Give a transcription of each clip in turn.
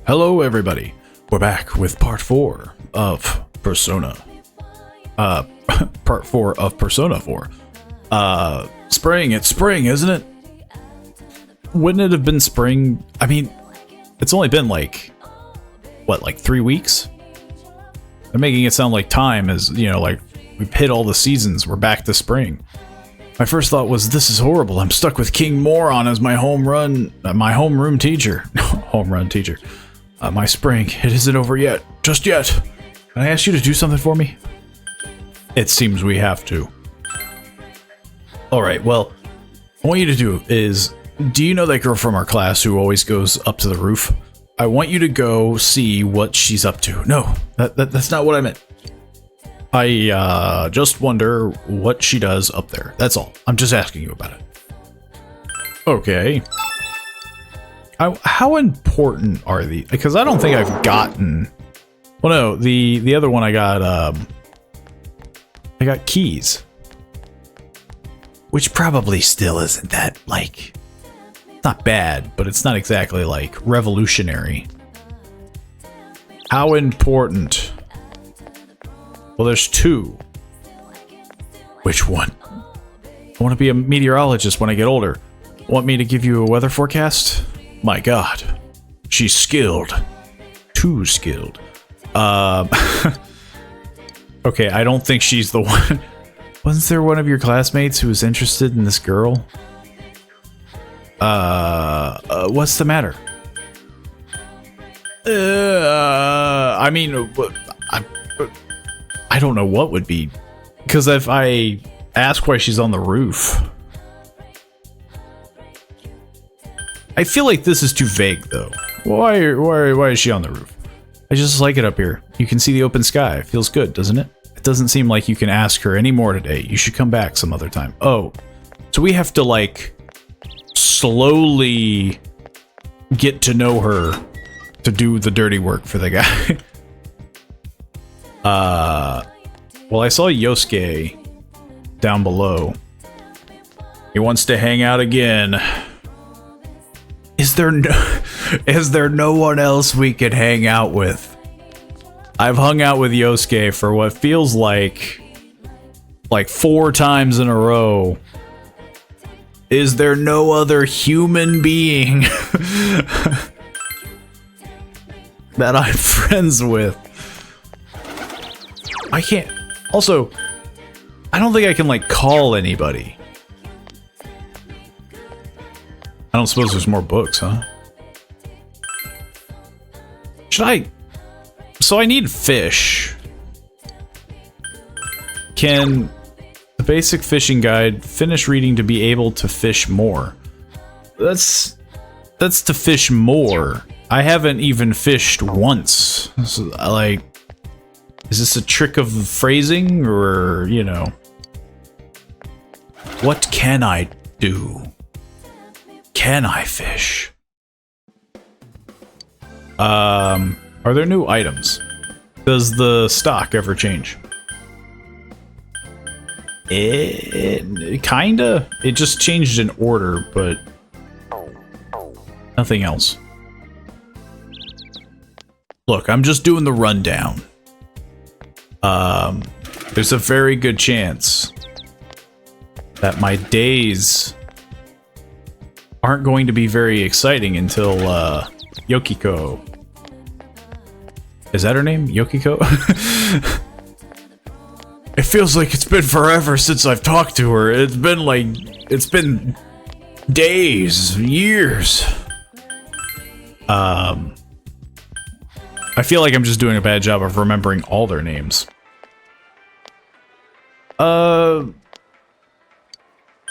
Hello everybody, we're back with part 4 of Persona. Part 4 of Persona 4. Spring, it's spring, isn't it? Wouldn't it have been spring? I mean, it's only been like, what, like 3 weeks? They're making it sound like time is, you know, like we've hit all the seasons, we're back to spring. My first thought was, this is horrible, I'm stuck with King Moron as my homeroom teacher. Home run teacher. My spring, it isn't over yet. Just yet. Can I ask you to do something for me? It seems we have to. Alright, well, what I want you to do is, do you know that girl from our class who always goes up to the roof? I want you to go see what she's up to. No, that's not what I meant. I just wonder what she does up there. That's all. I'm just asking you about it. Okay. How important are these? Because I don't think I've gotten... Well, no, the other one I got keys. Which probably still isn't that, like... Not bad, but it's not exactly, like, revolutionary. How important? Well, there's 2. Which one? I want to be a meteorologist when I get older. Want me to give you a weather forecast? My god. She's skilled. Too skilled. Okay, I don't think she's the one. Wasn't there one of your classmates who was interested in this girl? What's the matter? I mean, I don't know what would be, because if I ask why she's on the roof, I feel like this is too vague though. Why is she on the roof? I just like it up here. You can see the open sky. It feels good, doesn't it? It doesn't seem like you can ask her any more today. You should come back some other time. Oh, so we have to like slowly get to know her to do the dirty work for the guy. Well, I saw Yosuke down below. He wants to hang out again. Is there no one else we could hang out with? I've hung out with Yosuke for what feels like 4 times in a row. Is there no other human being that I'm friends with? I can't. Also, I don't think I can like call anybody. I don't suppose there's more books, huh? Should I? So I need fish. Can the basic fishing guide finish reading to be able to fish more? That's to fish more. I haven't even fished once. So, like, is this a trick of phrasing, or, you know? What can I do? Can I fish? Are there new items? Does the stock ever change? It kinda. It just changed in order, but nothing else. Look, I'm just doing the rundown. There's a very good chance that my days aren't going to be very exciting until Yokiko. Is that her name? Yokiko? It feels like it's been forever since I've talked to her. It's been days, years. I feel like I'm just doing a bad job of remembering all their names.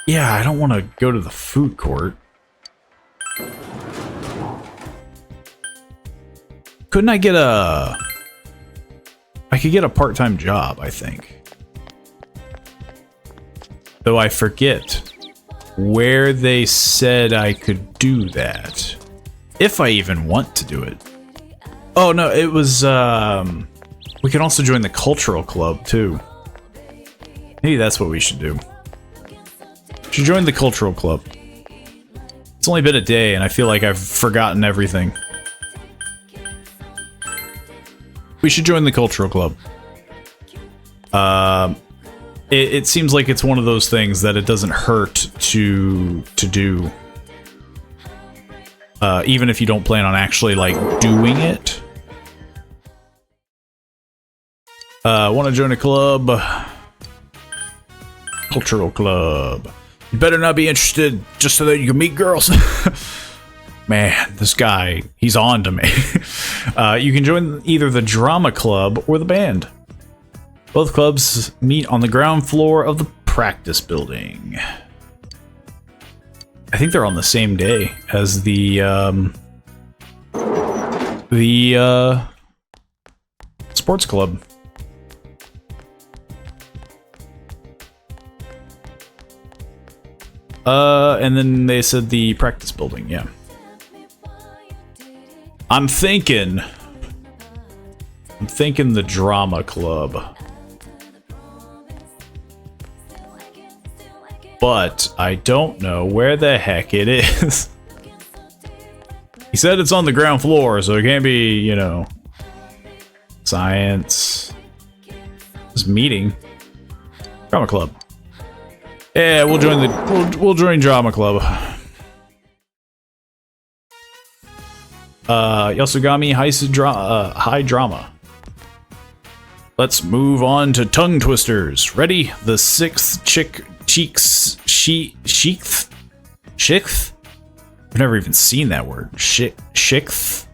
Yeah, I don't want to go to the food court. Couldn't I get I could get a part-time job, I think. Though I forget where they said I could do that. If I even want to do it. Oh no, it was, we can also join the cultural club too. Maybe that's what we should do. We should join the cultural club. It's only been a day and I feel like I've forgotten everything. We should join the cultural club. It seems like it's one of those things that it doesn't hurt to do. Even if you don't plan on actually, like, doing it. Want to join a club? Cultural club. You better not be interested just so that you can meet girls. Man, this guy, he's on to me. You can join either the drama club or the band. Both clubs meet on the ground floor of the practice building. I think they're on the same day as the sports club. And then they said the practice building, yeah. I'm thinking the drama club. But I don't know where the heck it is. He said it's on the ground floor, so it can't be, you know, science. This meeting. Drama club. Yeah, we'll join the we'll join drama club. Yasugami high drama. Let's move on to tongue twisters. Ready? The sixth sheikth? I've never even seen that word. Sheikth?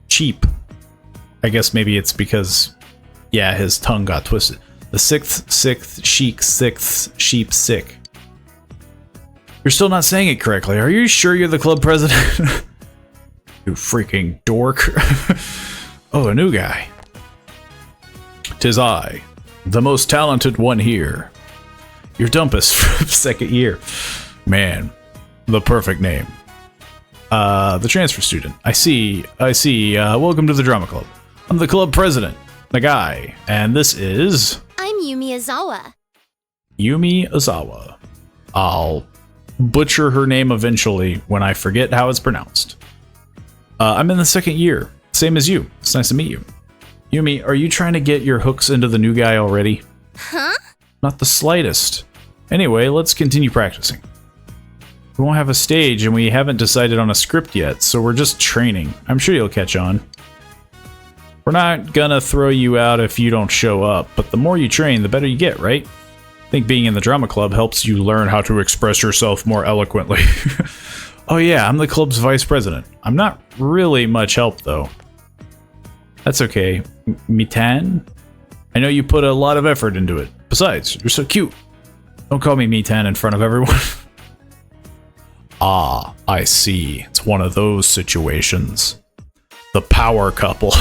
Cheap. I guess maybe it's because, yeah, his tongue got twisted. The sixth sheep sick. You're still not saying it correctly. Are you sure you're the club president? You freaking dork. Oh, a new guy. 'Tis I, the most talented one here. Your dumpus from second year. Man, the perfect name. The transfer student. I see. Welcome to the drama club. I'm the club president, Nagai, and this is... I'm Yumi Ozawa. Yumi Ozawa. I'll butcher her name eventually when I forget how it's pronounced. I'm in the second year, same as you. It's nice to meet you. Yumi, are you trying to get your hooks into the new guy already? Huh? Not the slightest. Anyway, let's continue practicing. We won't have a stage and we haven't decided on a script yet, so we're just training. I'm sure you'll catch on. We're not gonna throw you out if you don't show up, but the more you train, the better you get, right? I think being in the drama club helps you learn how to express yourself more eloquently. Oh yeah, I'm the club's vice president. I'm not really much help, though. That's okay. Mitan? I know you put a lot of effort into it. Besides, you're so cute. Don't call me Mitan in front of everyone. Ah, I see. It's one of those situations. The power couple.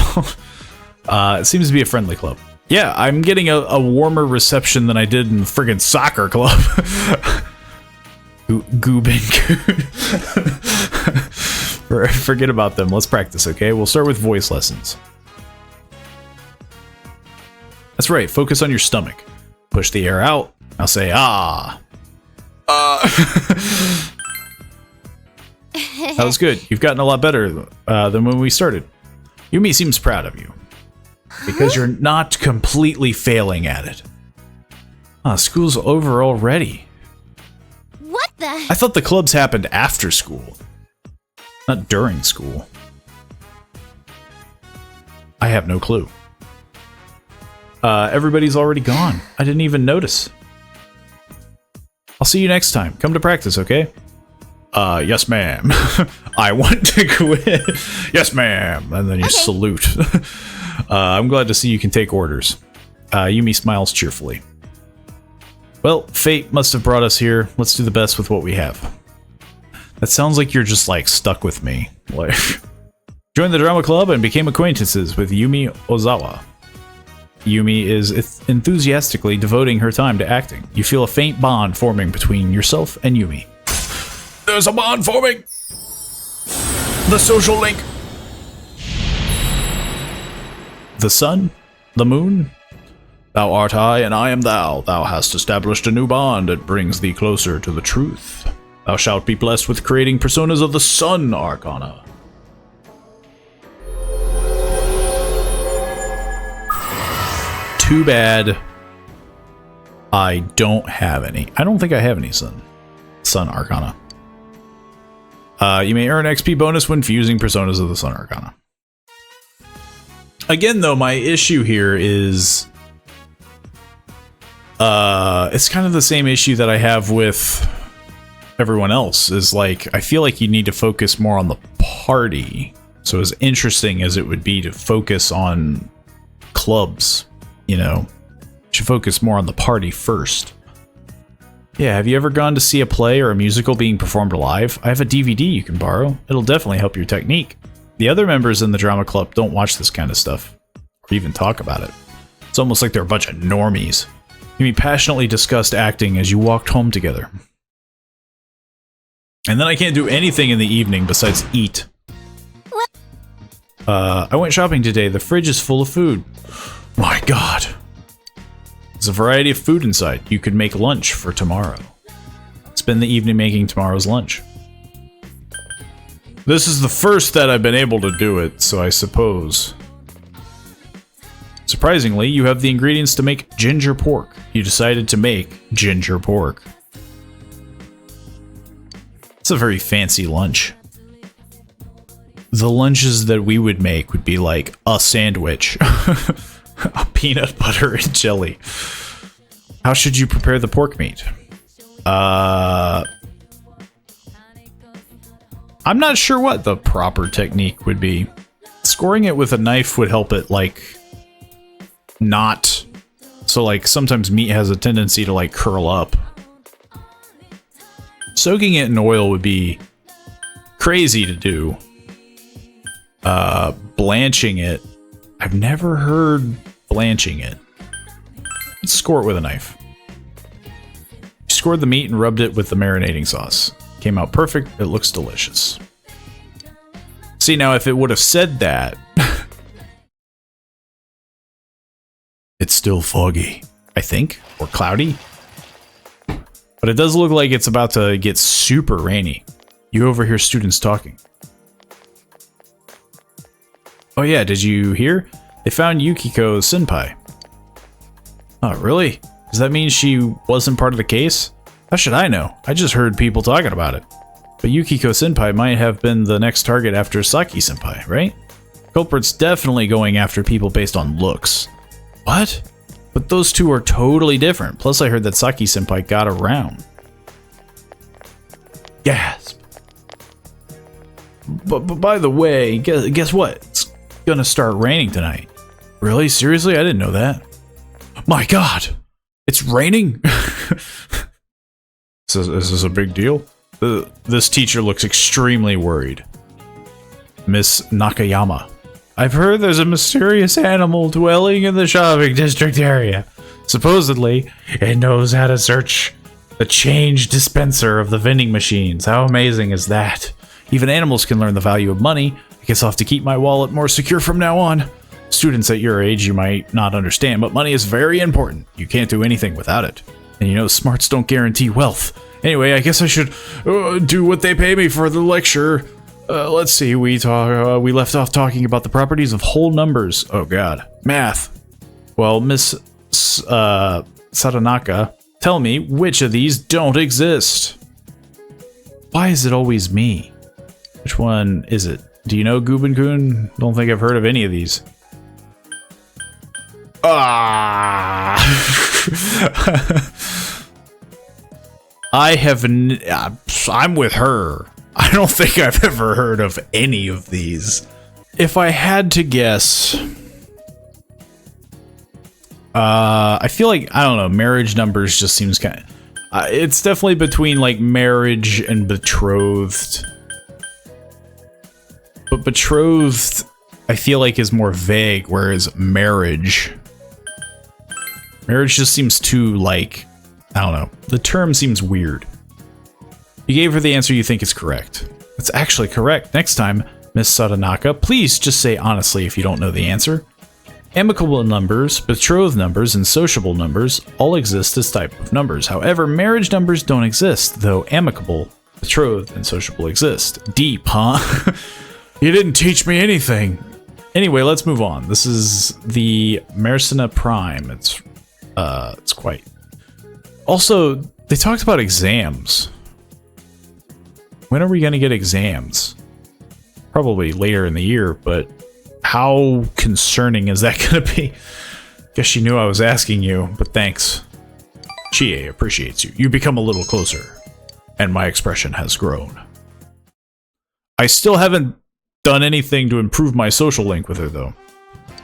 It seems to be a friendly club. Yeah, I'm getting a warmer reception than I did in the friggin' soccer club. Goobin. Forget about them. Let's practice, okay? We'll start with voice lessons. That's right. Focus on your stomach. Push the air out. I'll say, ah. That was good. You've gotten a lot better than when we started. Yumi seems proud of you. Because you're not completely failing at it. School's over already. What the? I thought the clubs happened after school. Not during school. I have no clue. Everybody's already gone. I didn't even notice. I'll see you next time. Come to practice, okay? Yes, ma'am. I want to quit. Yes, ma'am. And then you salute. I'm glad to see you can take orders. Yumi smiles cheerfully. Well, fate must have brought us here. Let's do the best with what we have. That sounds like you're just, like, stuck with me. Like, joined the drama club and became acquaintances with Yumi Ozawa. Yumi is enthusiastically devoting her time to acting. You feel a faint bond forming between yourself and Yumi. There's a bond forming! The social link! The sun? The moon? Thou art I, and I am thou. Thou hast established a new bond that brings thee closer to the truth. Thou shalt be blessed with creating personas of the Sun Arcana. Too bad I don't have any. I don't think I have any Sun Arcana. You may earn XP bonus when fusing personas of the Sun Arcana. Again, though, my issue here is it's kind of the same issue that I have with everyone else. Is like, I feel like you need to focus more on the party. So as interesting as it would be to focus on clubs, you know, you should focus more on the party first. Yeah, have you ever gone to see a play or a musical being performed live? I have a DVD you can borrow. It'll definitely help your technique. The other members in the drama club don't watch this kind of stuff, or even talk about it. It's almost like they're a bunch of normies. You passionately discussed acting as you walked home together. And then I can't do anything in the evening besides eat. What? I went shopping today. The fridge is full of food. My God. There's a variety of food inside. You could make lunch for tomorrow. Spend the evening making tomorrow's lunch. This is the first that I've been able to do it, so I suppose. Surprisingly, you have the ingredients to make ginger pork. You decided to make ginger pork. It's a very fancy lunch. The lunches that we would make would be like a sandwich. A peanut butter and jelly. How should you prepare the pork meat? I'm not sure what the proper technique would be. Scoring it with a knife would help it, like, not... So, like, sometimes meat has a tendency to, like, curl up. Soaking it in oil would be crazy to do. Blanching it... I've never heard blanching it. Let's score it with a knife. You scored the meat and rubbed it with the marinating sauce. Came out perfect. It looks delicious. See, now if it would have said that... It's still foggy, I think, or cloudy. But it does look like it's about to get super rainy. You overhear students talking. Oh yeah, did you hear? They found Yukiko Senpai. Oh, really? Does that mean she wasn't part of the case? How should I know? I just heard people talking about it. But Yukiko Senpai might have been the next target after Saki Senpai, right? Culprit's definitely going after people based on looks. What? But those two are totally different. Plus I heard that Saki Senpai got around. Gasp. But by the way, guess what? It's gonna start raining tonight. Really? Seriously? I didn't know that. My God! It's raining? Is this a big deal? This teacher looks extremely worried. Miss Nakayama. I've heard there's a mysterious animal dwelling in the shopping district area. Supposedly, it knows how to search the change dispenser of the vending machines. How amazing is that? Even animals can learn the value of money. I guess I'll have to keep my wallet more secure from now on. Students at your age, you might not understand, but money is very important. You can't do anything without it. And you know, smarts don't guarantee wealth. Anyway, I guess I should do what they pay me for the lecture. Let's see, we left off talking about the properties of whole numbers. Oh God, math. Well, Miss Sadanaka, tell me which of these don't exist. Why is it always me? Which one is it? Do you know, Guben-kun? Don't think I've heard of any of these. Ah! I'm with her. I don't think I've ever heard of any of these. If I had to guess, I feel like, I don't know, marriage numbers just seems kind of, it's definitely between like marriage and betrothed. But betrothed, I feel like is more vague, whereas marriage just seems too, like, I don't know. The term seems weird. You gave her the answer you think is correct. That's actually correct. Next time, Miss Sadanaka, please just say honestly if you don't know the answer. Amicable numbers, betrothed numbers, and sociable numbers all exist as type of numbers. However, marriage numbers don't exist, though amicable, betrothed, and sociable exist. Deep, huh? You didn't teach me anything. Anyway, let's move on. This is the Mersina Prime. It's quite... Also, they talked about exams. When are we going to get exams? Probably later in the year, but how concerning is that going to be? Guess she knew I was asking you, but thanks. Chie appreciates you. You become a little closer, and my expression has grown. I still haven't done anything to improve my social link with her, though.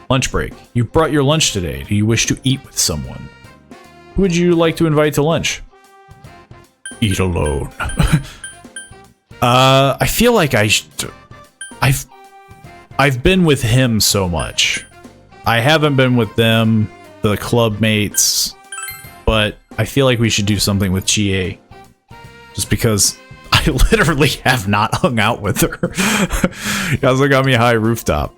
Lunch break. You brought your lunch today. Do you wish to eat with someone? Who would you like to invite to lunch? Eat alone. I feel like I've been with him so much. I haven't been with them, the club mates, but I feel like we should do something with Chie. Just because I literally have not hung out with her. You also got me a high rooftop.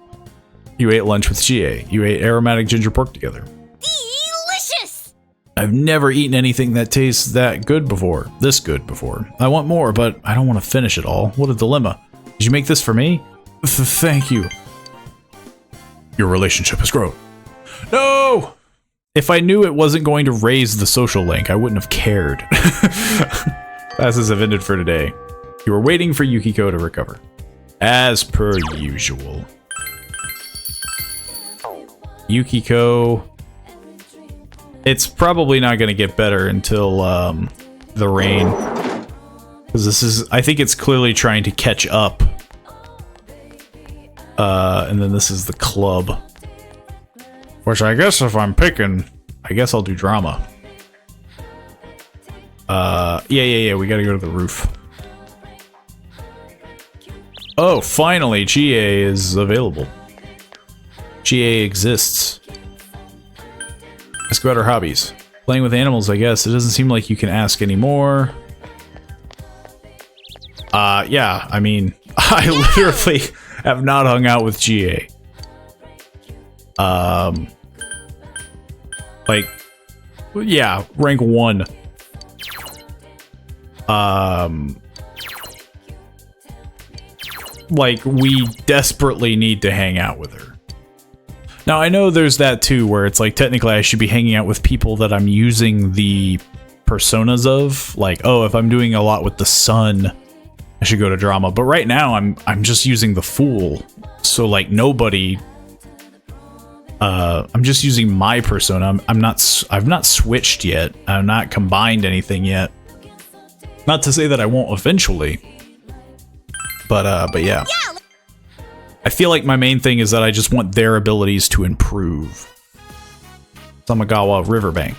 You ate lunch with Chie. You ate aromatic ginger pork together. Delicious! I've never eaten anything that tastes that good before. This good before. I want more, but I don't want to finish it all. What a dilemma. Did you make this for me? Thank you. Your relationship has grown. No! If I knew it wasn't going to raise the social link, I wouldn't have cared. Classes have ended for today. You were waiting for Yukiko to recover. As per usual. Yukiko... It's probably not going to get better until the rain. Because this is... I think it's clearly trying to catch up. And then this is the club. Which I guess if I'm picking, I guess I'll do drama. Yeah, we gotta go to the roof. Oh, finally, GA is available. GA exists. Ask about her hobbies. Playing with animals, I guess. It doesn't seem like you can ask anymore. Yeah, I mean, I literally have not hung out with GA. Like, yeah, rank 1. Like, we desperately need to hang out with her. Now, I know there's that too, where it's like, technically I should be hanging out with people that I'm using the personas of. Like, oh, if I'm doing a lot with the sun, I should go to drama. But right now, I'm just using the fool. So, like, nobody... I'm just using my persona. I've not switched yet. I've not combined anything yet. Not to say that I won't eventually. But yeah. I feel like my main thing is that I just want their abilities to improve. Samagawa Riverbank.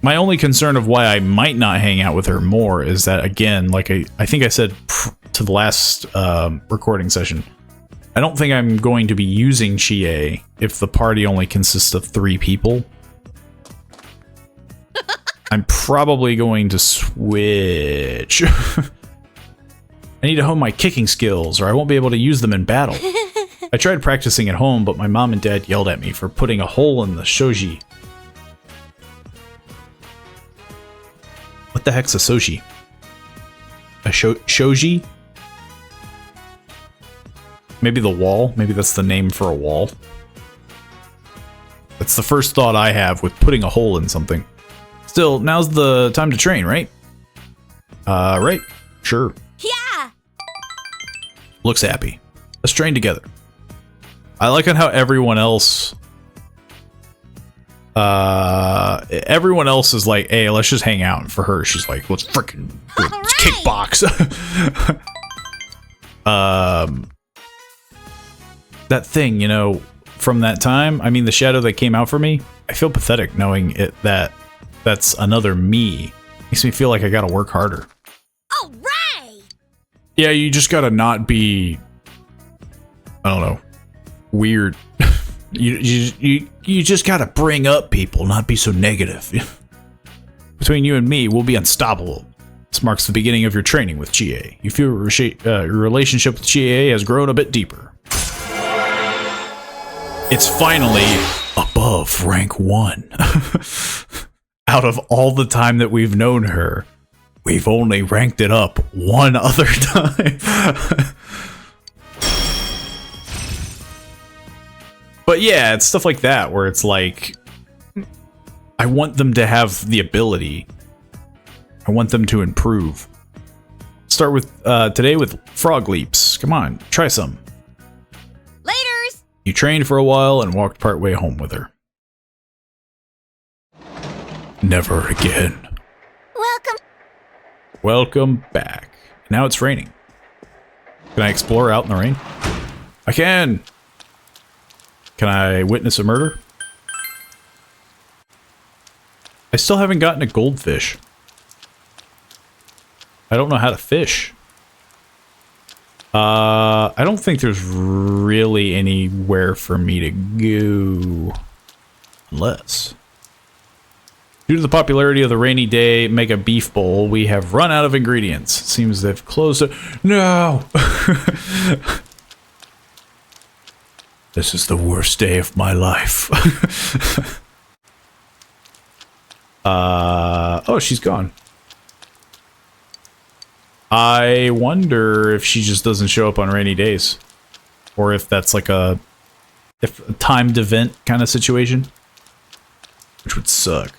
My only concern of why I might not hang out with her more is that, again, like I think I said to the last recording session, I don't think I'm going to be using Chie if the party only consists of 3 people. I'm probably going to switch. I need to hone my kicking skills, or I won't be able to use them in battle. I tried practicing at home, but my mom and dad yelled at me for putting a hole in the shoji. What the heck's a soji? A shoji? Maybe the wall? Maybe that's the name for a wall? That's the first thought I have with putting a hole in something. Still, now's the time to train, right? Right. Sure. Yeah! Looks happy. Let's train together. I like on how everyone else... everyone else is like, hey, let's just hang out. And for her, she's like, let's freaking kickbox. That thing, you know, from that time, I mean, the shadow that came out for me, I feel pathetic knowing it that's another me. Makes me feel like I gotta work harder. All right! Yeah, you just gotta not be, I don't know, weird. You just gotta bring up people, not be so negative. Between you and me, we'll be unstoppable. This marks the beginning of your training with Chie. You feel your relationship with Chie has grown a bit deeper. It's finally above rank 1. Out of all the time that we've known her, We've only ranked it up one other time. But yeah, it's stuff like that where it's like, I want them to have the ability. I want them to improve. Start with today with frog leaps. Come on, try some. Laters! You trained for a while and walked partway home with her. Never again. Welcome back. Now it's raining. Can I explore out in the rain? I can! Can I witness a murder? I still haven't gotten a goldfish. I don't know how to fish. I don't think there's really anywhere for me to go. Unless... Due to the popularity of the rainy day mega beef bowl, we have run out of ingredients. Seems they've closed it. No! This is the worst day of my life. Oh, she's gone. I wonder if she just doesn't show up on rainy days. Or if that's like a timed event kind of situation. Which would suck.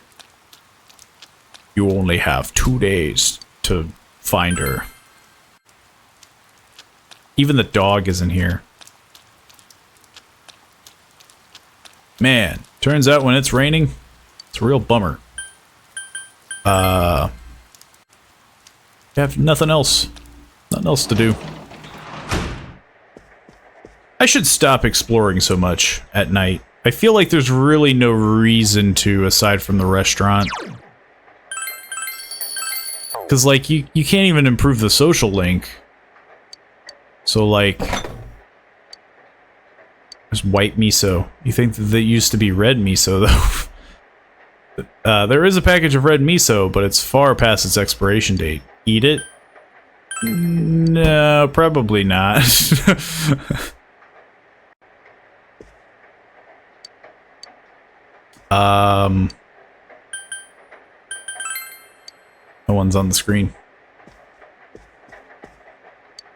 You only have 2 days to find her. Even the dog isn't here. Man, turns out when it's raining, it's a real bummer. I have nothing else. Nothing else to do. I should stop exploring so much at night. I feel like there's really no reason to, aside from the restaurant. Because, like, you can't even improve the social link. So, like... There's white miso. You think that used to be red miso, though. There is a package of red miso, but it's far past its expiration date. Eat it? No, probably not. No one's on the screen.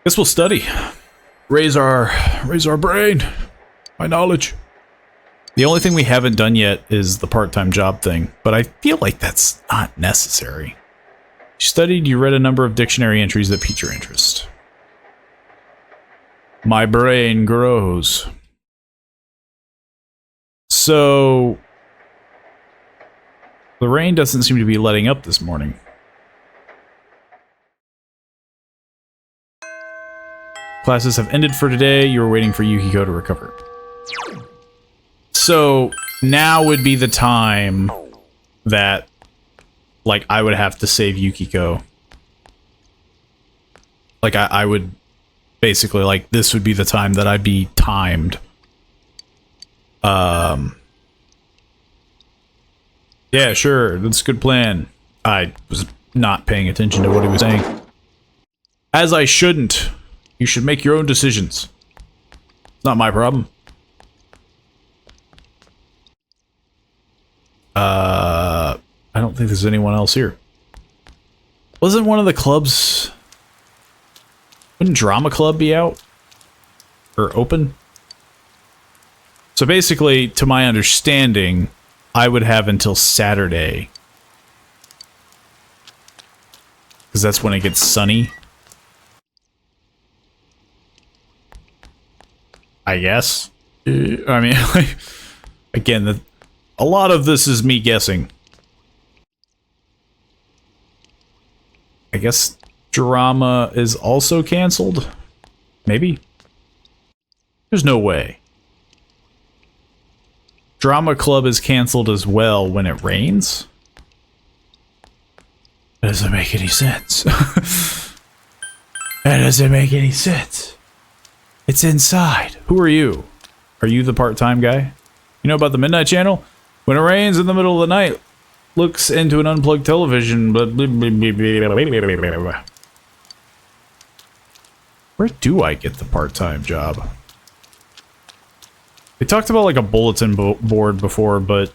Guess we'll study. Raise our brain. My knowledge. The only thing we haven't done yet is the part-time job thing, but I feel like that's not necessary. You studied, you read a number of dictionary entries that piqued your interest. My brain grows. So... the rain doesn't seem to be letting up this morning. Classes have ended for today. You were waiting for Yukiko to recover. So, now would be the time that, like, I would have to save Yukiko. Like, I would basically, like, this would be the time that I'd be timed. Yeah, sure, that's a good plan. I was not paying attention to what he was saying. As I shouldn't. You should make your own decisions. It's not my problem. I don't think there's anyone else here. Wasn't one of the clubs... Wouldn't Drama Club be out? Or open? So basically, to my understanding, I would have until Saturday. Because that's when it gets sunny. I guess. I mean, like, again, a lot of this is me guessing. I guess drama is also canceled? Maybe? There's no way. Drama Club is canceled as well when it rains? That doesn't make any sense. That doesn't make any sense. It's inside. Who are you? Are you the part-time guy? You know about the Midnight Channel? When it rains in the middle of the night, looks into an unplugged television, but... Where do I get the part-time job? We talked about like a bulletin board before, but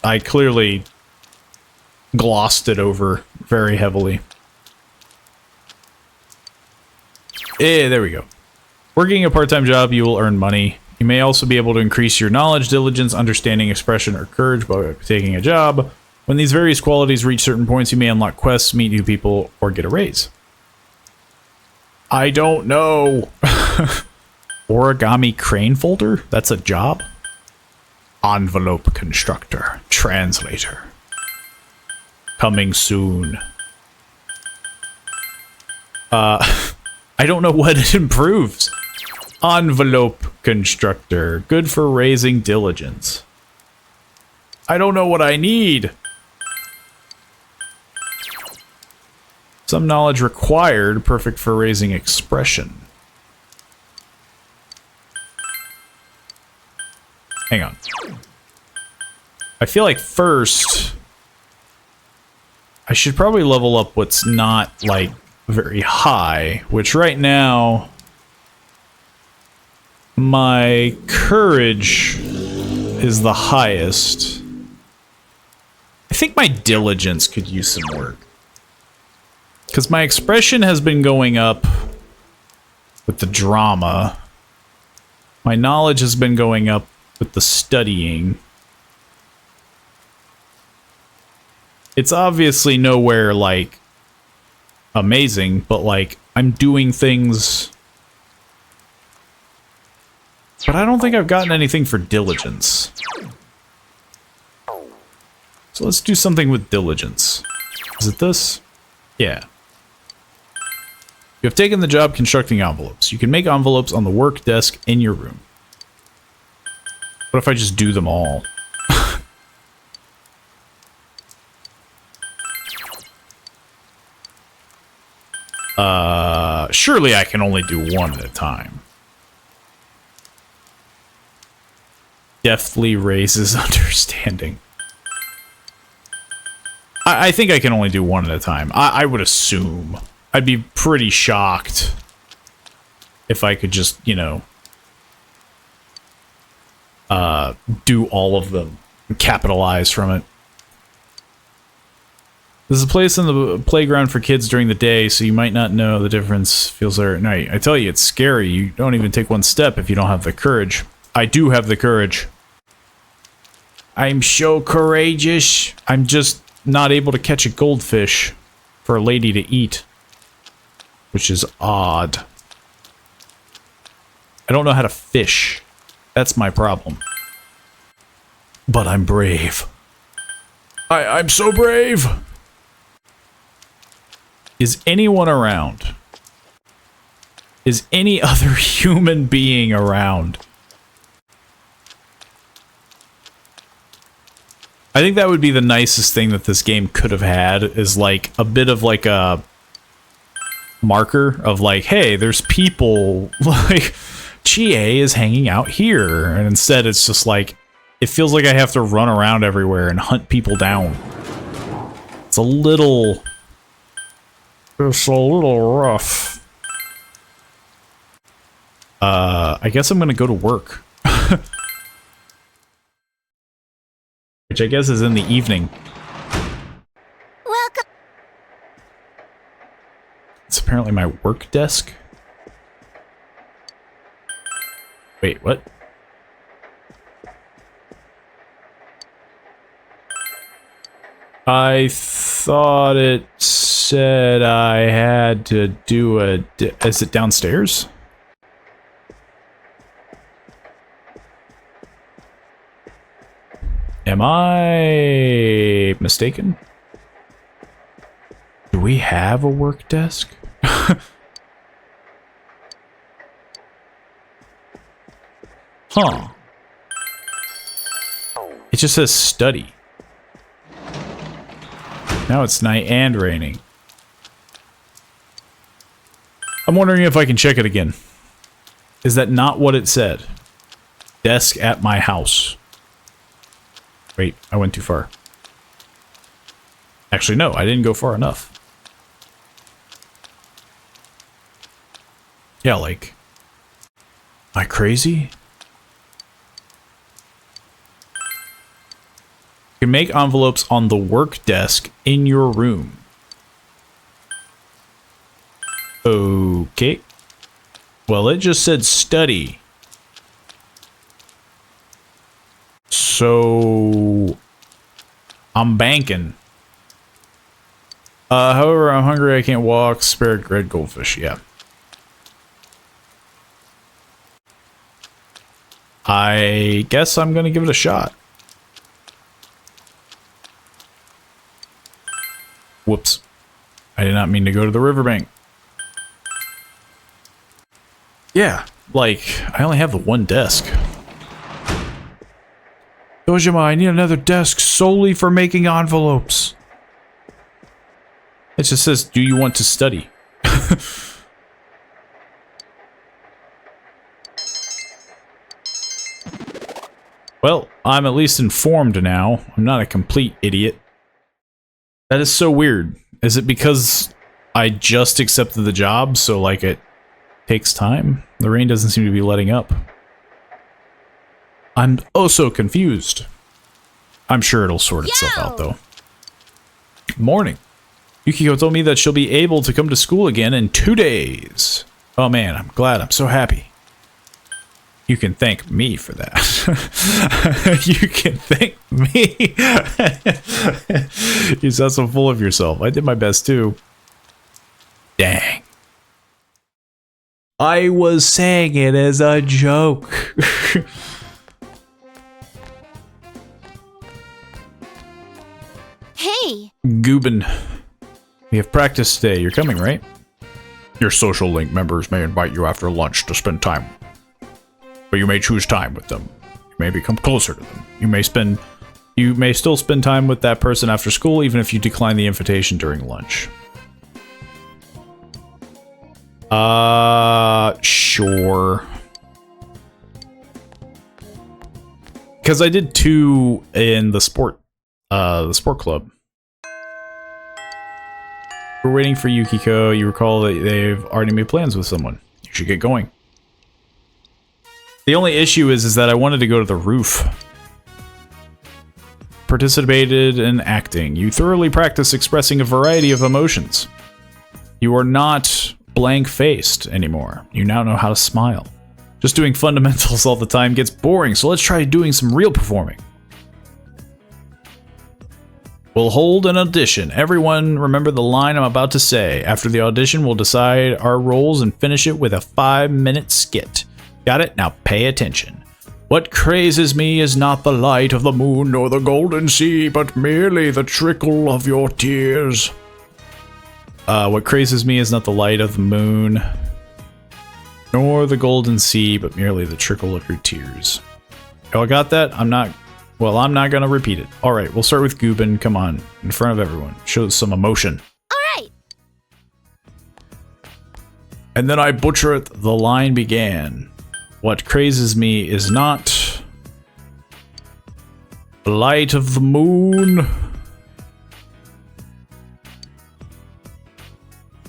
I clearly glossed it over very heavily. There we go. Working a part-time job, you will earn money. You may also be able to increase your knowledge, diligence, understanding, expression, or courage by taking a job. When these various qualities reach certain points, you may unlock quests, meet new people, or get a raise. I don't know. Origami crane folder? That's a job? Envelope constructor. Translator. Coming soon. I don't know what it improves. Envelope constructor. Good for raising diligence. I don't know what I need. Some knowledge required. Perfect for raising expression. Hang on. I feel like first I should probably level up what's not like very high, which right now my courage is the highest. I think my diligence could use some work. Because my expression has been going up with the drama. My knowledge has been going up with the studying. It's obviously nowhere, like, amazing, but, like, I'm doing things. But I don't think I've gotten anything for diligence. So let's do something with diligence. Is it this? Yeah. You have taken the job constructing envelopes. You can make envelopes on the work desk in your room. What if I just do them all? Surely I can only do one at a time. Deftly raises understanding. I think I can only do one at a time. I would assume. I'd be pretty shocked if I could just, you know, do all of them and capitalize from it. This is a place in the playground for kids during the day, so you might not know the difference feels there at night. I tell you, it's scary. You don't even take one step if you don't have the courage. I do have the courage. I'm so courageous. I'm just not able to catch a goldfish for a lady to eat, which is odd. I don't know how to fish. That's my problem. But I'm brave. I'm so brave. Is anyone around? Is any other human being around? I think that would be the nicest thing that this game could have had, is like a bit of like a marker of like, hey, there's people, like Chie is hanging out here, and instead it's just like, it feels like I have to run around everywhere and hunt people down. It's a little rough. I guess I'm gonna go to work. Which I guess is in the evening. Welcome. It's apparently my work desk. Wait, what? I thought it said I had to do a... Is it downstairs? Am I mistaken? Do we have a work desk? Huh. It just says study. Now it's night and raining. I'm wondering if I can check it again. Is that not what it said? Desk at my house. Wait, I went too far. Actually, no, I didn't go far enough. Yeah, like... Am I crazy? You can make envelopes on the work desk in your room. Okay. Well, it just said study. So I'm banking. However, I'm hungry, I can't walk. Spare red goldfish, yeah. I guess I'm gonna give it a shot. Whoops. I did not mean to go to the riverbank. Yeah, like, I only have the one desk. Dojima, I need another desk solely for making envelopes. It just says, do you want to study? Well, I'm at least informed now. I'm not a complete idiot. That is so weird. Is it because I just accepted the job, so like it takes time? The rain doesn't seem to be letting up. I'm oh so confused. I'm sure it'll sort itself out though. Morning. Yukiko told me that she'll be able to come to school again in 2 days. Oh man, I'm glad. I'm so happy. You can thank me for that. You can thank me. You sound so full of yourself. I did my best too. Dang. I was saying it as a joke. Hey! Goobin. We have practice today. You're coming, right? Your social link members may invite you after lunch to spend time. But you may choose time with them. You may become closer to them. You may still spend time with that person after school, even if you decline the invitation during lunch. Sure. Because I did 2 in the sport club. We're waiting for Yukiko. You recall that they've already made plans with someone. You should get going. The only issue is that I wanted to go to the roof. Participated in acting. You thoroughly practice expressing a variety of emotions. You are not blank-faced anymore. You now know how to smile. Just doing fundamentals all the time gets boring, so let's try doing some real performing. We'll hold an audition. Everyone remember the line I'm about to say. After the audition, we'll decide our roles and finish it with a 5-minute skit. Got it? Now pay attention. What crazes me is not the light of the moon nor the golden sea, but merely the trickle of your tears. What crazes me is not the light of the moon nor the golden sea, but merely the trickle of your tears. Y'all got that? I'm not gonna repeat it. Alright, we'll start with Goobin. Come on, in front of everyone. Show some emotion. Alright! And then I butcher it. The line began. What crazes me is not the light of the moon.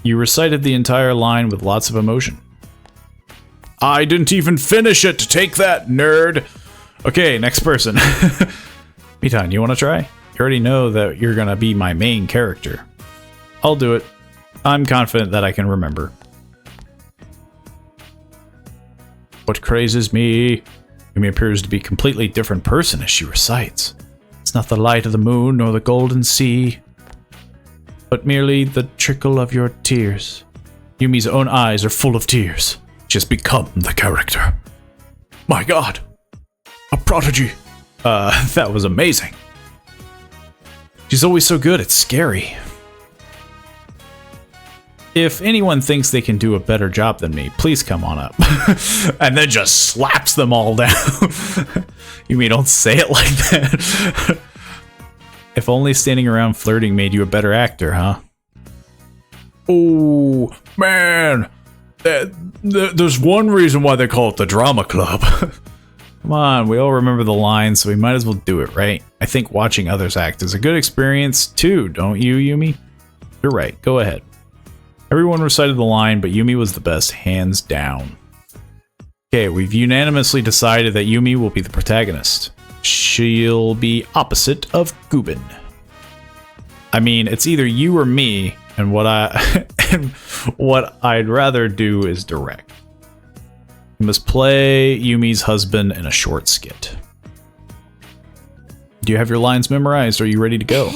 You recited the entire line with lots of emotion. I didn't even finish it! Take that, nerd! Okay, next person. Mitan, you wanna try? You already know that you're gonna be my main character. I'll do it. I'm confident that I can remember. What crazes me? Yumi appears to be a completely different person as she recites. It's not the light of the moon nor the golden sea, but merely the trickle of your tears. Yumi's own eyes are full of tears. She has become the character. My god! A prodigy! That was amazing. She's always so good, it's scary. If anyone thinks they can do a better job than me, please come on up. And then just slaps them all down. You mean don't say it like that? If only standing around flirting made you a better actor, huh? Oh, man. There's one reason why they call it the drama club. Come on, we all remember the lines, so we might as well do it, right? I think watching others act is a good experience too, don't you, Yumi? You're right, go ahead. Everyone recited the line, but Yumi was the best, hands down. Okay, we've unanimously decided that Yumi will be the protagonist. She'll be opposite of Goobin. I mean, it's either you or me, and what And what I'd rather do is direct. You must play Yumi's husband in a short skit. Do you have your lines memorized? Are you ready to go?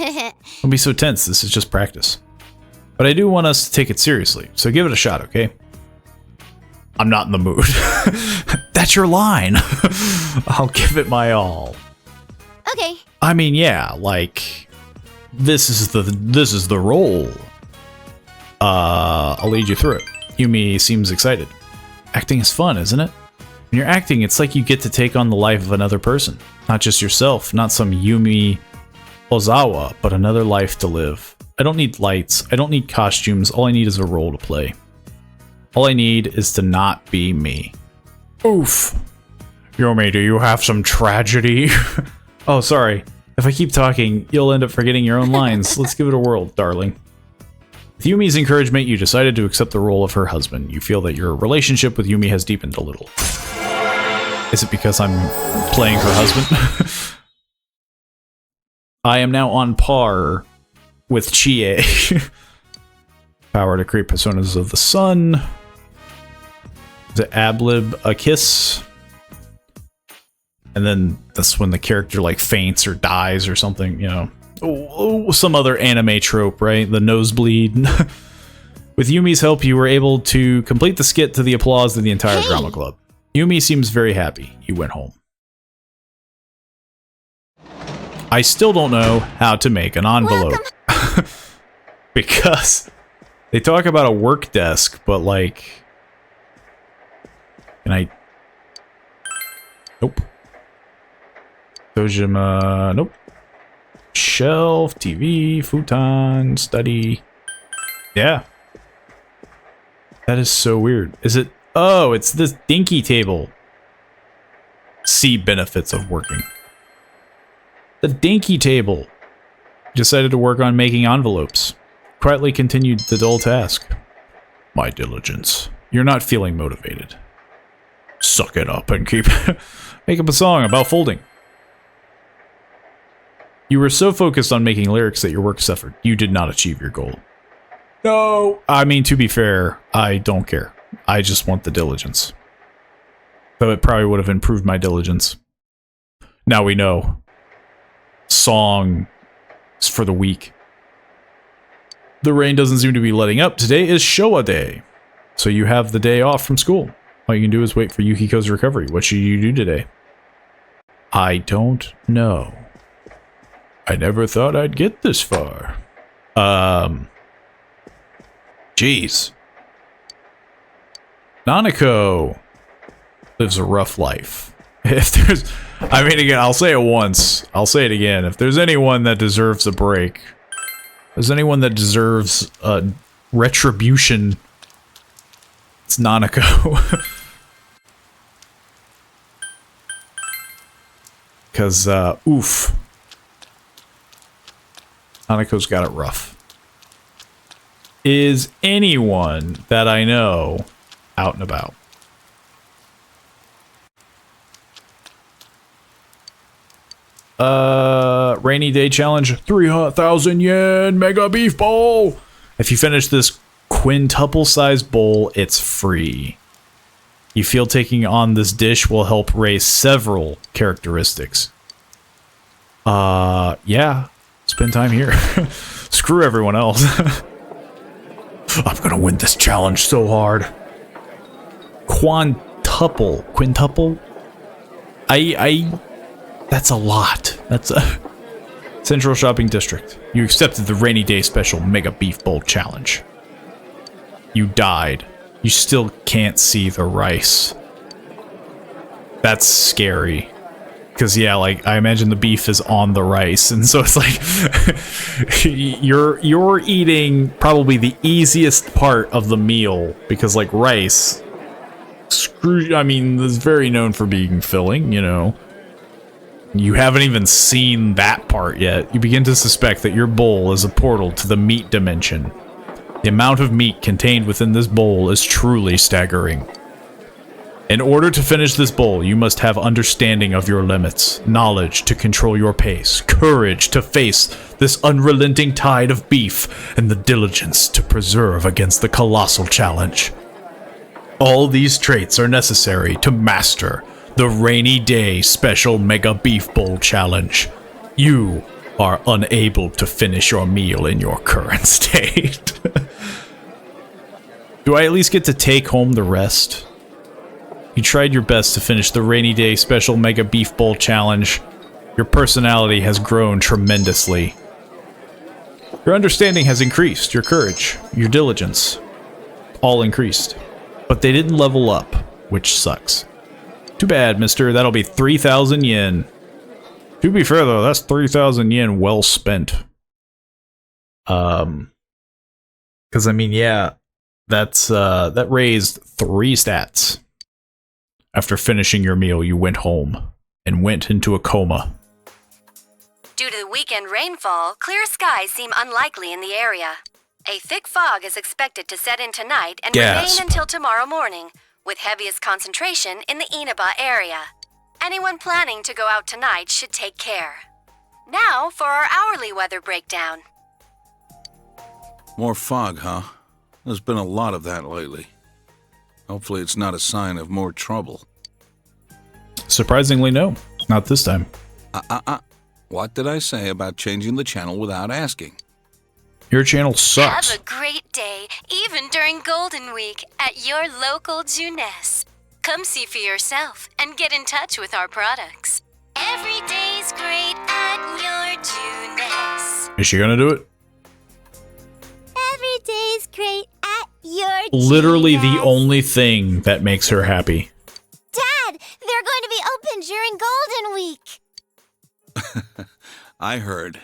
Don't be so tense. This is just practice. But I do want us to take it seriously, so give it a shot, okay? I'm not in the mood. That's your line. I'll give it my all. Okay. I mean, yeah, like this is the role. I'll lead you through it. Yumi seems excited. Acting is fun, isn't it? When you're acting, it's like you get to take on the life of another person. Not just yourself, not some Yumi Ozawa, but another life to live. I don't need lights, I don't need costumes, all I need is a role to play. All I need is to not be me. Oof. Yumi, do you have some tragedy? Oh, sorry. If I keep talking, you'll end up forgetting your own lines. Let's give it a whirl, darling. With Yumi's encouragement, you decided to accept the role of her husband. You feel that your relationship with Yumi has deepened a little. Is it because I'm playing her husband? I am now on par with Chie. Power to create personas of the sun. The ablib a kiss. And then that's when the character like faints or dies or something, you know. Oh, some other anime trope, right? The nosebleed. With Yumi's help, you were able to complete the skit to the applause of the entire drama club. Yumi seems very happy you went home. I still don't know how to make an envelope. Because they talk about a work desk, but like... Can I... Nope. Dojima... Nope. Shelf, TV, futon, study. Yeah. That is so weird. Is it... Oh, it's this dinky table. See benefits of working. The dinky table. Decided to work on making envelopes. Quietly continued the dull task. My diligence. You're not feeling motivated. Suck it up and keep... Make up a song about folding. You were so focused on making lyrics that your work suffered. You did not achieve your goal. No. I mean, to be fair, I don't care. I just want the diligence. Though it probably would have improved my diligence. Now we know. Song is for the weak. The rain doesn't seem to be letting up. Today is Showa Day. So you have the day off from school. All you can do is wait for Yukiko's recovery. What should you do today? I don't know. I never thought I'd get this far. Jeez. Nanako lives a rough life. If there's... I mean, again, I'll say it once. I'll say it again. If there's anyone that deserves a break, there's anyone that deserves retribution, it's Nanako. Because, oof. Hanako's got it rough. Is anyone that I know out and about? Rainy day challenge, 3,000 yen mega beef bowl. If you finish this quintuple sized bowl, it's free. You feel taking on this dish will help raise several characteristics. Yeah. Spend time here. Screw everyone else. I'm gonna win this challenge so hard. Quintuple. That's a lot. That's a... Central Shopping District. You accepted the rainy day special Mega Beef Bowl challenge. You died. You still can't see the rice. That's scary. Because, yeah, like, I imagine the beef is on the rice, and so it's like... you're eating probably the easiest part of the meal, because, like, rice... I mean, it's very known for being filling, you know. You haven't even seen that part yet. You begin to suspect that your bowl is a portal to the meat dimension. The amount of meat contained within this bowl is truly staggering. In order to finish this bowl, you must have understanding of your limits, knowledge to control your pace, courage to face this unrelenting tide of beef, and the diligence to preserve against the colossal challenge. All these traits are necessary to master the Rainy Day Special Mega Beef Bowl Challenge. You are unable to finish your meal in your current state. Do I at least get to take home the rest? You tried your best to finish the Rainy Day Special Mega Beef Bowl Challenge. Your personality has grown tremendously. Your understanding has increased, your courage, your diligence, all increased. But they didn't level up, which sucks. Too bad, mister. That'll be 3,000 yen. To be fair, though, that's 3,000 yen well spent. Because, I mean, yeah, that raised 3 stats. After finishing your meal, you went home and went into a coma. Due to the weekend rainfall, clear skies seem unlikely in the area. A thick fog is expected to set in tonight and remain until tomorrow morning, with heaviest concentration in the Inaba area. Anyone planning to go out tonight should take care. Now for our hourly weather breakdown. More fog, huh? There's been a lot of that lately. Hopefully it's not a sign of more trouble. Surprisingly, no. Not this time. What did I say about changing the channel without asking? Your channel sucks. Have a great day, even during Golden Week, at your local Junes. Come see for yourself and get in touch with our products. Every day's great at your Junes. Is she gonna do it? Every day's great at your Literally the Junes. only thing that makes her happy. Dad, they're going to be open during Golden Week. I heard.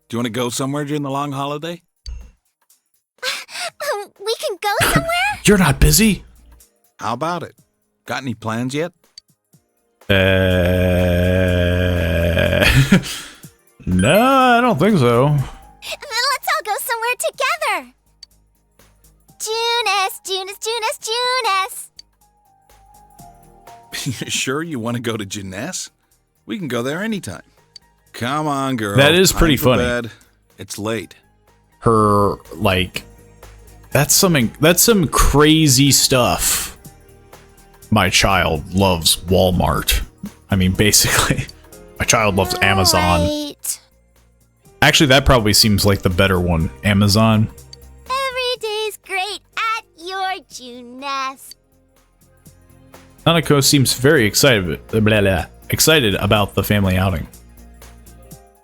Do you want to go somewhere during the long holiday? We can go somewhere? You're not busy? How about it? Got any plans yet? No, I don't think so. Then let's all go somewhere together. Junes. You sure you want to go to Jeunesse? We can go there anytime. Come on, girl. That is pretty Time for funny. bed. It's late. Her, like, that's some crazy stuff. My child loves Walmart. I mean, basically, my child loves Amazon. Right. Actually, that probably seems like the better one, Amazon. Every day's great at your Junes. Nanako seems very excited about the family outing.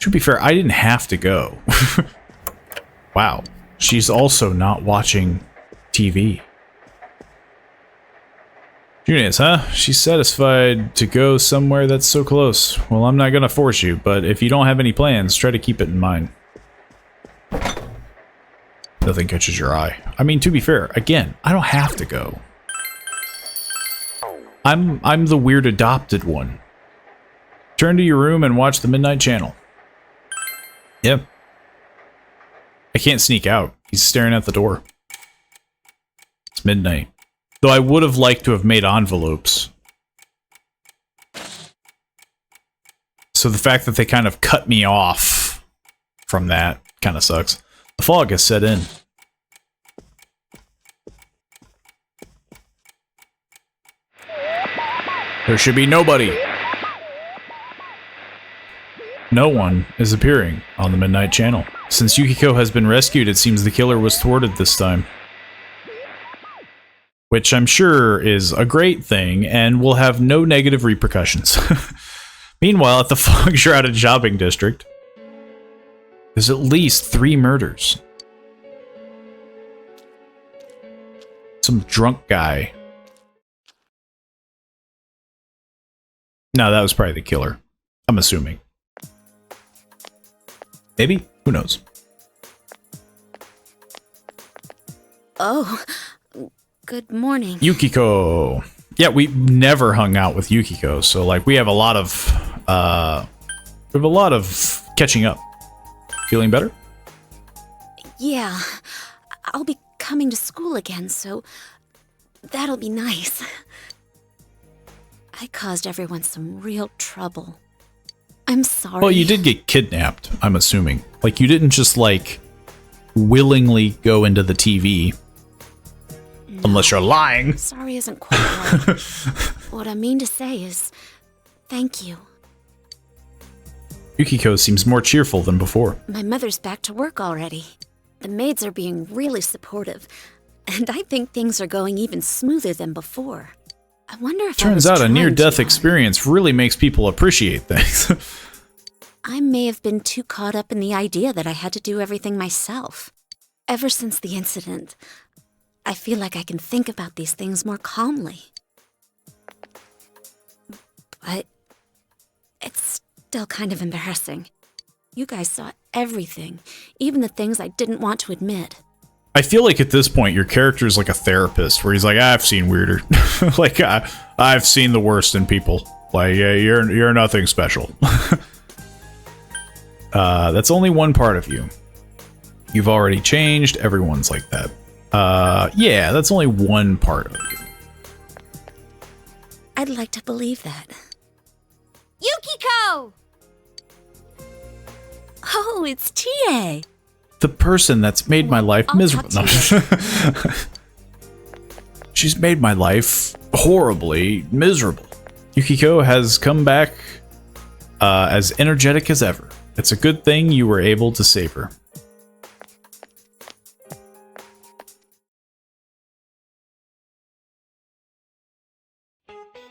To be fair, I didn't have to go. Wow. She's also not watching TV. Junius, huh? She's satisfied to go somewhere that's so close. Well, I'm not gonna force you, but if you don't have any plans, try to keep it in mind. Nothing catches your eye. I mean, to be fair, again, I don't have to go. I'm the weird adopted one. Turn to your room and watch the Midnight Channel. Yep. I can't sneak out. He's staring at the door. It's midnight. Though I would have liked to have made envelopes. So the fact that they kind of cut me off from that kind of sucks. The fog has set in. There should be nobody. No one is appearing on the Midnight Channel. Since Yukiko has been rescued, it seems the killer was thwarted this time. Which I'm sure is a great thing and will have no negative repercussions. Meanwhile, at the fog-shrouded shopping district, there's at least 3 murders. Some drunk guy. No, that was probably the killer. I'm assuming. Maybe? Who knows? Oh, good morning. Yukiko. Yeah, we never hung out with Yukiko, so like we have a lot of catching up. Feeling better? Yeah, I'll be coming to school again, so that'll be nice. I caused everyone some real trouble. I'm sorry. Well, you did get kidnapped, I'm assuming. Like, you didn't just, like, willingly go into the TV. No, unless you're lying. Sorry isn't quite right. What I mean to say is, thank you. Yukiko seems more cheerful than before. My mother's back to work already. The maids are being really supportive, and I think things are going even smoother than before. I wonder if Turns out a near-death experience really makes people appreciate things. I may have been too caught up in the idea that I had to do everything myself. Ever since the incident, I feel like I can think about these things more calmly. But it's still kind of embarrassing. You guys saw everything, even the things I didn't want to admit. I feel like at this point, your character is like a therapist, where he's like, I've seen weirder. Like, I've seen the worst in people. Like, yeah, you're nothing special. That's only one part of you. You've already changed. Everyone's like that. Yeah, that's only one part of you. I'd like to believe that. Yukiko! Oh, it's Chie. The person that's made my life miserable. No. She's made my life horribly miserable. Yukiko has come back as energetic as ever. It's a good thing you were able to save her.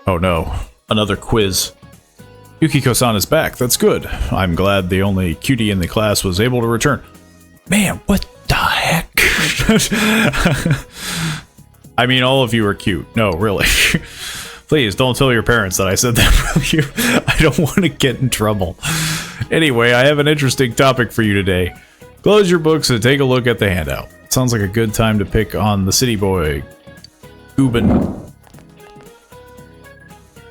Oh no, another quiz. Yukiko-san is back. That's good. I'm glad the only cutie in the class was able to return. Man, what the heck? I mean, all of you are cute. No, really. Please, don't tell your parents that I said that for you. I don't want to get in trouble. Anyway, I have an interesting topic for you today. Close your books and take a look at the handout. Sounds like a good time to pick on the city boy, Gubin.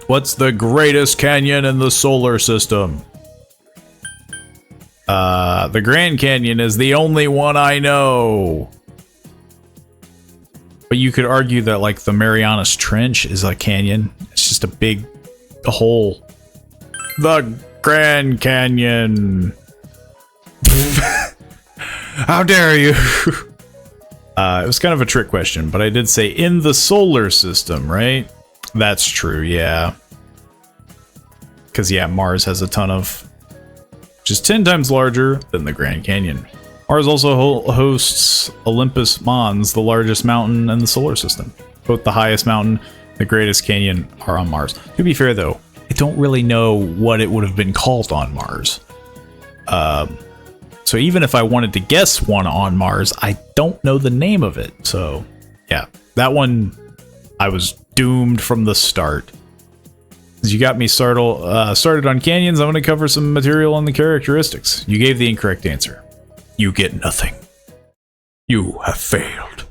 What's the greatest canyon in the solar system? The Grand Canyon is the only one I know. But you could argue that, like, the Marianas Trench is a canyon. It's just a big hole. The Grand Canyon. How dare you? It was kind of a trick question, but I did say in the solar system, right? That's true, yeah. Because, yeah, Mars has a ton of... just 10 times larger than the Grand Canyon. Mars also hosts Olympus Mons, the largest mountain in the solar system. Both the highest mountain and the greatest canyon are on Mars. To be fair, though, I don't really know what it would have been called on Mars. So even if I wanted to guess one on Mars, I don't know the name of it. So, yeah, that one, I was doomed from the start. As you got me started on canyons, I'm going to cover some material on the characteristics. You gave the incorrect answer. You get nothing. You have failed.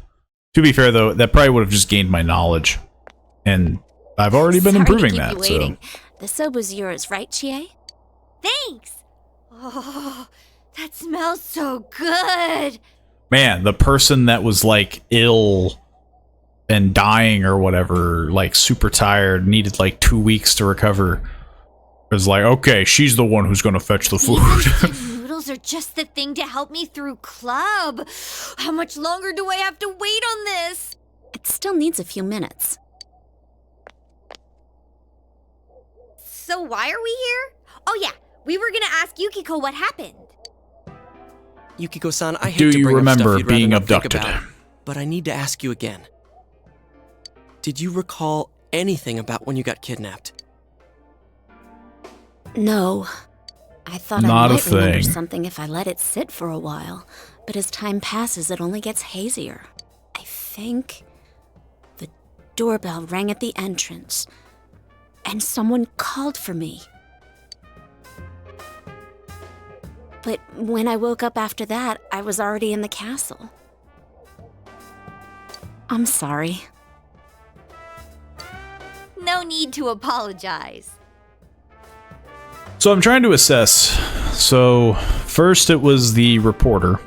To be fair, though, that probably would have just gained my knowledge. And I've already been improving that, so... The soba's yours, right, Chie? Thanks! Oh, that smells so good! Man, the person that was, like, ill and dying or whatever, like, super tired, needed, like, 2 weeks to recover, was like, okay, she's the one who's gonna fetch the food. Noodles are just the thing to help me through club. How much longer do I have to wait on this? It still needs a few minutes. So why are we here? Oh yeah, we were gonna ask Yukiko what happened. Yukiko-san, I hate Do to you bring up stuff remember you'd rather being not think abducted? about, but I need to ask you again. Did you recall anything about when you got kidnapped? No. I thought Not I a might remember thing. something if I let it sit for a while, but as time passes, it only gets hazier. I think the doorbell rang at the entrance, and someone called for me. But when I woke up after that, I was already in the castle. I'm sorry. No need to apologize. So I'm trying to assess. So first it was the reporter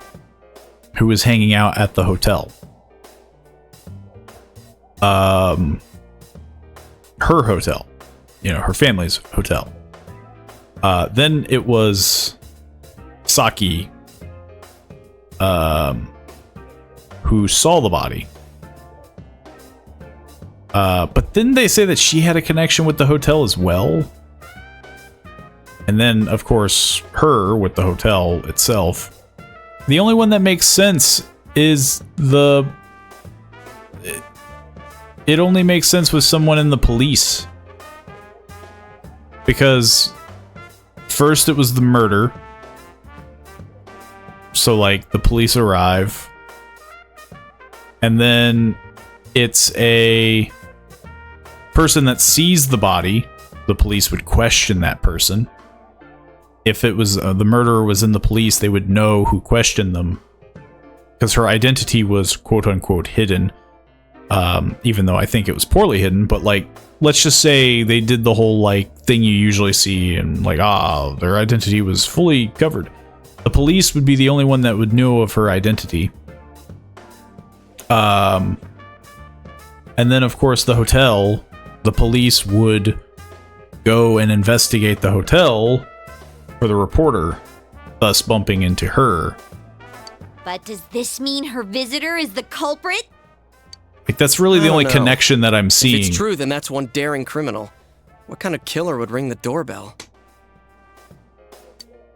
who was hanging out at the hotel. Her hotel. her family's hotel. Then it was Saki who saw the body. But didn't they say that she had a connection with the hotel as well? And then, of course, her with the hotel itself. The only one that makes sense is it only makes sense with someone in the police. Because first it was the murder. So, like, the police arrive. And then it's a person that sees the body. The police would question that person. If it was the murderer was in the police, they would know who questioned them. Because her identity was quote-unquote hidden. Even though I think it was poorly hidden. But, like, let's just say they did the whole, like, thing you usually see. And, like, their identity was fully covered. The police would be the only one that would know of her identity. And then, of course, the hotel. The police would go and investigate the hotel for the reporter, thus bumping into her. But does this mean her visitor is the culprit? Like, that's really the only connection that I'm seeing. If it's true, then that's one daring criminal. What kind of killer would ring the doorbell?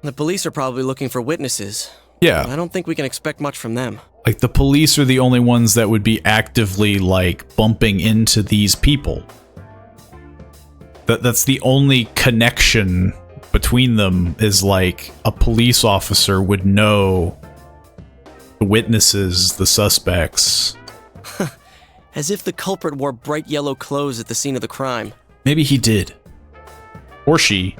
The police are probably looking for witnesses. Yeah. I don't think we can expect much from them. Like, the police are the only ones that would be actively, like, bumping into these people. That's the only connection between them, is like a police officer would know the witnesses, the suspects. As if the culprit wore bright yellow clothes at the scene of the crime. Maybe he did. Or she.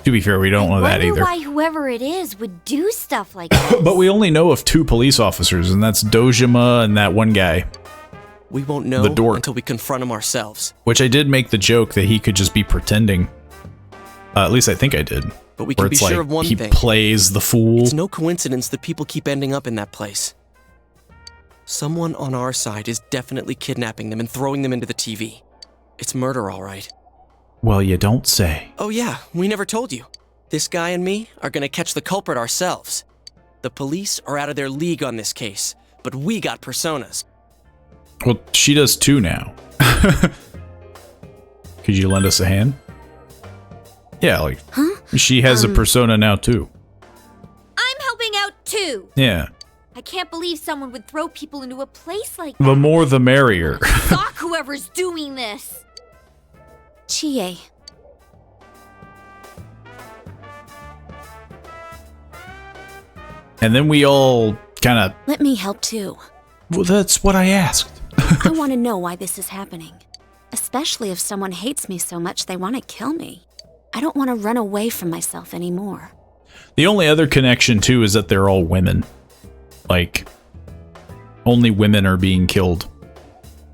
To be fair, we don't know that either. I wonder why whoever it is would do stuff like this. But we only know of 2 police officers, and that's Dojima and that one guy. We won't know until we confront him ourselves. Which I did make the joke that he could just be pretending. At least I think I did. But we can be sure of one thing. He plays the fool. It's no coincidence that people keep ending up in that place. Someone on our side is definitely kidnapping them and throwing them into the TV. It's murder, all right. Well, you don't say. Oh yeah, we never told you. This guy and me are gonna catch the culprit ourselves. The police are out of their league on this case, but we got personas. Well, she does too now. Could you lend us a hand? Yeah, like, she has a persona now too. I'm helping out too. Yeah. I can't believe someone would throw people into a place like that. The more the merrier. Sock whoever's doing this. Chie. And then we all kind of... Let me help too. Well, that's what I asked. I want to know why this is happening. Especially if someone hates me so much they want to kill me. I don't want to run away from myself anymore. The only other connection, too, is that they're all women. Like, only women are being killed.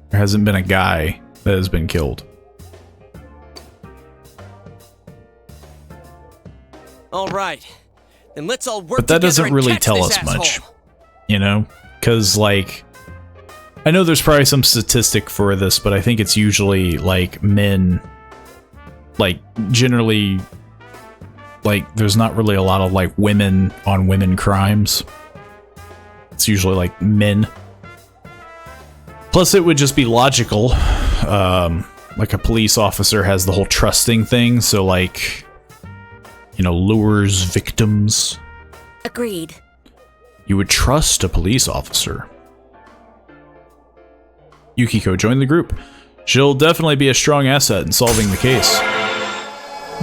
There hasn't been a guy that has been killed. All right. Then let's all work But that together doesn't and really catch tell this us much. asshole. You know? Because, like... I know there's probably some statistic for this, but I think it's usually, like, men... Like, generally... Like, there's not really a lot of, like, women on women crimes. It's usually, like, men. Plus, it would just be logical. Like, a police officer has the whole trusting thing, so, like... You know, lures victims. Agreed. You would trust a police officer. Yukiko joined the group. She'll definitely be a strong asset in solving the case.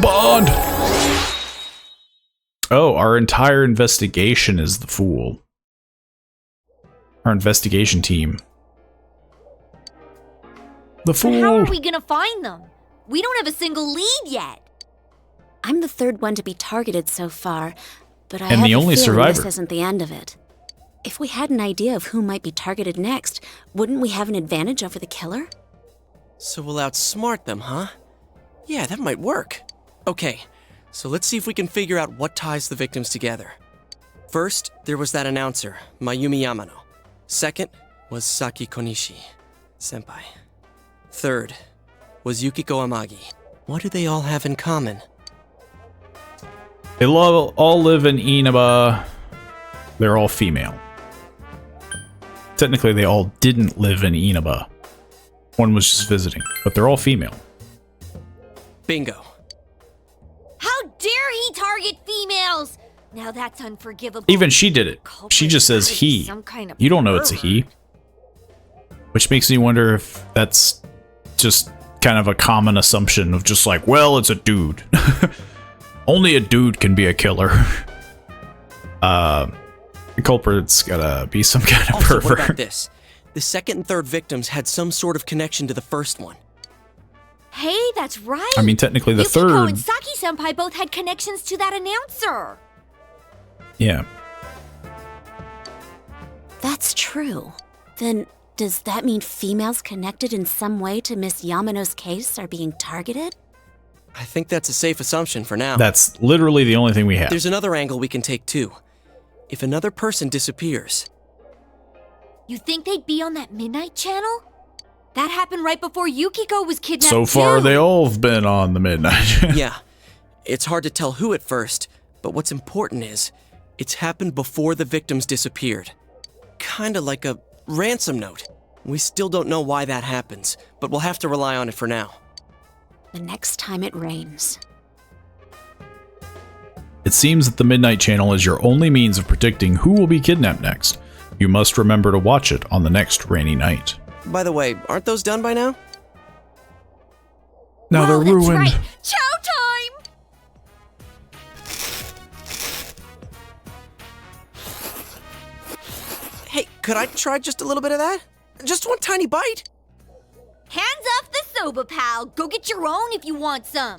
Bond! Oh, our entire investigation is the fool. Our investigation team. The fool! But how are we gonna find them? We don't have a single lead yet. I'm the third one to be targeted so far, but I And have the a only feeling survivor. this isn't the end of it. If we had an idea of who might be targeted next, wouldn't we have an advantage over the killer? So we'll outsmart them, huh? Yeah, that might work. Okay, so let's see if we can figure out what ties the victims together. First, there was that announcer, Mayumi Yamano. Second was Saki Konishi, senpai. Third was Yukiko Amagi. What do they all have in common? They all live in Inaba. They're all female. Technically, they all didn't live in Inaba. One was just visiting, but they're all female. Bingo. How dare he target females? Now that's unforgivable. Even she did it. She just says he. Some kind of You don't know it's a he. Which makes me wonder if that's just kind of a common assumption of just like, well, it's a dude. Only a dude can be a killer. The culprit's gotta be some kind of Also, pervert. what about this? The second and third victims had some sort of connection to the first one. Hey, that's right. I mean, technically the Yukiko third... and Saki-senpai both had connections to that announcer. Yeah. That's true. Then, does that mean females connected in some way to Miss Yamano's case are being targeted? I think that's a safe assumption for now. That's literally the only thing we have. There's another angle we can take too. If another person disappears, You think they'd be on that midnight channel? That happened right before Yukiko was kidnapped. So far, too. they all have been on the midnight. yeah, it's hard to tell who at first, but what's important is, it's happened before the victims disappeared. Kinda like a ransom note. We still don't know why that happens, but we'll have to rely on it for now. The next time it rains. It seems that the Midnight Channel is your only means of predicting who will be kidnapped next. You must remember to watch it on the next rainy night. By the way, aren't those done by now? Now Whoa, they're that's ruined. Right. Chow time! Hey, could I try just a little bit of that? Just one tiny bite? Hands off the soba, pal. Go get your own if you want some.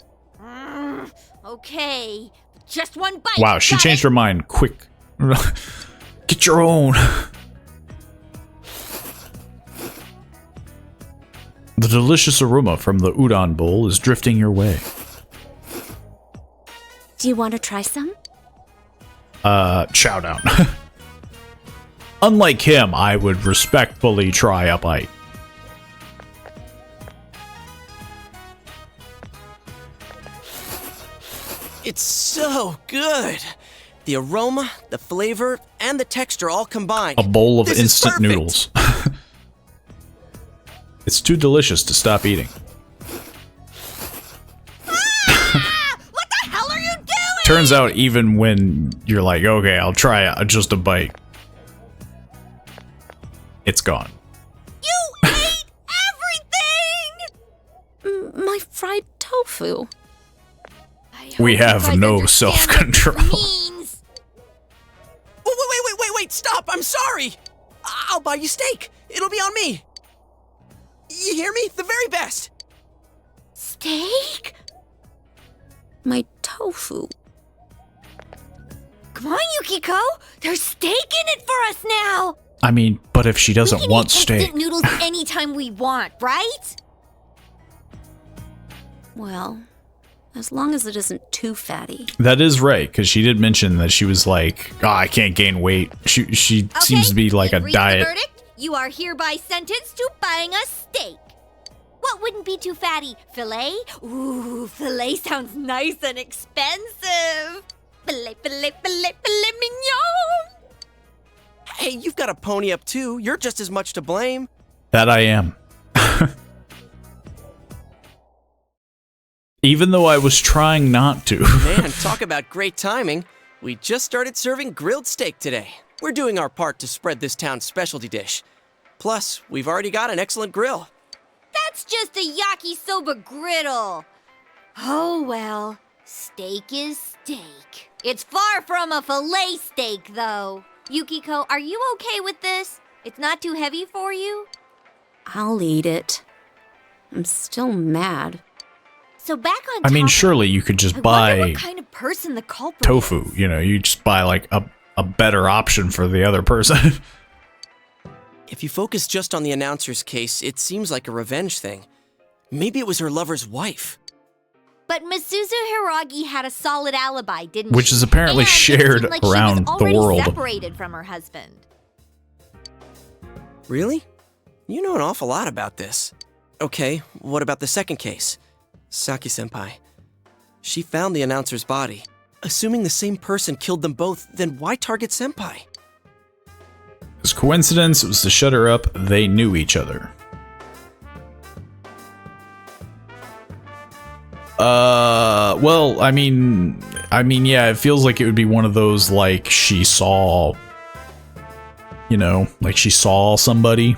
Okay, just one bite. Wow, she got changed it? her mind quick. Get your own. The delicious aroma from the udon bowl is drifting your way. Do you want to try some? Chow down. Unlike him, I would respectfully try a bite. It's so good. The aroma, the flavor, and the texture all combined. A bowl of This is instant perfect. noodles. It's too delicious to stop eating. What the hell are you doing? Turns out even when you're like, okay, I'll try just a bite, it's gone. You ate everything! My fried tofu. I We hope you have guys no understand what self-control. this means. Wait, stop, I'm sorry. I'll buy you steak. It'll be on me. You hear me? The very best. Steak? My tofu. Come on, Yukiko. There's steak in it for us now. I mean, but if she We doesn't can want eat steak, instant noodles anytime we want, right? Well, as long as it isn't too fatty. that is right, because she did mention that she was like, oh, I can't gain weight. She Okay, seems to be like a you've reached the diet. verdict. You are hereby sentenced to buying a steak. What wouldn't be too fatty? Filet? Ooh, filet sounds nice and expensive. Filet, filet, filet, filet mignon. Hey, you've got a pony up too. You're just as much to blame. That I am. Even though I was trying not to. Man, talk about great timing. We just started serving grilled steak today. We're doing our part to spread this town's specialty dish. Plus, we've already got an excellent grill. That's just a yakisoba griddle. Oh well, steak is steak. It's far from a filet steak, though. Yukiko, are you okay with this? It's not too heavy for you? I'll eat it. I'm still mad. So back on I mean, topic, surely you could just I wonder buy what kind of person the culprit tofu. is. You know, you just buy like a better option for the other person. If you focus just on the announcer's case, it seems like a revenge thing. Maybe it was her lover's wife. But Masuzu Hiragi had a solid alibi, didn't Which she? is apparently And it shared seemed like she around was the already world. separated from her husband. Really? You know an awful lot about this. Okay, what about the second case? Saki-senpai. She found the announcer's body. Assuming the same person killed them both, then why target Senpai? It was coincidence. It was to shut her up. They knew each other. Well, I mean, yeah, it feels like it would be one of those, like, she saw, you know, like she saw somebody.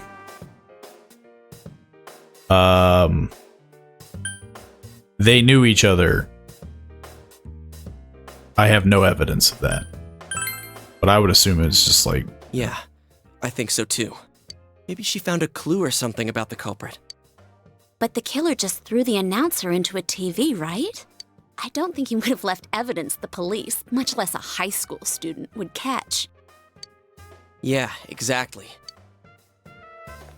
They knew each other. I have no evidence of that. But I would assume it's just like... Yeah, I think so too. Maybe she found a clue or something about the culprit. But the killer just threw the announcer into a TV, right? I don't think he would have left evidence the police, much less a high school student, would catch. Yeah, exactly.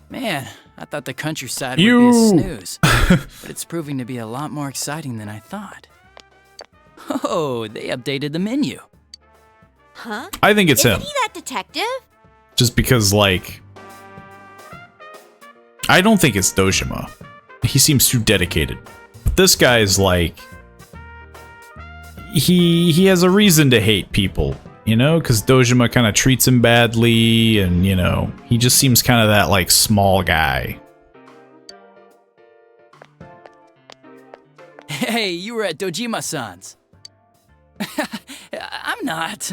Man, I thought the countryside would be a snooze. But it's proving to be a lot more exciting than I thought. Oh, they updated the menu. Huh? I think it's Isn't him. he that detective? Just because, like... I don't think it's Dojima. He seems too dedicated. But this guy is like... He has a reason to hate people, you know? Because Dojima kind of treats him badly, and, you know, he just seems kind of that, like, small guy. Hey, you were at Dojima-san's. I'm not.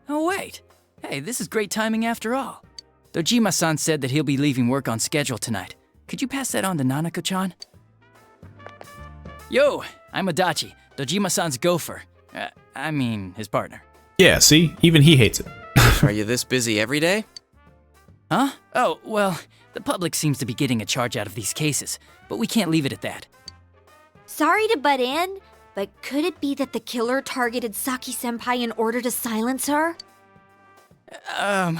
Oh, wait. Hey, this is great timing after all. Dojima-san said that he'll be leaving work on schedule tonight. Could you pass that on to Nanako-chan? Yo, I'm Adachi, Dojima-san's gopher. I mean, his partner. Yeah, see? Even he hates it. Are you this busy every day? Huh? Oh, well, the public seems to be getting a charge out of these cases, but we can't leave it at that. Sorry to butt in, but could it be that the killer targeted Saki-senpai in order to silence her? You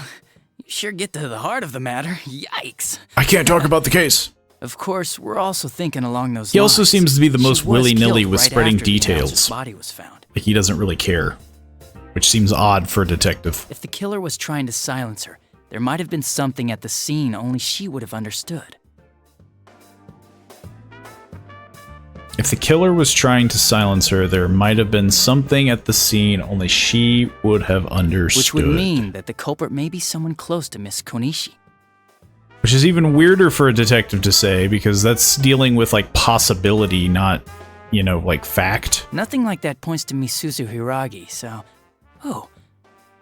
sure get to the heart of the matter. Yikes. I can't talk about the case. Of course, we're also thinking along those lines. He also seems to be the most She was willy-nilly killed with right spreading after the announcer's details. body was found. Like, he doesn't really care. Which seems odd for a detective. If the killer was trying to silence her, there might have been something at the scene only she would have understood. If the killer was trying to silence her, there might have been something at the scene only she would have understood. Which would mean that the culprit may be someone close to Miss Konishi. Which is even weirder for a detective to say, because that's dealing with, like, possibility, not, you know, like, fact. Nothing like that points to Misuzu Hiragi, so... Oh,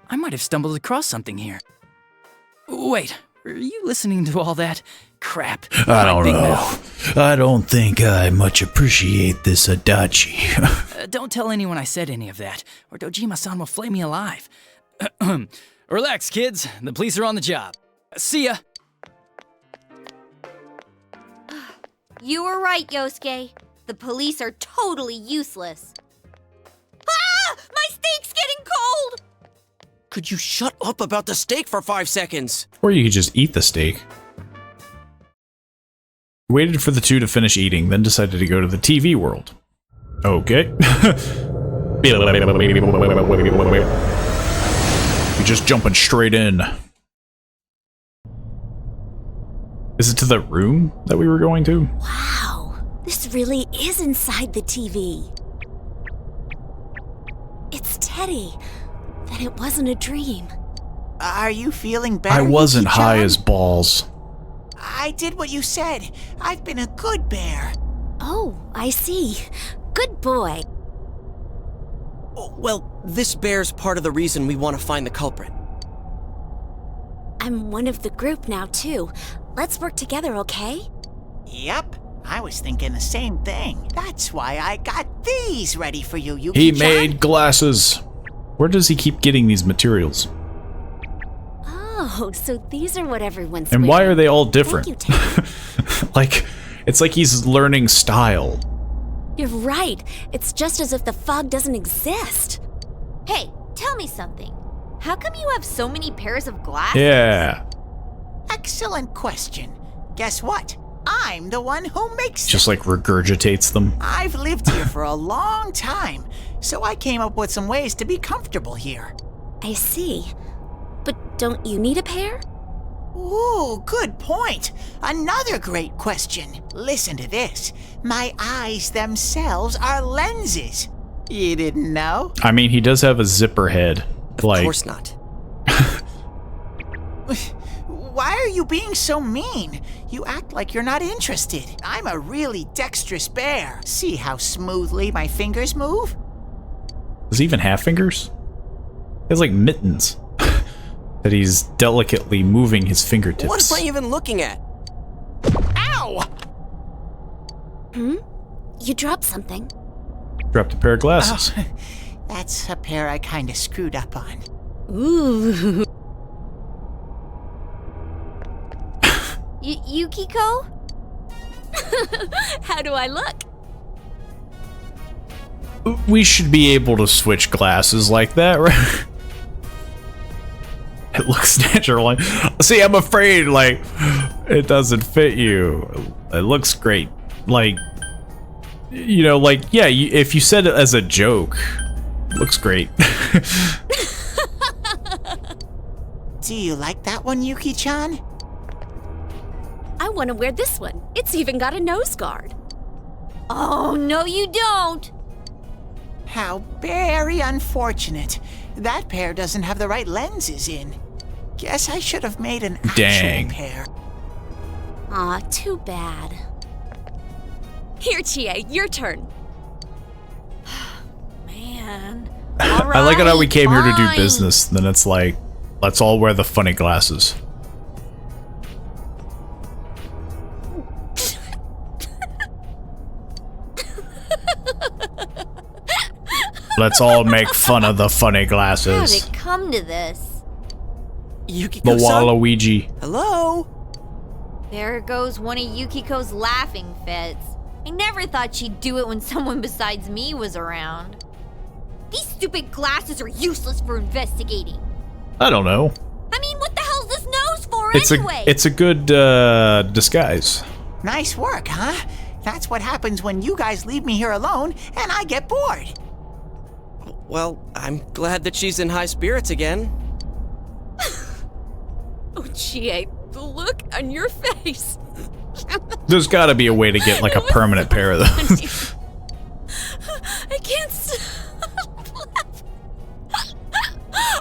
I might have stumbled across something here. Wait, are you listening to all that? Crap. I don't Big know. mouth. I don't think I much appreciate this Adachi. Don't tell anyone I said any of that, or Dojima-san will flay me alive. Relax, kids. The police are on the job. See ya. You were right, Yosuke. The police are totally useless. Ah! My steak's getting cold! Could you shut up about the steak for 5 seconds? Or you could just eat the steak. Waited for the two to finish eating, then decided to go to the TV world. Okay. You're just jumping straight in. Is it to the room that we were going to? Wow, this really is inside the TV. It's Teddy. Then it wasn't a dream. Are you feeling better? I wasn't Yuki-chan? high as balls. I did what you said. I've been a good bear. Oh, I see. Good boy. Oh, well, this bear's part of the reason we want to find the culprit. I'm one of the group now, too. Let's work together, okay? Yep, I was thinking the same thing. That's why I got these ready for you, Yuki-chan. He made glasses. Where does he keep getting these materials? Oh, so these are what everyone's And why wearing. are they all different? Thank you, Teddy. Like, it's like he's learning style. You're right. It's just as if the fog doesn't exist. Hey, tell me something. How come you have so many pairs of glasses? Yeah. Excellent question. Guess what? I'm the one who makes Just them. like regurgitates them. I've lived here for a long time, so I came up with some ways to be comfortable here. I see. But don't you need a pair? Ooh, good point. Another great question. Listen to this. My eyes themselves are lenses. You didn't know? I mean, he does have a zipper head. Of course not. Why are you being so mean? You act like you're not interested. I'm a really dexterous bear. See how smoothly my fingers move? Does he even have fingers? He has like mittens that he's delicately moving his fingertips. What am I even looking at? Ow! You dropped something. Dropped a pair of glasses. Oh, that's a pair I kinda screwed up on. Ooh. Yukiko? How do I look? We should be able to switch glasses like that, right? It looks natural. See, I'm afraid, like, it doesn't fit you. It looks great. Like, you know, like, yeah, if you said it as a joke, it looks great. Do you like that one, Yuki-chan? I want to wear this one. It's even got a nose guard. Oh, no you don't. How very unfortunate. That pair doesn't have the right lenses in. Guess I should have made an actual pair. Aw, too bad. Here, Chie, your turn. Man. I like it how we came here to do fine. business. Then it's like, let's all wear the funny glasses. Let's all make fun of the funny How did glasses. it come to this? The Yukiko-san? Waluigi. Hello? There goes one of Yukiko's laughing fits. I never thought she'd do it when someone besides me was around. These stupid glasses are useless for investigating. I don't know. I mean, what the hell's this nose for anyway? It's a good disguise. Nice work, huh? That's what happens when you guys leave me here alone and I get bored. Well, I'm glad that she's in high spirits again. Oh, Chie, the look on your face. There's got to be a way to get like a permanent pair of those. I can't stop laughing.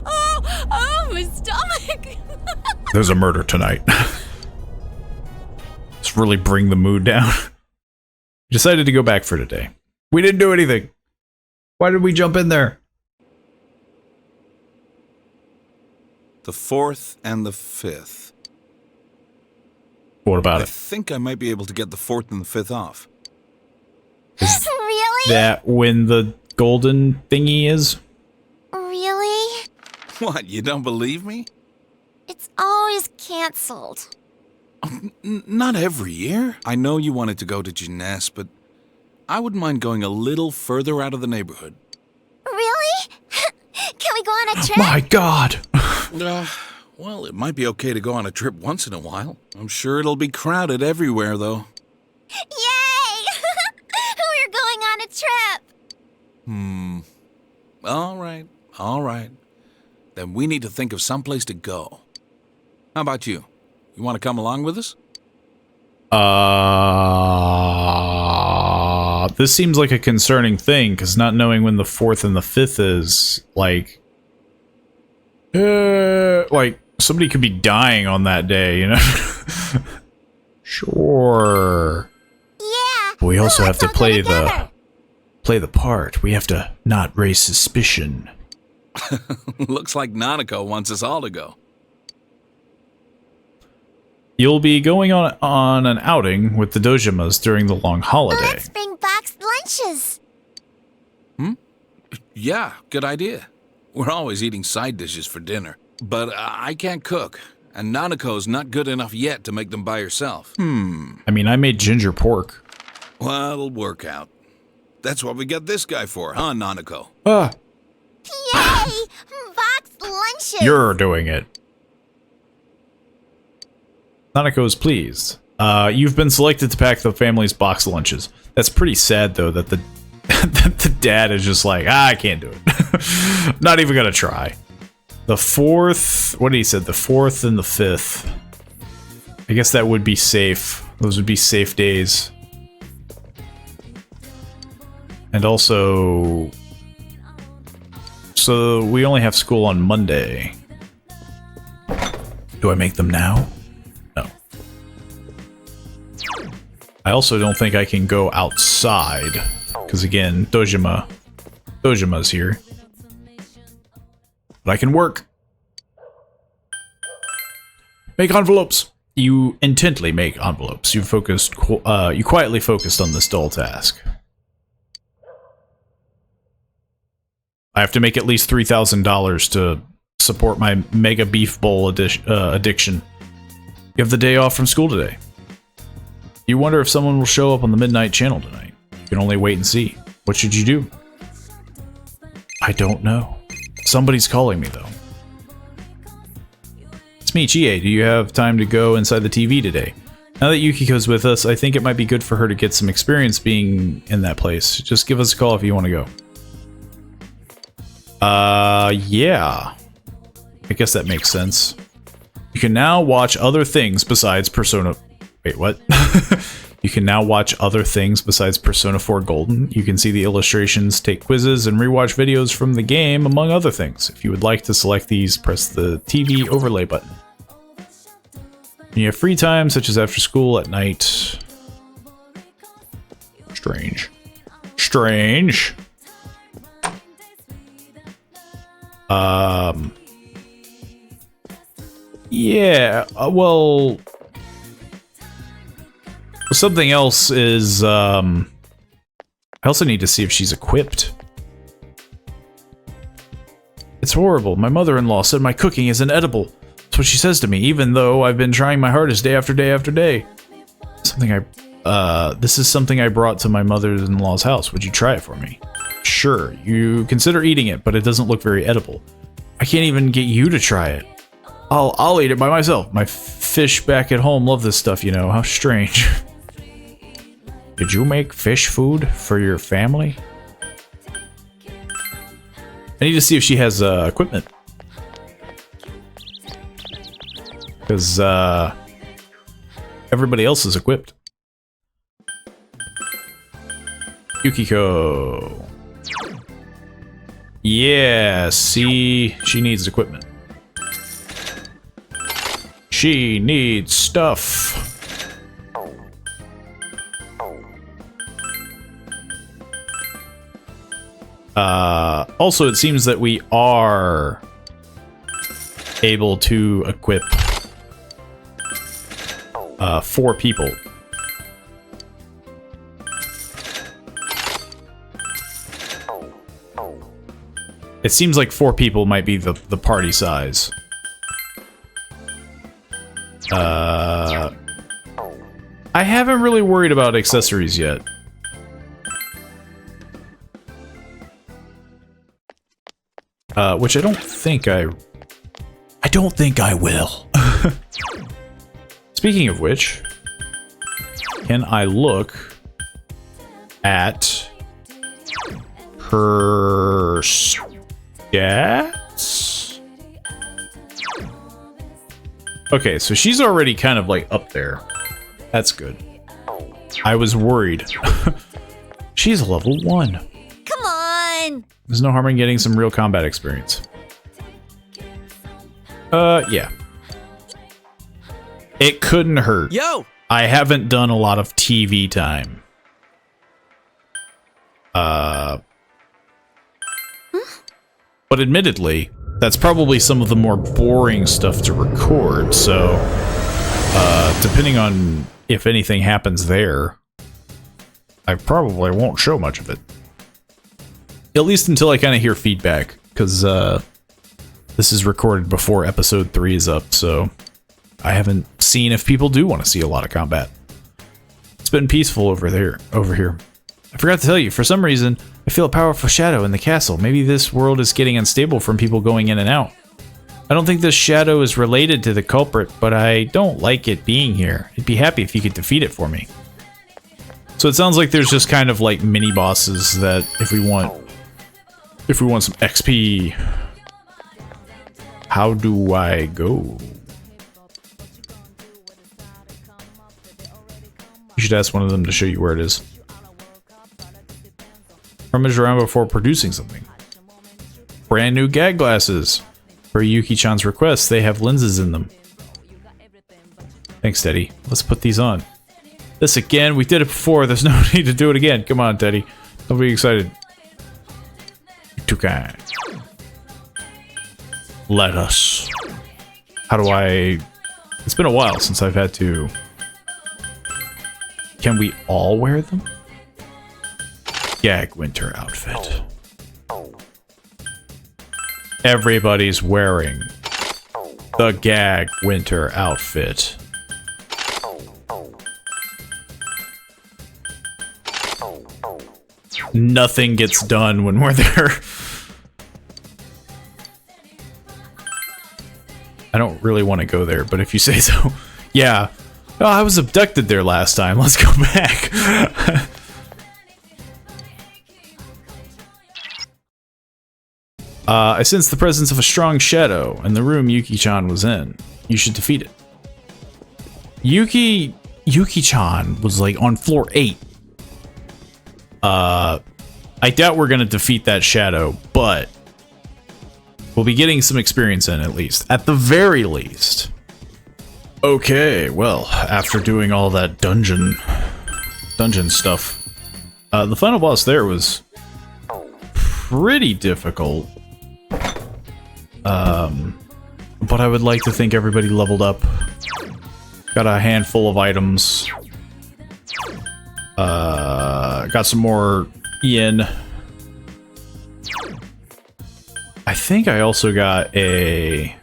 Oh, my stomach. There's a murder tonight. Let's really bring the mood down. Decided to go back for today. We didn't do anything. Why did we jump in there? The 4th and the 5th. What about I it? think I might be able to get the 4th and the 5th off. Really? That when the golden thingy is? Really? What, you don't believe me? It's always canceled. Not every year. I know you wanted to go to gymnast, but I wouldn't mind going a little further out of the neighborhood. Really? Can we go on a trip? My God! Well, it might be okay to go on a trip once in a while. I'm sure it'll be crowded everywhere, though. Yay! We're going on a trip. All right. Then we need to think of someplace to go. How about you? You want to come along with us? This seems like a concerning thing, because not knowing when the 4th and the 5th is, like, somebody could be dying on that day, you know? Sure. Yeah. But we also have let's to all go play together. the part. We have to not raise suspicion. Looks like Nanako wants us all to go. You'll be going on an outing with the Dojimas during the long holiday. Let's bring boxed lunches. Yeah, good idea. We're always eating side dishes for dinner. But I can't cook, and Nanako's not good enough yet to make them by herself. I mean, I made ginger pork. Well, it'll work out. That's what we got this guy for, huh, Nanako? Yay! Boxed lunches. You're doing it. Nanako is pleased. You've been selected to pack the family's box lunches. That's pretty sad, though, that the that the dad is just like, I can't do it. Not even gonna try. The 4th, what did he say? The 4th and the 5th. I guess that would be safe. Those would be safe days. And also... So, we only have school on Monday. Do I make them now? No. I also don't think I can go outside. Because again, Dojima's here. But I can work. Make envelopes. You intently make envelopes. You quietly focused on this dull task. I have to make at least $3,000 to support my mega beef bowl addiction. You have the day off from school today. You wonder if someone will show up on the midnight channel tonight. You can only wait and see. What should you do? I don't know. Somebody's calling me though. It's me, Chie. Do you have time to go inside the TV today? Now that Yukiko's with us, I think it might be good for her to get some experience being in that place. Just give us a call if you want to go. Yeah. I guess that makes sense. You can now watch other things besides Persona... Wait, what? You can now watch other things besides Persona 4 Golden. You can see the illustrations, take quizzes, and rewatch videos from the game, among other things. If you would like to select these, press the TV overlay button. When you have free time, such as after school, at night... Strange. Strange. Yeah, well... Something else is, I also need to see if she's equipped. It's horrible. My mother-in-law said my cooking is inedible. That's what she says to me, even though I've been trying my hardest day after day after day. This is something I brought to my mother-in-law's house. Would you try it for me? Sure, you consider eating it, but it doesn't look very edible. I can't even get you to try it. I'll eat it by myself. My fish back at home love this stuff, you know. How strange. Did you make fish food for your family? I need to see if she has equipment. Because everybody else is equipped. Yukiko. Yeah, see, she needs equipment. She needs stuff. Also, it seems that we are able to equip 4 people. It seems like 4 people might be the party size. I haven't really worried about accessories yet. Which I don't think I will. Speaking of which, can I look at her stats? Okay, so she's already kind of like up there. That's good. I was worried. She's a level 1. Come on! There's no harm in getting some real combat experience. Yeah. It couldn't hurt. Yo! I haven't done a lot of TV time. But admittedly, that's probably some of the more boring stuff to record, so depending on if anything happens there, I probably won't show much of it. At least until I kind of hear feedback, because this is recorded before episode 3 is up, so I haven't seen if people do want to see a lot of combat. It's been peaceful over here. I forgot to tell you, for some reason, I feel a powerful shadow in the castle. Maybe this world is getting unstable from people going in and out. I don't think this shadow is related to the culprit, but I don't like it being here. I'd be happy if you could defeat it for me. So it sounds like there's just kind of like mini bosses that if we want some XP, how do I go? You should ask one of them to show you where it is. Rummage around before producing something. Brand new gag glasses. Per Yuki-chan's request, they have lenses in them. Thanks, Teddy. Let's put these on. This again? We did it before. There's no need to do it again. Come on, Teddy. Don't be excited. You're too kind. Let us. How do I... It's been a while since I've had to... Can we all wear them? Gag winter outfit. Everybody's wearing the gag winter outfit. Nothing gets done when we're there. I don't really want to go there, but if you say so. Yeah. Oh, I was abducted there last time. Let's go back. I sense the presence of a strong shadow in the room Yuki-chan was in. You should defeat it. Yuki-chan was like on floor 8. I doubt we're gonna defeat that shadow, but we'll be getting some experience in at least. At the very least. Okay, well, after doing all that dungeon stuff, the final boss there was pretty difficult. But I would like to think everybody leveled up. Got a handful of items. Got some more yen. I think I also got a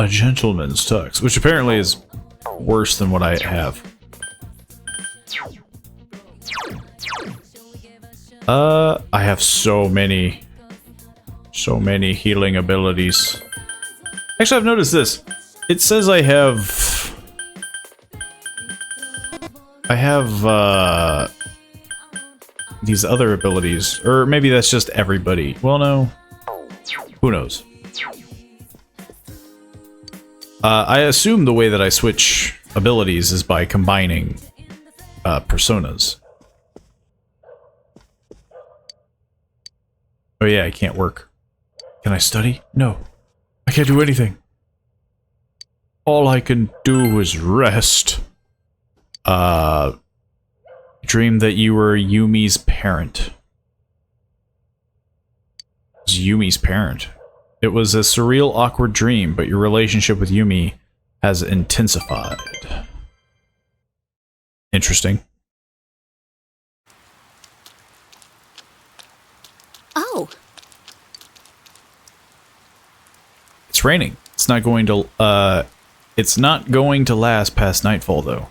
gentleman's tux, which apparently is worse than what I have. I have so many healing abilities. Actually, I've noticed this. It says I have these other abilities, or maybe that's just everybody. Well, no. Who knows? I assume the way that I switch abilities is by combining personas. Oh yeah, I can't work. Can I study? No. I can't do anything. All I can do is rest. Dream that you were Yumi's parent. It was Yumi's parent. It was a surreal, awkward dream, but your relationship with Yumi has intensified. Interesting. Oh. It's raining. It's not going to last past nightfall, though.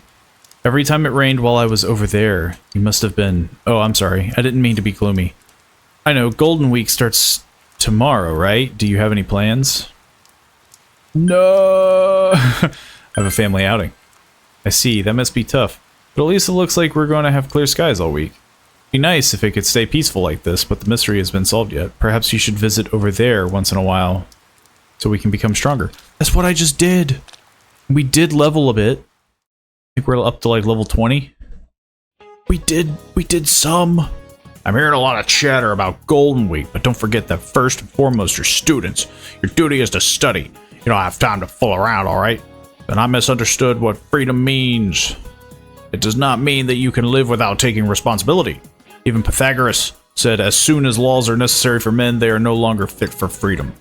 Every time it rained while I was over there, you must have been... Oh, I'm sorry. I didn't mean to be gloomy. I know, Golden Week starts tomorrow, right? Do you have any plans? No! I have a family outing. I see. That must be tough. But at least it looks like we're going to have clear skies all week. It'd be nice if it could stay peaceful like this, but the mystery has been solved yet. Perhaps you should visit over there once in a while, so we can become stronger. That's what I just did! We did level a bit. I think we're up to like level 20. We did some. I'm hearing a lot of chatter about Golden Week, but don't forget that first and foremost, you're students. Your duty is to study. You don't have time to fool around, alright? Then I misunderstood what freedom means. It does not mean that you can live without taking responsibility. Even Pythagoras said, as soon as laws are necessary for men, they are no longer fit for freedom.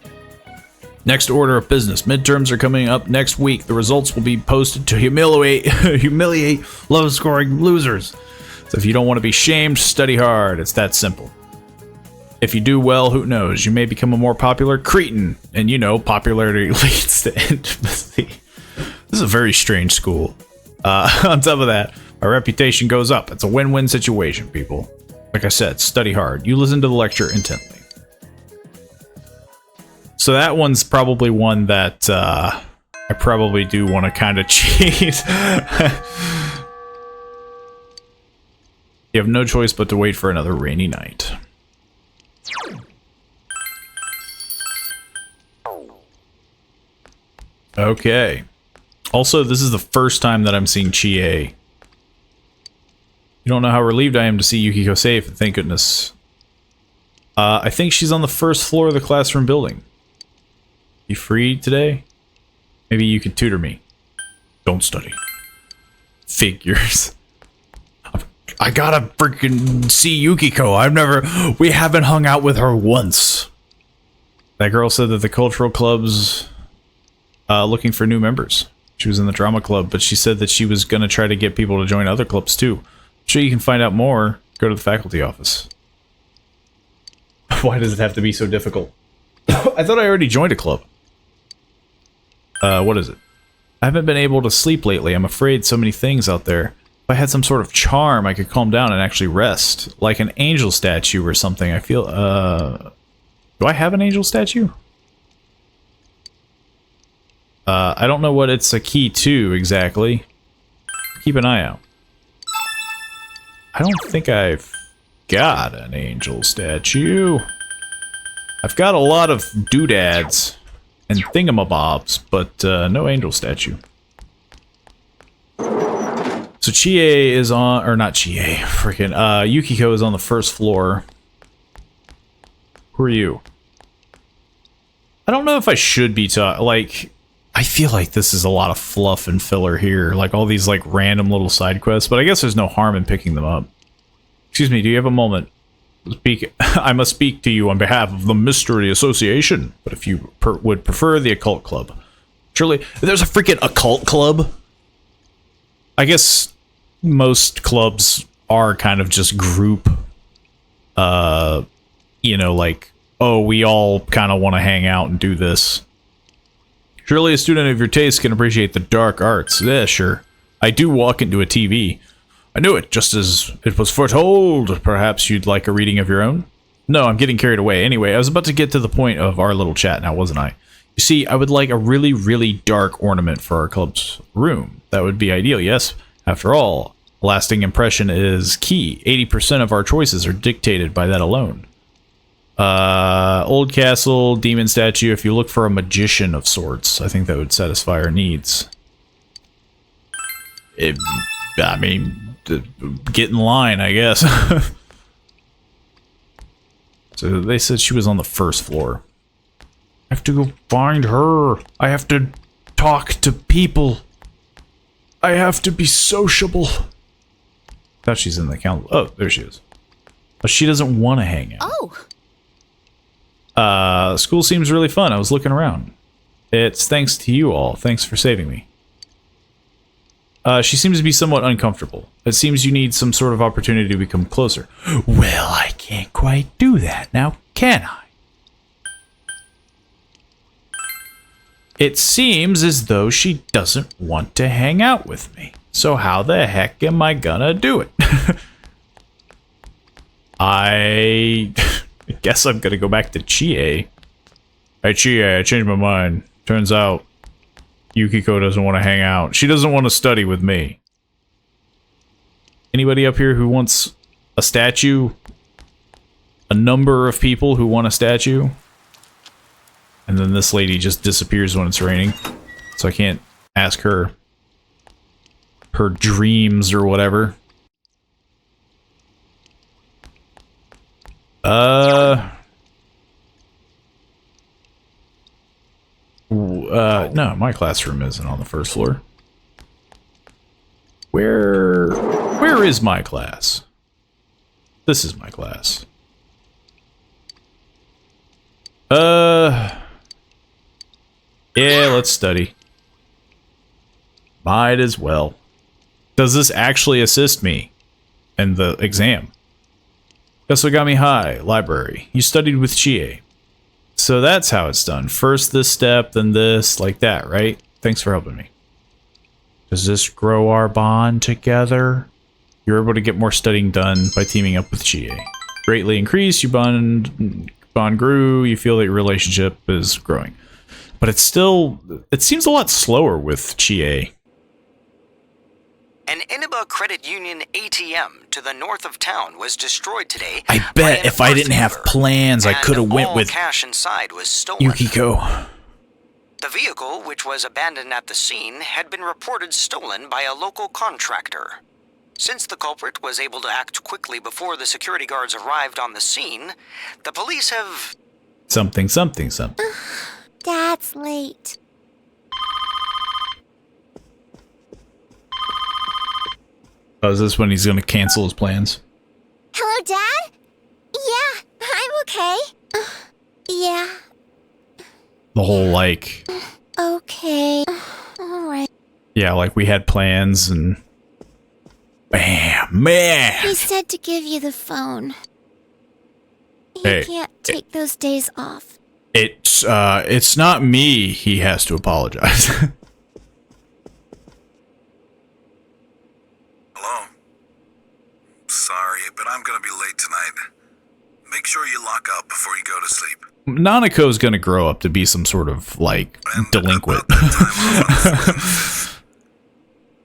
Next order of business. Midterms are coming up next week. The results will be posted to humiliate low-scoring losers. So if you don't want to be shamed, study hard. It's that simple. If you do well, who knows? You may become a more popular Cretan. And you know, popularity leads to intimacy. This is a very strange school. On top of that, my reputation goes up. It's a win-win situation, people. Like I said, study hard. You listen to the lecture intently. So that one's probably one that I probably do want to kind of cheat. You have no choice but to wait for another rainy night. Okay. Also, this is the first time that I'm seeing Chie You don't know how relieved I am to see Yukiko safe, and thank goodness. I think she's on the first floor of the classroom building. You free today? Maybe you could tutor me. Don't study. Figures. I gotta freaking see Yukiko. We haven't hung out with her once. That girl said that the cultural club's looking for new members. She was in the drama club, but she said that she was gonna try to get people to join other clubs too. Sure, you can find out more. Go to the faculty office. Why does it have to be so difficult? I thought I already joined a club. What is it? I haven't been able to sleep lately. I'm afraid so many things out there. If I had some sort of charm, I could calm down and actually rest. Like an angel statue or something. I feel, do I have an angel statue? I don't know what it's a key to exactly. Keep an eye out. I don't think I've got an angel statue. I've got a lot of doodads and thingamabobs, but no angel statue. So Chie is on, or not Chie, freaking Yukiko is on the first floor. Who are you? I don't know if I should be like, I feel like this is a lot of fluff and filler here, like all these like random little side quests, but I guess there's no harm in picking them up. Excuse me, do you have a moment? I must speak to you on behalf of the Mystery Association, but if you would prefer the Occult Club. Surely, there's a freaking Occult Club? I guess most clubs are kind of just group, you know, like, oh, we all kind of want to hang out and do this. Surely a student of your taste can appreciate the dark arts. Yeah, sure. I do walk into a TV. I knew it, just as it was foretold. Perhaps you'd like a reading of your own? No, I'm getting carried away. Anyway, I was about to get to the point of our little chat now, wasn't I? You see, I would like a really, really dark ornament for our club's room. That would be ideal, yes? After all, lasting impression is key. 80% of our choices are dictated by that alone. Old castle, demon statue. If you look for a magician of sorts, I think that would satisfy our needs. I mean, get in line, I guess. So they said she was on the first floor. I have to go find her. I have to talk to people. I have to be sociable. Thought she's in the council. Oh, there she is. But she doesn't want to hang out. Oh. School seems really fun. I was looking around. It's thanks to you all. Thanks for saving me. She seems to be somewhat uncomfortable. It seems you need some sort of opportunity to become closer. Well, I can't quite do that now, can I? It seems as though she doesn't want to hang out with me. So how the heck am I gonna do it? I guess I'm gonna go back to Chie. Hey Chie, I changed my mind. Turns out Yukiko doesn't want to hang out. She doesn't want to study with me. Anybody up here who wants a statue? A number of people who want a statue? And then this lady just disappears when it's raining. So I can't ask her her dreams or whatever. No, my classroom isn't on the first floor. Where is my class? This is my class. Yeah, let's study. Might as well. Does this actually assist me in the exam? Yasogami High, library. You studied with Chie. So that's how it's done. First this step, then this, like that, right? Thanks for helping me. Does this grow our bond together? You're able to get more studying done by teaming up with Chie. Greatly increased, your bond grew, you feel that your relationship is growing. But it's still, it seems a lot slower with Chie. An Inaba Credit Union ATM to the north of town was destroyed today. I bet if I didn't have plans, I could have went with cash inside was stolen. Yukiko. The vehicle, which was abandoned at the scene, had been reported stolen by a local contractor. Since the culprit was able to act quickly before the security guards arrived on the scene, the police have... Something. Dad's late. Oh, is this when he's gonna cancel his plans? Hello, Dad? Yeah, I'm okay. Yeah. The whole, like... Okay. Alright. Yeah, like we had plans and... Bam! Man! He said to give you the phone. You Hey, can't take those days off. It's not me he has to apologize. Hello? Sorry, but I'm gonna be late tonight. Make sure you lock up before you go to sleep. Nanako's gonna grow up to be some sort of, like, delinquent. About that time off on the 4th,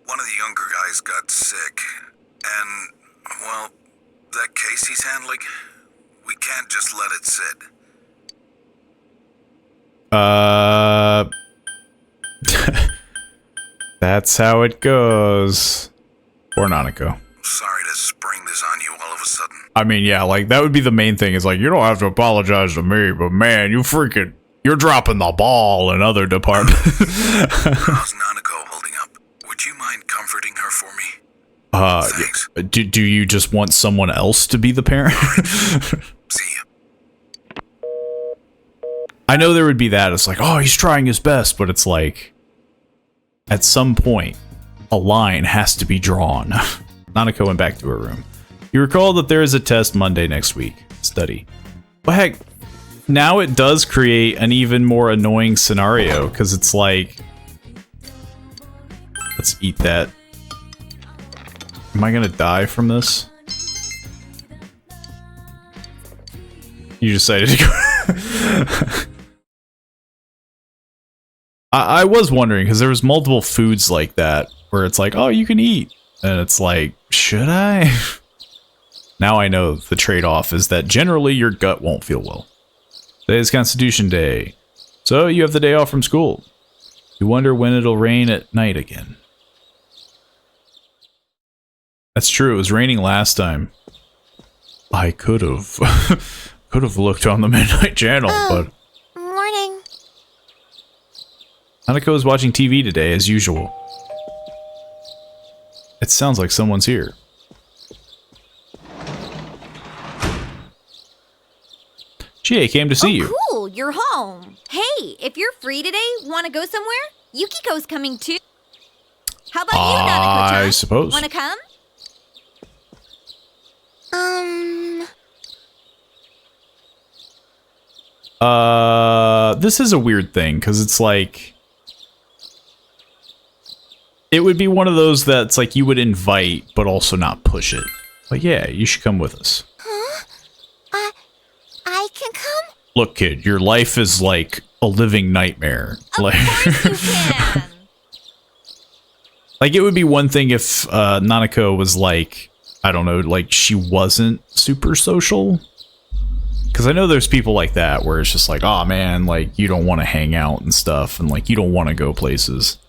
one of the younger guys got sick, and, well, that case he's handling, we can't just let it sit. That's how it goes. Or Nanako. Sorry to spring this on you all of a sudden. I mean, yeah, like, that would be the main thing. Is like, you don't have to apologize to me, but man, you're dropping the ball in other departments. How's Nanako holding up? Would you mind comforting her for me? Thanks. Do you just want someone else to be the parent? See ya. I know there would be that. It's like, oh, he's trying his best, but it's like, at some point, a line has to be drawn. Nanako went back to her room. You recall that there is a test Monday next week. Study. Well, heck, now it does create an even more annoying scenario, because it's like, let's eat that. Am I gonna die from this? You decided to go. I was wondering, because there was multiple foods like that, where it's like, oh, you can eat. And it's like, should I? Now I know the trade-off is that generally your gut won't feel well. Today is Constitution Day, so you have the day off from school. You wonder when it'll rain at night again. That's true, it was raining last time. I could have looked on the Midnight Channel, but... Morning. Hanako is watching TV today, as usual. It sounds like someone's here. Chie came to see you. Cool, you're home. Hey, if you're free today, want to go somewhere? Yukiko's coming too. How about you, Nanako-chan? I suppose. Want to come? This is a weird thing, because it's like... It would be one of those that's like you would invite, but also not push it. But yeah, you should come with us. Huh? I can come? Look, kid, your life is like a living nightmare. Of course you can. Like, it would be one thing if Nanako was like, I don't know, like she wasn't super social. Because I know there's people like that where it's just like, oh man, like you don't want to hang out and stuff, and like you don't want to go places.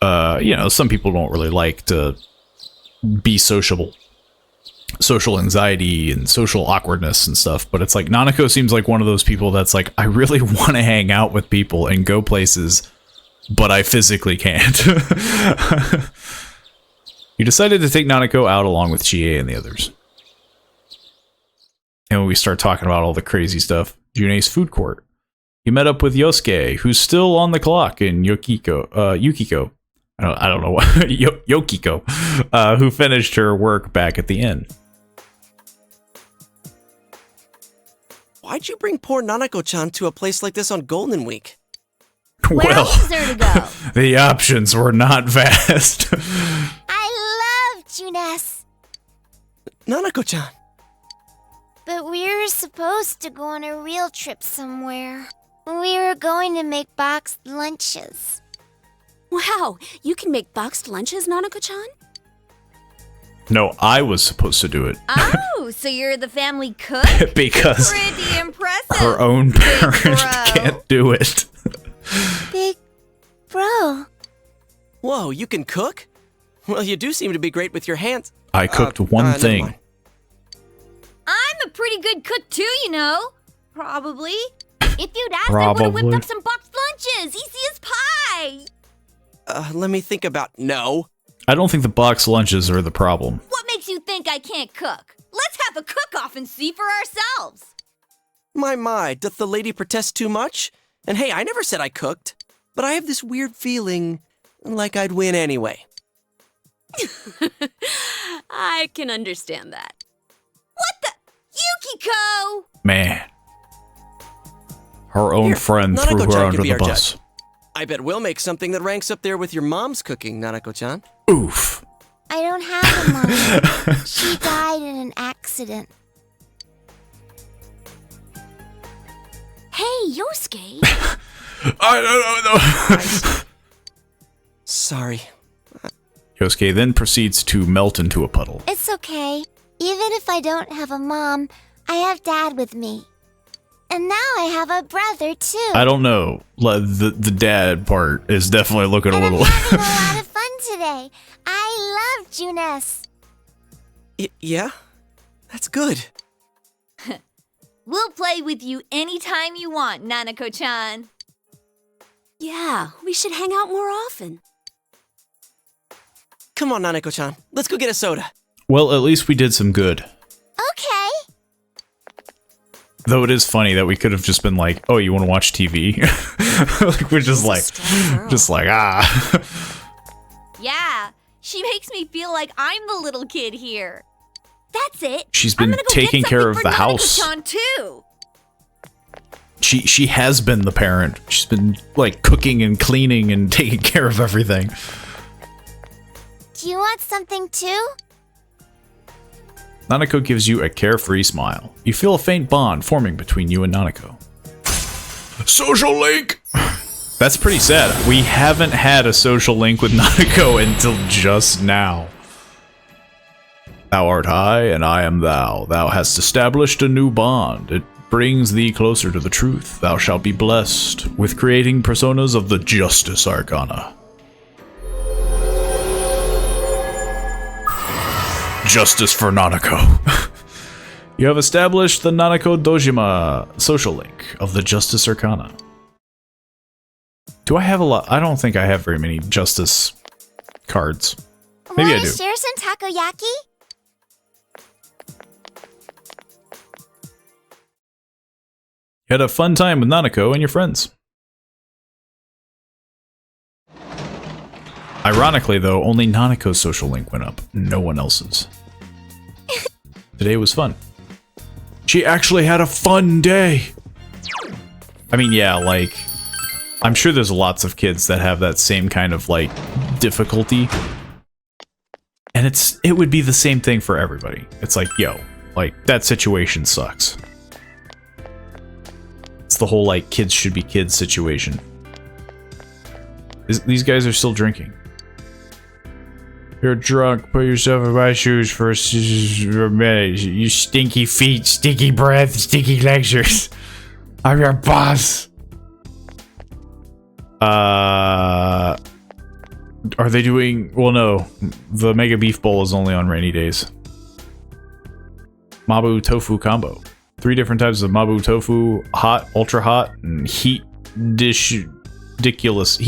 You know, some people don't really like to be sociable. Social anxiety and social awkwardness and stuff, but it's like Nanako seems like one of those people that's like, I really want to hang out with people and go places, but I physically can't. You decided to take Nanako out along with Chie and the others. And when we start talking about all the crazy stuff, June's food court. You met up with Yosuke, who's still on the clock, and Yukiko. I don't know what. Yokiko, who finished her work back at the inn. Why'd you bring poor Nanako-chan to a place like this on Golden Week? Where else is there to go? The options were not vast. I love Junes. Nanako-chan. But we were supposed to go on a real trip somewhere. We were going to make boxed lunches. Wow, you can make boxed lunches, Nanako-chan? No, I was supposed to do it. Oh, so you're the family cook? Because Pretty impressive. her own parent bro. can't do it. Big bro. Whoa, you can cook? Well, you do seem to be great with your hands. I cooked one never thing. mind. I'm a pretty good cook too, you know. Probably. If you'd asked, I would have whipped up some boxed lunches. Easy as pie. Let me think about... No. I don't think the box lunches are the problem. What makes you think I can't cook? Let's have a cook-off and see for ourselves. My, doth the lady protest too much? And hey, I never said I cooked. But I have this weird feeling like I'd win anyway. I can understand that. What the? Yukiko! Man. Her own friend threw her under the bus. Judge. I bet we'll make something that ranks up there with your mom's cooking, Nanako-chan. Oof. I don't have a mom. She died in an accident. Hey, Yosuke. I don't know. Sorry. Yosuke then proceeds to melt into a puddle. It's okay. Even if I don't have a mom, I have Dad with me. And now I have a brother, too. I don't know. The dad part is definitely looking a little... I'm having a lot of fun today. I love Junes. Yeah? That's good. We'll play with you anytime you want, Nanako-chan. Yeah, we should hang out more often. Come on, Nanako-chan. Let's go get a soda. Well, at least we did some good. Okay. Though it is funny that we could have just been like, oh, you want to watch TV? Like, we're just like, Yeah, she makes me feel like I'm the little kid here. That's it. She's been taking care of the house. Too. She has been the parent. She's been like cooking and cleaning and taking care of everything. Do you want something too? Nanako gives you a carefree smile. You feel a faint bond forming between you and Nanako. Social link! That's pretty sad. We haven't had a social link with Nanako until just now. Thou art I, and I am thou. Thou hast established a new bond. It brings thee closer to the truth. Thou shalt be blessed with creating personas of the Justice Arcana. Justice for Nanako. You have established the Nanako Dojima social link of the Justice Arcana. Do I have a lot? I don't think I have very many Justice cards. Maybe I do. Share some takoyaki? You had a fun time with Nanako and your friends. Ironically, though, only Nanako's social link went up, no one else's. Today was fun. She actually had a fun day! I mean, yeah, like, I'm sure there's lots of kids that have that same kind of, like, difficulty. And it would be the same thing for everybody. It's like, yo, like, that situation sucks. It's the whole, like, kids should be kids situation. These guys are still drinking. You're drunk. Put yourself in my shoes for a minute. You stinky feet, stinky breath, stinky lectures. I'm your boss. Are they doing... Well, no. The Mega Beef Bowl is only on rainy days. Mabu Tofu Combo. 3 different types of Mabu Tofu. Hot, ultra hot, and heat ridiculous.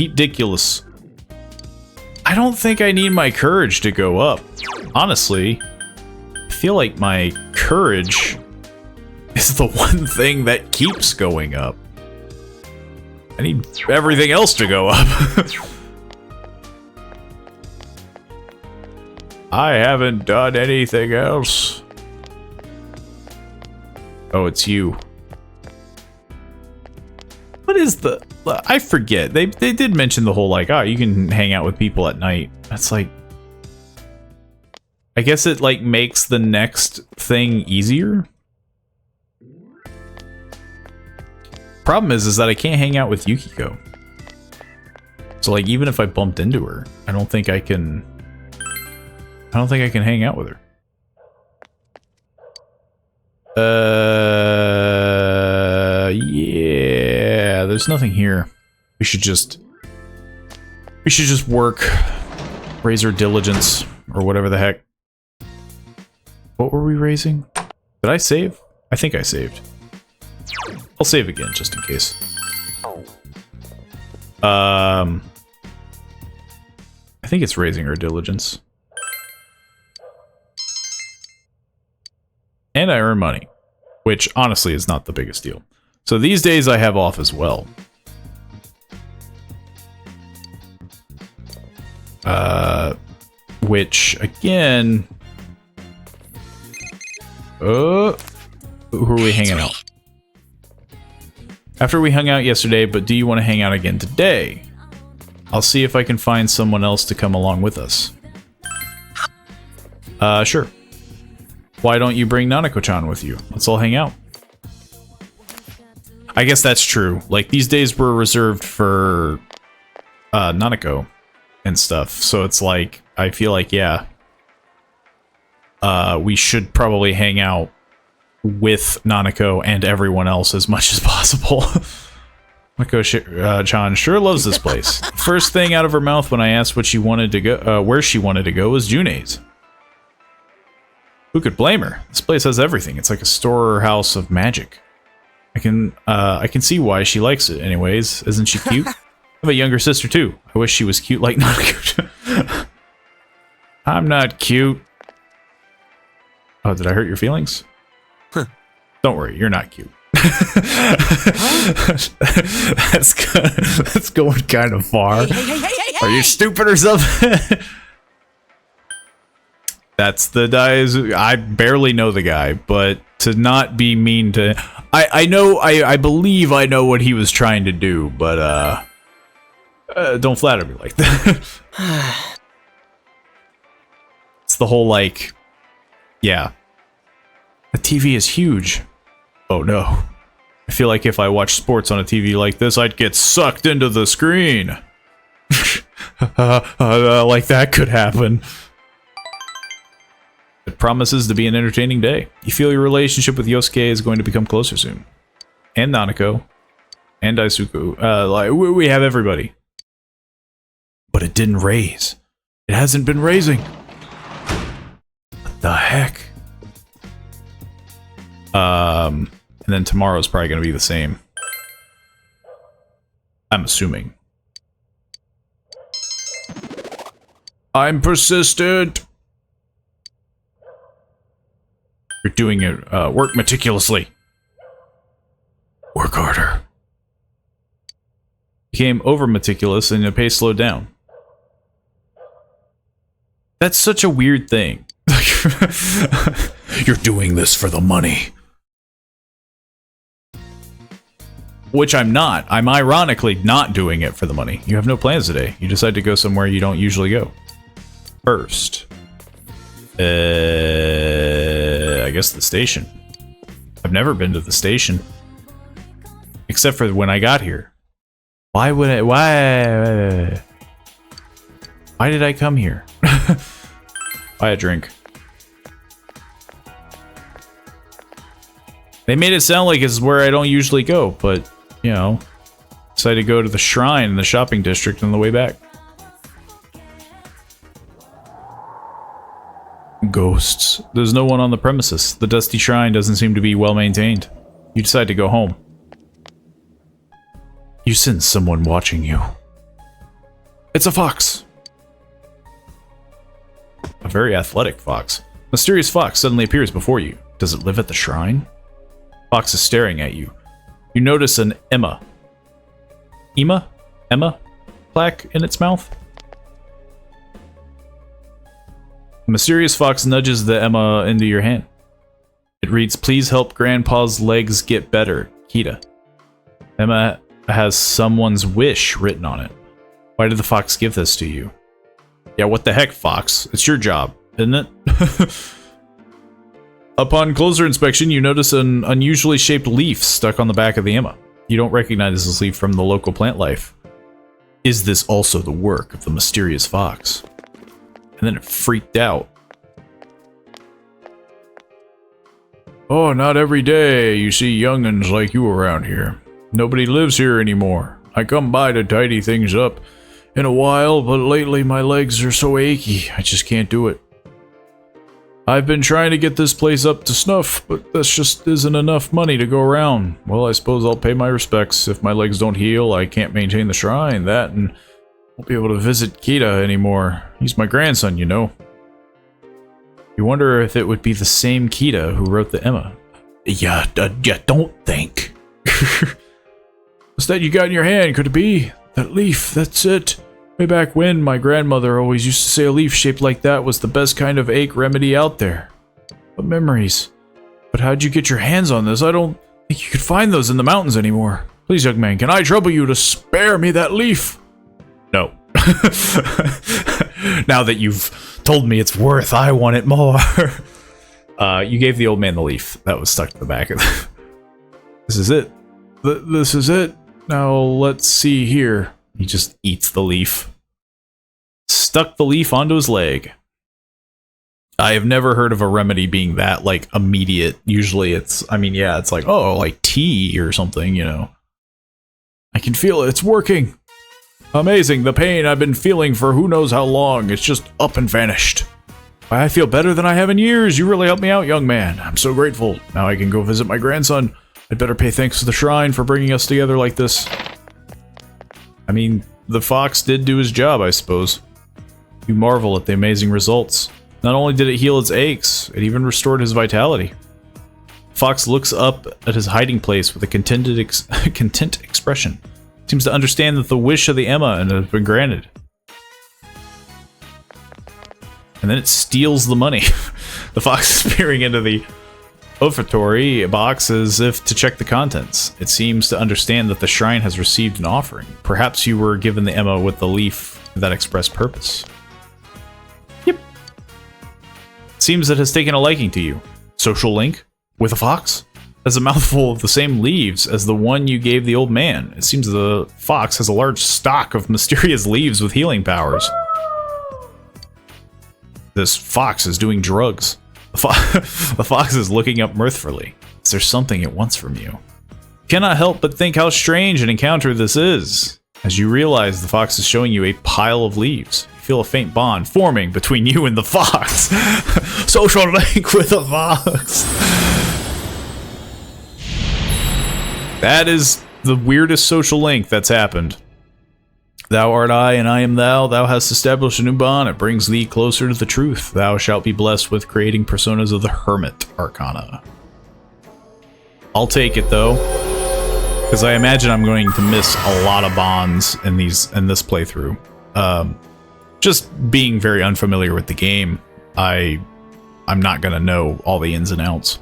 I don't think I need my courage to go up. Honestly, I feel like my courage is the one thing that keeps going up. I need everything else to go up. I haven't done anything else. Oh, it's you. What is the... I forget. They did mention the whole, like, oh, you can hang out with people at night. That's like... I guess it, like, makes the next thing easier? Problem is that I can't hang out with Yukiko. So, like, even if I bumped into her, I don't think I can hang out with her. Yeah, there's nothing here. We should just work Razor diligence, or whatever the heck. What were we raising? Did I save? I think I saved. I'll save again, just in case. I think it's raising our diligence. And I earn money, which honestly is not the biggest deal. So these days I have off as well. Which, again... who are we hanging out? After we hung out yesterday, but do you want to hang out again today? I'll see if I can find someone else to come along with us. Sure. Why don't you bring Nanako-chan with you? Let's all hang out. I guess that's true. Like, these days were reserved for Nanako and stuff, so it's like, I feel like, yeah. We should probably hang out with Nanako and everyone else as much as possible. Nanako-chan sure loves this place. First thing out of her mouth when I asked what she wanted to go, where she wanted to go, was June's. Who could blame her? This place has everything. It's like a storehouse of magic. I can see why she likes it anyways. Isn't she cute? I have a younger sister too. I wish she was cute like Nanako. I'm not cute. Oh, did I hurt your feelings? Don't worry, you're not cute. That's going kind of far. Hey. Are you stupid or something? That's the guys. I barely know the guy, but to not be mean to... I believe I know what he was trying to do, but don't flatter me like that. It's the whole, like... Yeah. The TV is huge. Oh no. I feel like if I watched sports on a TV like this, I'd get sucked into the screen. Like that could happen. It promises to be an entertaining day. You feel your relationship with Yosuke is going to become closer soon. And Nanako. And Daisuke. We have everybody. But it didn't raise. It hasn't been raising. What the heck? And then tomorrow's probably going to be the same. I'm assuming. I'm persistent. You're doing it. Work meticulously. Work harder. Became over meticulous and the pace slowed down. That's such a weird thing. You're doing this for the money. Which I'm not. I'm ironically not doing it for the money. You have no plans today. You decide to go somewhere you don't usually go. First. I guess the station. I've never been to the station. Except for when I got here. Why would I... Why did I come here? Buy a drink. They made it sound like it's where I don't usually go, but, you know, decided to go to the shrine in the shopping district on the way back. Ghosts. There's no one on the premises. The dusty shrine doesn't seem to be well maintained. You decide to go home. You sense someone watching you. It's a fox. A very athletic fox. Mysterious fox suddenly appears before you. Does it live at the shrine? Fox is staring at you. You notice an Emma plaque in its mouth. The mysterious fox nudges the Emma into your hand. It reads, "Please help Grandpa's legs get better, Kita." Emma has someone's wish written on it. Why did the fox give this to you? Yeah, what the heck, fox? It's your job, isn't it? Upon closer inspection, you notice an unusually shaped leaf stuck on the back of the Emma. You don't recognize this leaf from the local plant life. Is this also the work of the mysterious fox? And then it freaked out. Oh, not every day you see young'uns like you around here. Nobody lives here anymore. I come by to tidy things up, in a while, but lately my legs are so achy, I just can't do it. I've been trying to get this place up to snuff, but that just isn't enough money to go around. Well, I suppose I'll pay my respects. If my legs don't heal, I can't maintain the shrine, that, and won't be able to visit Kita anymore. He's my grandson, you know. You wonder if it would be the same Kita who wrote the Emma. Yeah, don't think. What's that you got in your hand? Could it be? That leaf, that's it. Way back when, my grandmother always used to say a leaf shaped like that was the best kind of ache remedy out there. What memories. But how'd you get your hands on this? I don't think you could find those in the mountains anymore. Please, young man, can I trouble you to spare me that leaf? No. Now that you've told me it's worth, I want it more. You gave the old man the leaf. That was stuck to the back of the... This is it. This is it. Now, let's see here. He just eats the leaf. Stuck the leaf onto his leg. I have never heard of a remedy being that, like, immediate. Usually it's, I mean, yeah, it's like, oh, like tea or something, you know. I can feel it. It's working. Amazing. The pain I've been feeling for who knows how long. It's just up and vanished. I feel better than I have in years. You really helped me out, young man. I'm so grateful. Now I can go visit my grandson. I'd better pay thanks to the shrine for bringing us together like this. I mean, the fox did do his job, I suppose. You marvel at the amazing results. Not only did it heal its aches, it even restored his vitality. Fox looks up at his hiding place with a content expression. Seems to understand that the wish of the Emma and has been granted. And then it steals the money. The fox is peering into the offertory box as if to check the contents. It seems to understand that the shrine has received an offering. Perhaps you were given the Emma with the leaf for that express purpose. Yep. Seems it has taken a liking to you. Social link? With a fox? Has a mouthful of the same leaves as the one you gave the old man. It seems the fox has a large stock of mysterious leaves with healing powers. This fox is doing drugs. The fox is looking up mirthfully. Is there something it wants from you? Cannot help but think how strange an encounter this is. As you realize the fox is showing you a pile of leaves, you feel a faint bond forming between you and the fox. Social link with a fox. That is the weirdest social link that's happened. Thou art I, and I am thou. Thou hast established a new bond. It brings thee closer to the truth. Thou shalt be blessed with creating personas of the Hermit Arcana. I'll take it, though, because I imagine I'm going to miss a lot of bonds in this playthrough. Just being very unfamiliar with the game, I'm not going to know all the ins and outs.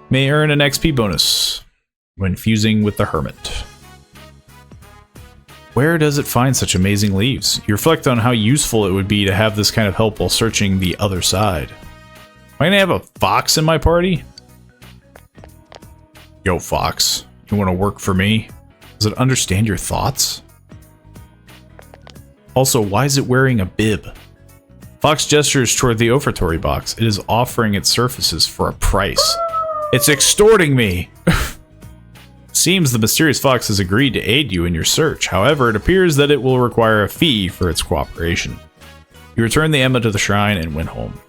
May earn an XP bonus when fusing with the Hermit. Where does it find such amazing leaves? You reflect on how useful it would be to have this kind of help while searching the other side. Am I gonna have a fox in my party? Yo, fox. You wanna work for me? Does it understand your thoughts? Also, why is it wearing a bib? Fox gestures toward the offertory box. It is offering its services for a price. It's extorting me! Seems the mysterious fox has agreed to aid you in your search. However, it appears that it will require a fee for its cooperation. You return the Emma to the shrine and went home.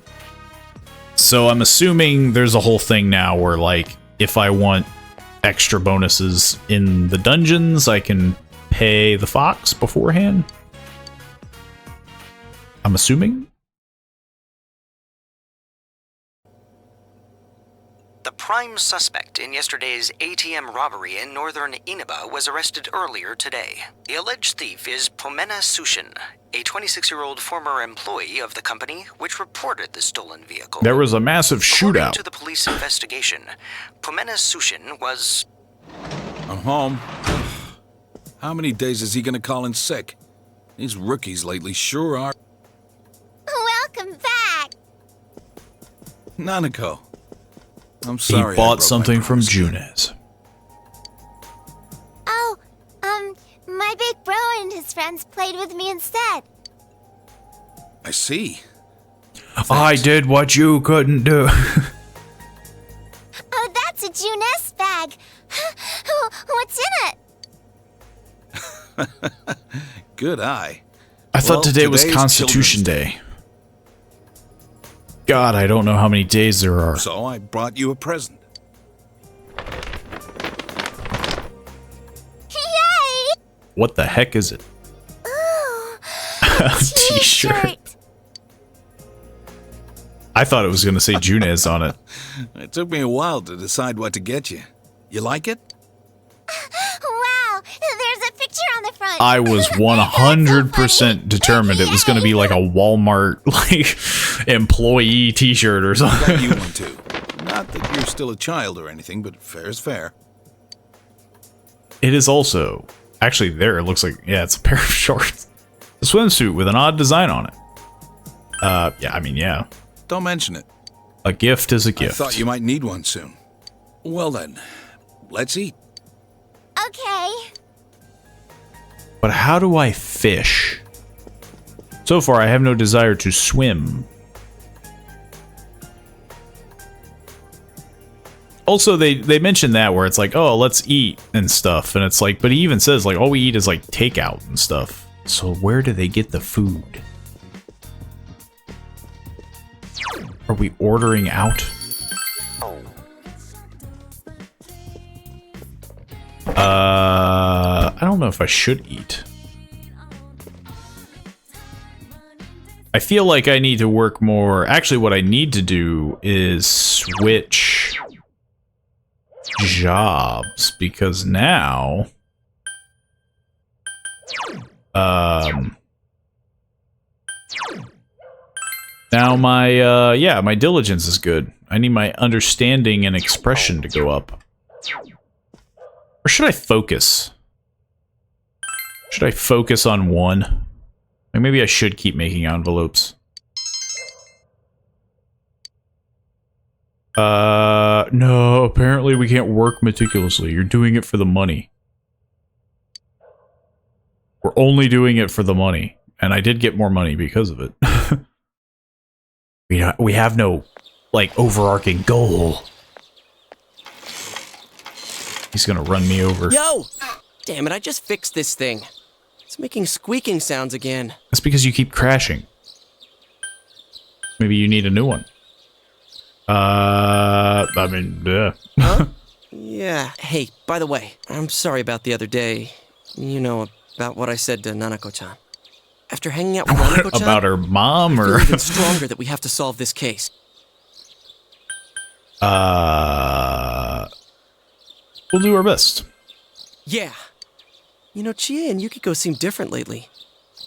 So I'm assuming there's a whole thing now where, like, if I want extra bonuses in the dungeons, I can pay the fox beforehand? I'm assuming? The prime suspect in yesterday's ATM robbery in northern Inaba was arrested earlier today. The alleged thief is Pomena Sushin, a 26-year-old former employee of the company which reported the stolen vehicle. There was a massive shootout. According to the police investigation, Pomena Sushin was... I'm home. How many days is he gonna call in sick? These rookies lately sure are... Welcome back! Nanako. I'm sorry. He bought something from Junes. Oh, my big bro and his friends played with me instead. I see. Thanks. I did what you couldn't do. Oh, that's a Junes bag. What's in it? Good eye. I thought today was today's Constitution Children's Day. God, I don't know how many days there are. So I brought you a present. Yay! What the heck is it? Ooh, A t-shirt. I thought it was going to say Junez on it. It took me a while to decide what to get you. You like it? Wow, there's a picture on the front. I was 100% determined it was going to be like a Walmart like employee t-shirt or Got something. you one too. Not that you're still a child or anything, but fair is fair. It is also actually there. It looks like, yeah, it's a pair of shorts. A swimsuit with an odd design on it. Yeah, I mean, yeah. Don't mention it. A gift is a I gift. thought you might need one soon. Well then, let's eat. Okay. But how do I fish? So far, I have no desire to swim. Also, they mentioned that where it's like, oh, let's eat and stuff. And it's like, but he even says like, all we eat is like takeout and stuff. So where do they get the food? Are we ordering out? I don't know if I should eat. I feel like I need to work more. Actually, what I need to do is switch jobs because now now my yeah, my diligence is good. I need my understanding and expression to go up. Or should I focus? Should I focus on one? Like maybe I should keep making envelopes. No, apparently we can't work meticulously. You're doing it for the money. We're only doing it for the money. And I did get more money because of it. We have no, like, overarching goal. He's gonna run me over. Yo! Damn it, I just fixed this thing. It's making squeaking sounds again. That's because you keep crashing. Maybe you need a new one. I mean, yeah. Huh? Yeah. Hey, by the way, I'm sorry about the other day. You know, about what I said to Nanako-chan. After hanging out with Nanako-chan, about her mom, I or feel even stronger that we have to solve this case. We'll do our best. Yeah. You know, Chie and Yukiko seem different lately.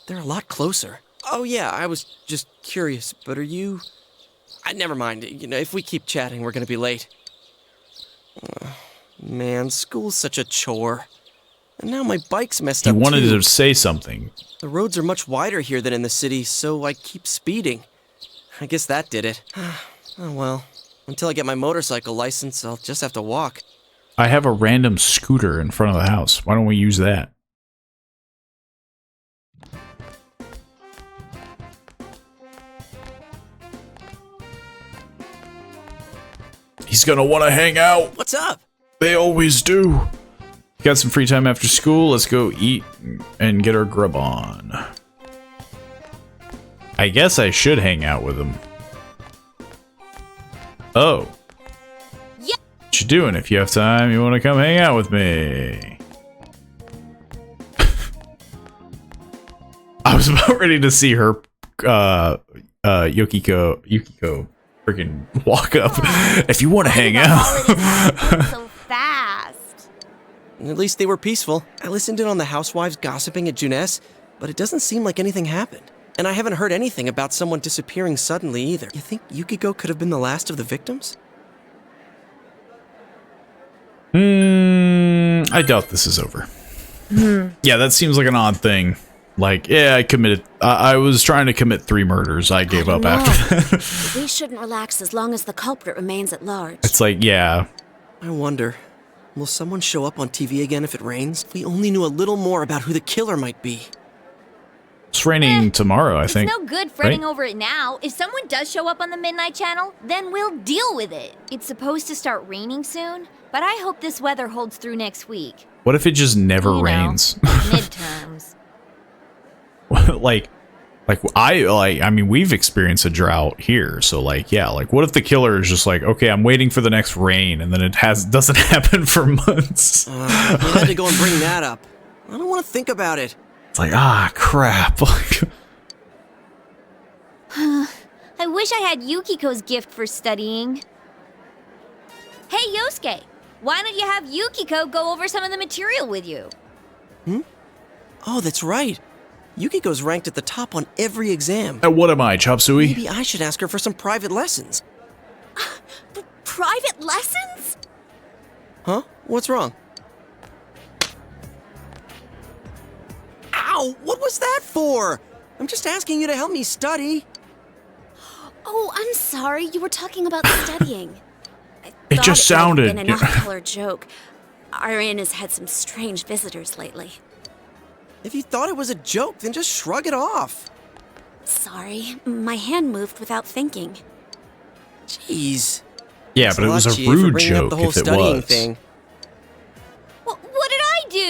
They're a lot closer. Oh yeah, I was just curious, but are you... never mind. You know, if we keep chatting, we're gonna be late. Man, school's such a chore. And now my bike's messed He up wanted too. to say something. The roads are much wider here than in the city, so I keep speeding. I guess that did it. Oh well. Until I get my motorcycle license, I'll just have to walk. I have a random scooter in front of the house. Why don't we use that? He's gonna want to hang out. What's up? They always do. Got some free time after school. Let's go eat and get our grub on. I guess I should hang out with him. Oh. Yeah. What you doing? If you have time, you want to come hang out with me? I was about ready to see her, Yukiko freaking walk up. If you want to hang out. So fast. At least they were peaceful. I listened in on the housewives gossiping at Juness, but it doesn't seem like anything happened. And I haven't heard anything about someone disappearing suddenly either. You think Yukiko could have been the last of the victims? I doubt this is over. Yeah, that seems like an odd thing. Like, yeah, I committed... I was trying to commit 3 murders. I gave up after that. We shouldn't relax as long as the culprit remains at large. It's like, yeah. I wonder, will someone show up on TV again if it rains? We only knew a little more about who the killer might be. It's raining tomorrow, I think. It's no good fretting right? over it now. If someone does show up on the Midnight Channel, then we'll deal with it. It's supposed to start raining soon, but I hope this weather holds through next week. What if it just never You know, rains? midterms. Like, Like, I mean, we've experienced a drought here, so like, yeah, like, what if the killer is just like, okay, I'm waiting for the next rain, and then it doesn't happen for months? You had to go and bring that up. I don't want to think about it. It's like, crap. I wish I had Yukiko's gift for studying. Hey, Yosuke, why don't you have Yukiko go over some of the material with you? Oh, that's right. Yukiko's ranked at the top on every exam. What am I, Chop Suey? Maybe I should ask her for some private lessons. Private lessons? Huh? What's wrong? Ow! What was that for? I'm just asking you to help me study. Oh, I'm sorry. You were talking about studying. It just sounded. It might have been an off-color joke. Arian has had some strange visitors lately. If you thought it was a joke, then just shrug it off. Sorry, my hand moved without thinking. Jeez. Yeah, but it was a rude joke if it was. Thing. What did I do?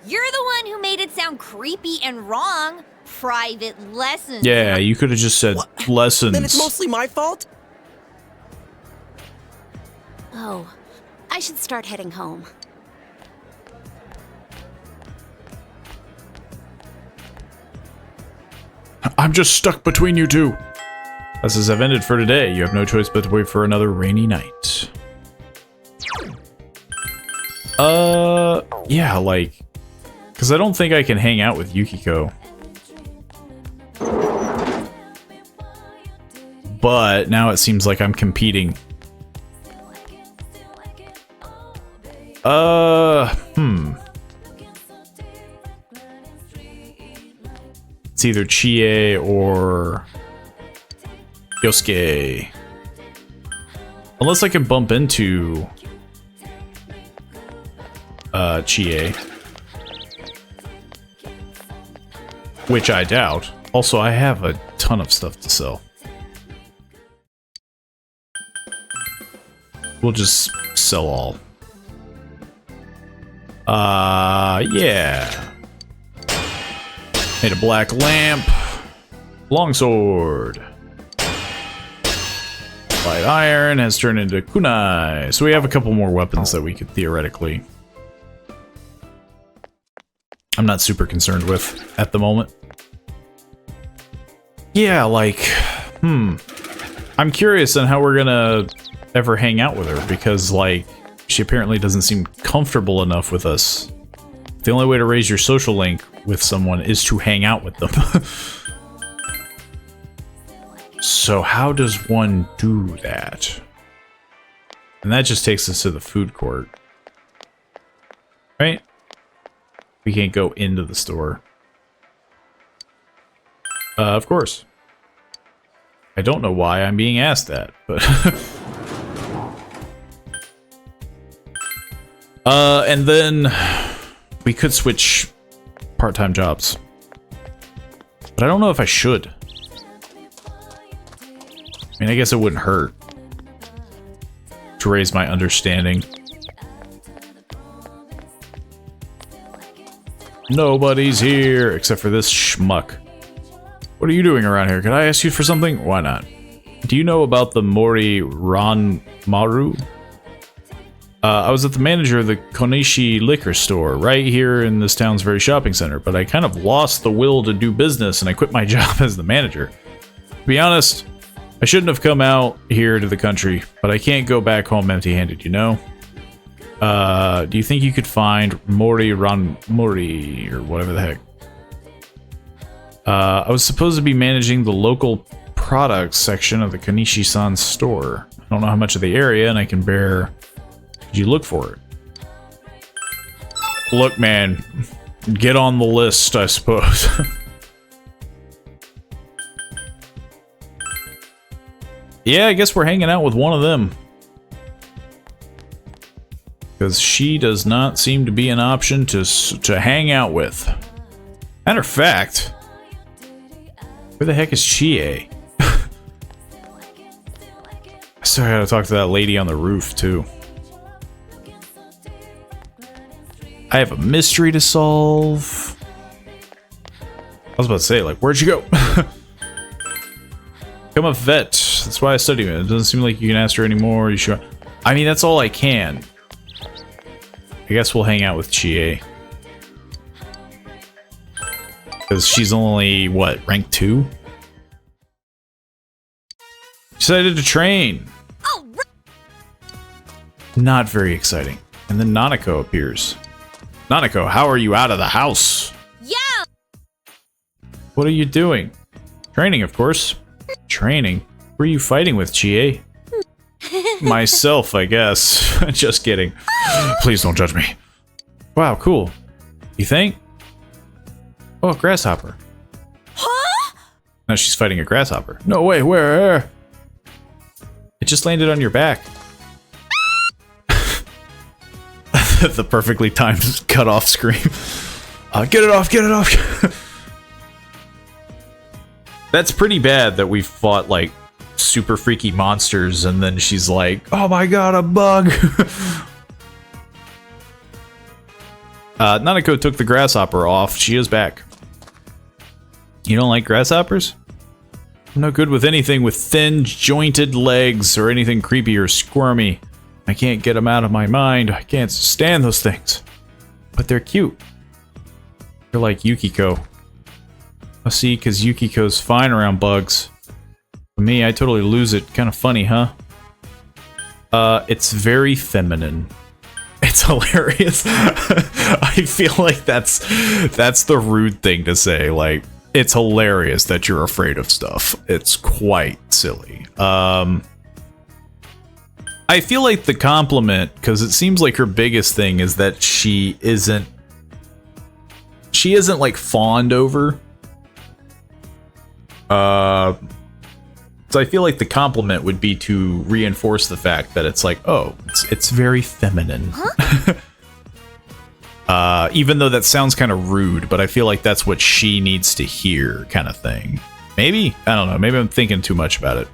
You're the one who made it sound creepy and wrong. Private lessons. Yeah, you could have just said lessons. Then it's mostly my fault? Oh, I should start heading home. I'm just stuck between you two. Lessons have ended for today. You have no choice but to wait for another rainy night. Yeah, like, because I don't think I can hang out with Yukiko. But now it seems like I'm competing. It's either Chie or Yosuke. Unless I can bump into Chie. Which I doubt. Also, I have a ton of stuff to sell. We'll just sell all. Yeah. Made a black lamp. Longsword. Light iron has turned into kunai. So we have a couple more weapons that we could theoretically... I'm not super concerned with at the moment. Yeah, like... I'm curious on how we're gonna ever hang out with her, because, like, she apparently doesn't seem comfortable enough with us. The only way to raise your social link with someone is to hang out with them. So how does one do that? And that just takes us to the food court. Right? We can't go into the store. Of course. I don't know why I'm being asked that, but... and then we could switch part-time jobs. But I don't know if I should. I mean, I guess it wouldn't hurt to raise my understanding. Nobody's here except for this schmuck. What are you doing around here? Could I ask you for something? Why not? Do you know about the Mori Ranmaru? I was at the manager of the Konishi liquor store right here in this town's very shopping center, but I kind of lost the will to do business and I quit my job as the manager. To be honest, I shouldn't have come out here to the country, but I can't go back home empty-handed, you know? Do you think you could find Mori Ranmori, or whatever the heck? I was supposed to be managing the local products section of the Konishi-san store. I don't know how much of the area, and I can bear... Could you look for it? Look, man. Get on the list, I suppose. Yeah, I guess we're hanging out with one of them. Because she does not seem to be an option to hang out with. Matter of fact... Where the heck is Chie? I still gotta talk to that lady on the roof, too. I have a mystery to solve. was about to say, like, where'd you go? Become a vet. That's why I study it. It doesn't seem like you can ask her anymore. You sure? I mean, that's all I can. I guess we'll hang out with Chie. Because she's only, what, rank 2? Decided to train. Oh, Not very exciting. And then Nanako appears. Nanako, how are you out of the house? yeah! What are you doing? Training, of course. Training? Who are you fighting with, Chie? Myself, I guess. Just kidding. Please don't judge me. Wow, cool. You think? Oh, a grasshopper. Huh? Now she's fighting a grasshopper. No way, where? It just landed on your back. The perfectly timed cut-off scream. Get it off, get it off! That's pretty bad that we fought, like, super freaky monsters, and then she's like, oh my god, a bug! Nanako took the grasshopper off. She is back. You don't like grasshoppers? I'm no good with anything with thin, jointed legs or anything creepy or squirmy. I can't get them out of my mind. I can't stand those things. But they're cute. They're like Yukiko. I see, because Yukiko's fine around bugs. For me, I totally lose it. Kind of funny, huh? It's very feminine. It's hilarious. I feel like that's the rude thing to say. Like, it's hilarious that you're afraid of stuff. It's quite silly. I feel like the compliment, because it seems like her biggest thing is that she isn't like fawned over. So I feel like the compliment would be to reinforce the fact that it's like, oh, it's very feminine. Huh? Even though that sounds kind of rude, but I feel like that's what she needs to hear, kind of thing. Maybe? I don't know. Maybe I'm thinking too much about it.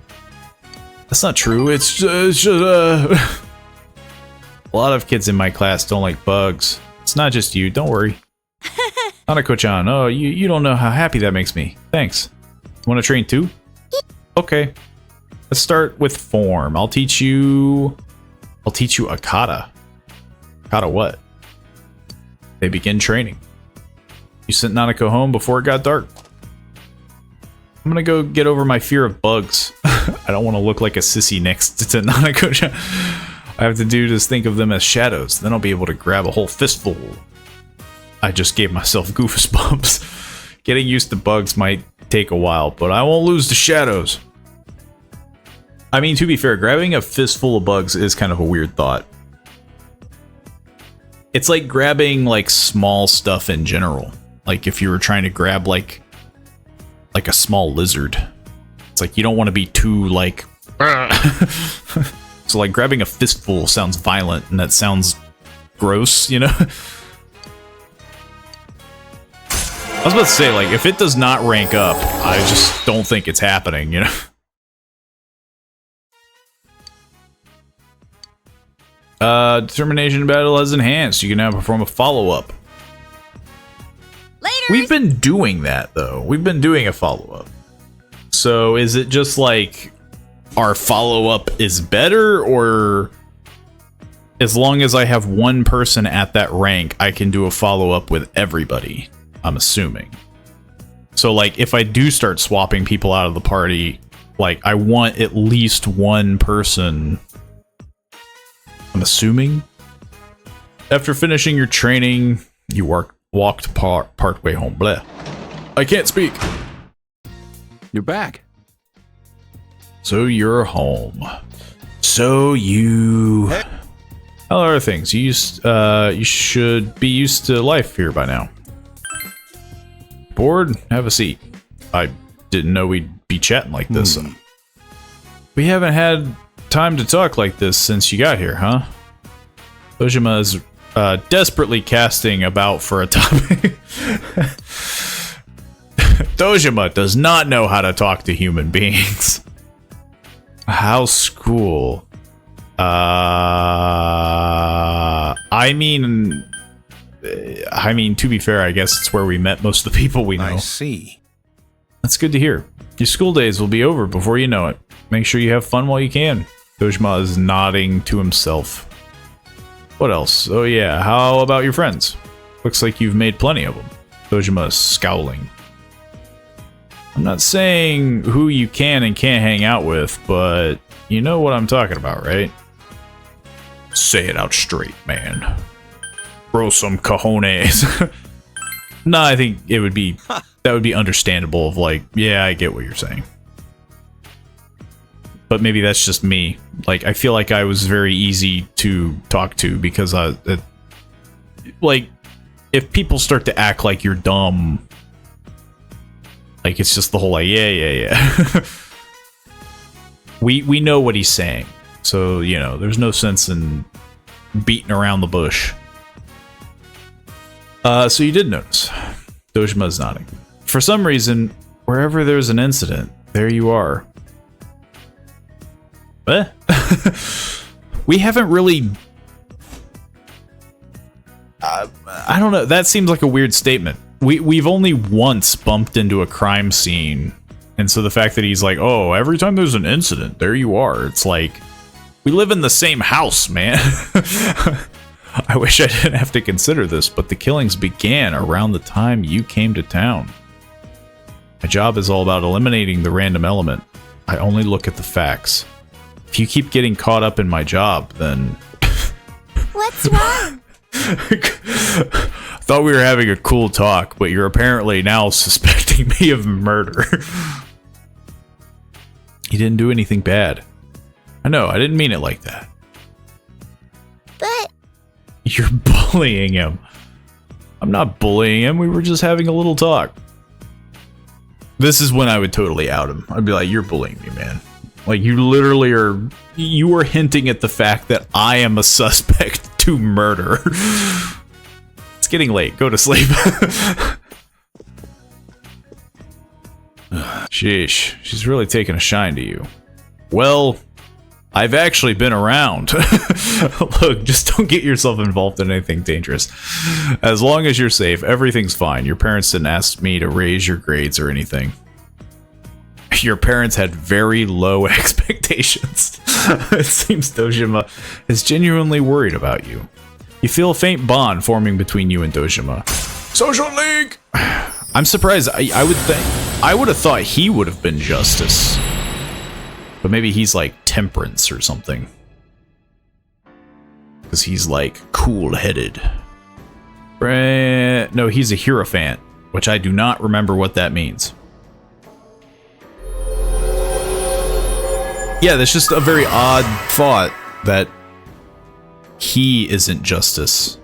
That's not true. It's just a lot of kids in my class don't like bugs. It's not just you. Don't worry. Hanako-chan, oh, you don't know how happy that makes me. Thanks. Want to train too? Okay. Let's start with form. I'll teach you a kata. Kata what? They begin training. You sent Nanako home before it got dark. I'm gonna go get over my fear of bugs. I don't want to look like a sissy next to Nanako-chan. I have to do is think of them as shadows. Then I'll be able to grab a whole fistful. I just gave myself goosebumps. Getting used to bugs might take a while, but I won't lose the shadows. I mean, to be fair, grabbing a fistful of bugs is kind of a weird thought. It's like grabbing, like, small stuff in general. Like, if you were trying to grab, like a small lizard. It's like, you don't want to be too, like... So, like, grabbing a fistful sounds violent, and that sounds gross, you know? I was about to say, like, if it does not rank up, I just don't think it's happening, you know? Determination battle has enhanced. You can now perform a follow-up. Later. We've been doing that, though. We've been doing a follow-up. So, is it just, like, our follow-up is better, or... as long as I have one person at that rank, I can do a follow-up with everybody? I'm assuming. So, like, if I do start swapping people out of the party, like, I want at least one person... I'm assuming? After finishing your training, you walked part way home. Bleh. I can't speak. You're back. So you're home. So you... How are things? You should be used to life here by now. Bored? Have a seat. I didn't know we'd be chatting like this. We haven't had time to talk like this since you got here, huh? Tojima is desperately casting about for a topic. Tojima does not know how to talk to human beings. How's school? I mean, I mean, to be fair, I guess it's where we met most of the people we know. I see. That's good to hear. Your school days will be over before you know it. Make sure you have fun while you can. Dojima is nodding to himself. What else? Oh yeah, how about your friends? Looks like you've made plenty of them. Dojima is scowling. I'm not saying who you can and can't hang out with, but you know what I'm talking about, right? Say it out straight, man. Bro, some cojones. No, I think it would be... that would be understandable of like, yeah, I get what you're saying. But maybe that's just me. Like, I feel like I was very easy to talk to because like, if people start to act like you're dumb, like, it's just the whole like, yeah. We know what he's saying. So, you know, there's no sense in beating around the bush. So you did notice. Dojima's nodding. For some reason, wherever there's an incident, there you are. We haven't really... I don't know. That seems like a weird statement. We've only once bumped into a crime scene. And so the fact that he's like, oh, every time there's an incident, there you are. It's like, we live in the same house, man. I wish I didn't have to consider this, but the killings began around the time you came to town. My job is all about eliminating the random element. I only look at the facts. If you keep getting caught up in my job, then... What's wrong? Thought we were having a cool talk, but you're apparently now suspecting me of murder. You didn't do anything bad. I know, I didn't mean it like that. But... You're bullying him. I'm not bullying him, we were just having a little talk. This is when I would totally out him. I'd be like, you're bullying me, man. Like, you literally are... You are hinting at the fact that I am a suspect to murder. It's getting late. Go to sleep. Sheesh. She's really taking a shine to you. Well, I've actually been around. Look, just don't get yourself involved in anything dangerous. As long as you're safe, everything's fine. Your parents didn't ask me to raise your grades or anything. Your parents had very low expectations. It seems Dojima is genuinely worried about you. You feel a faint bond forming between you and Dojima. Social League! I'm surprised. I would have thought he would have been Justice. But maybe he's like Temperance or something. Because he's like cool-headed. No, he's a Hierophant, which I do not remember what that means. Yeah, that's just a very odd thought that he isn't Justice.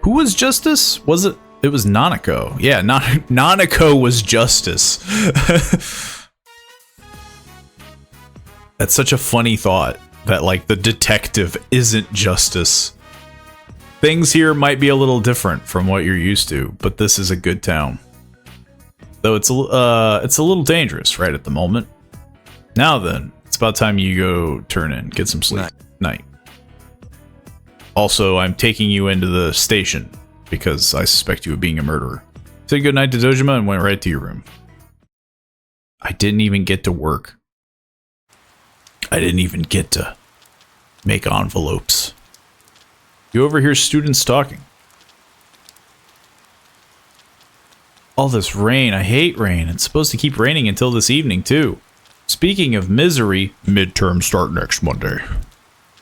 Who was Justice? Was it? It was Nanako. Yeah, Nanako was Justice. That's such a funny thought that, like, the detective isn't Justice. Things here might be a little different from what you're used to, but this is a good town. Though it's a little dangerous right at the moment. Now then, it's about time you go turn in, get some sleep. Night. Also, I'm taking you into the station because I suspect you of being a murderer. Say goodnight to Dojima and went right to your room. I didn't even get to work. I didn't even get to make envelopes. You overhear students talking. All this rain, I hate rain. It's supposed to keep raining until this evening, too. Speaking of misery, midterms start next Monday.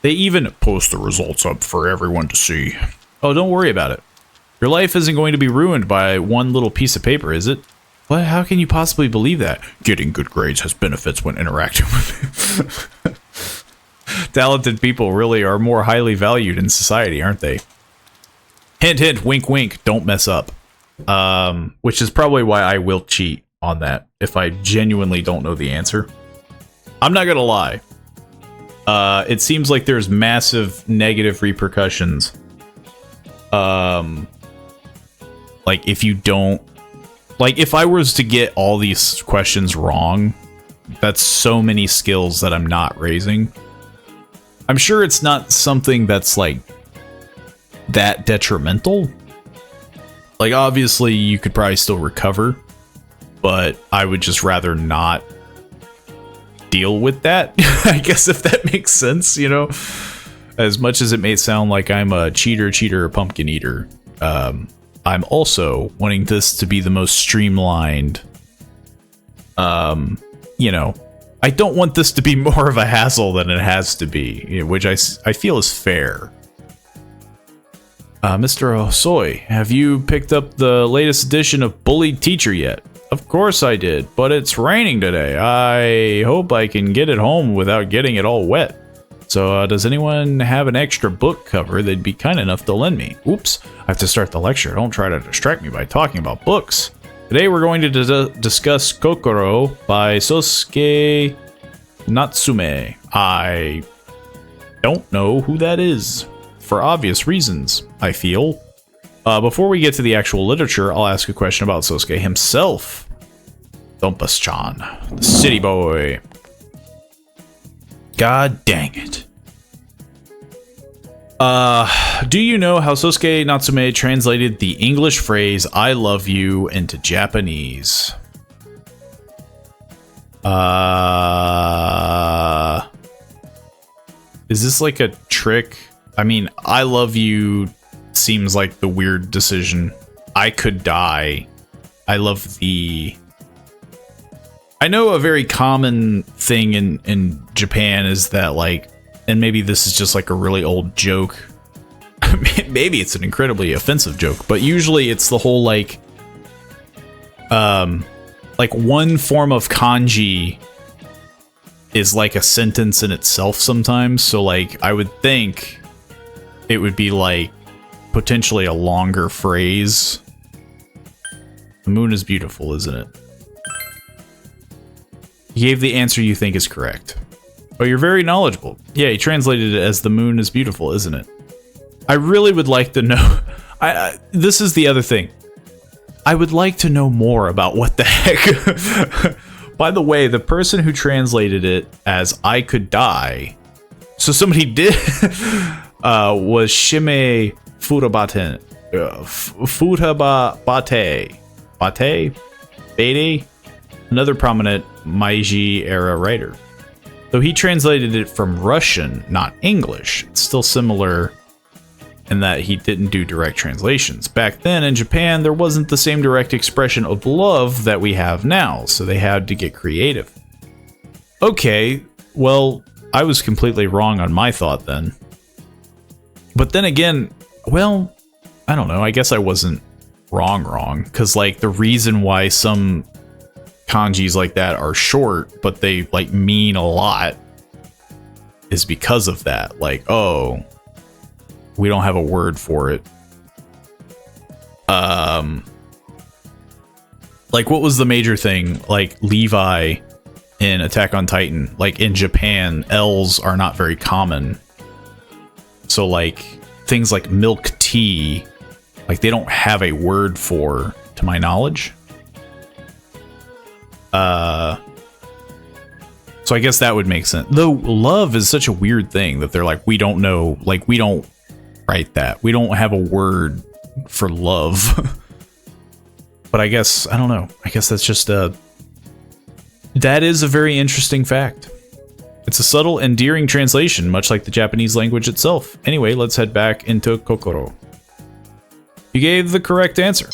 They even post the results up for everyone to see. Oh, don't worry about it. Your life isn't going to be ruined by one little piece of paper, is it? What? How can you possibly believe that? Getting good grades has benefits when interacting with talented people really are more highly valued in society, aren't they? Hint, hint, wink, wink, don't mess up. Which is probably why I will cheat on that if I genuinely don't know the answer. I'm not gonna lie. It seems like there's massive negative repercussions. Like if you don't... Like if I was to get all these questions wrong, that's so many skills that I'm not raising. I'm sure it's not something that's like that detrimental. Like, obviously, you could probably still recover, but I would just rather not deal with that. I guess, if that makes sense, you know? As much as it may sound like I'm a cheater, pumpkin eater, I'm also wanting this to be the most streamlined. You know, I don't want this to be more of a hassle than it has to be, which I feel is fair. Mr. Osoy, have you picked up the latest edition of Bullied Teacher yet? Of course I did, but it's raining today. I hope I can get it home without getting it all wet. So, does anyone have an extra book cover they'd be kind enough to lend me? Oops, I have to start the lecture. Don't try to distract me by talking about books. Today we're going to discuss Kokoro by Sosuke Natsume. I don't know who that is, for obvious reasons, I feel. Before we get to the actual literature, I'll ask a question about Sosuke himself. Dumpus-chan, the city boy. God dang it. Do you know how Sosuke Natsume translated the English phrase "I love you" into Japanese? Is this like a trick? I mean, "I love you" seems like the weird decision. "I could die." I love the... I know a very common thing in Japan is that, like, and maybe this is just like a really old joke. Maybe it's an incredibly offensive joke, but usually it's the whole like one form of kanji is like a sentence in itself sometimes. So like I would think it would be like potentially a longer phrase. The moon is beautiful, isn't it? You gave the answer you think is correct. Oh, you're very knowledgeable. Yeah, he translated it as "the moon is beautiful, isn't it?" I really would like to know. This is the other thing. I would like to know more about what the heck. By the way, the person who translated it as "I could die," so somebody did, was Shime Futabate. Bate? Another prominent Meiji era writer. Though he translated it from Russian, not English, it's still similar in that he didn't do direct translations. Back then in Japan, there wasn't the same direct expression of love that we have now, so they had to get creative. Okay, well, I was completely wrong on my thought then. But then again, well, I don't know, I guess I wasn't wrong, because like the reason why some kanjis like that are short, but they like mean a lot, is because of that. Like, oh, we don't have a word for it. Like, what was the major thing? Like Levi in Attack on Titan. Like in Japan, L's are not very common. So like things like milk tea, like they don't have a word for, to my knowledge. So I guess that would make sense. Though love is such a weird thing that they're like, we don't know, like we don't write that. We don't have a word for love. But I guess, I don't know. I guess that's just that is a very interesting fact. It's a subtle, endearing translation, much like the Japanese language itself. Anyway, let's head back into Kokoro. You gave the correct answer.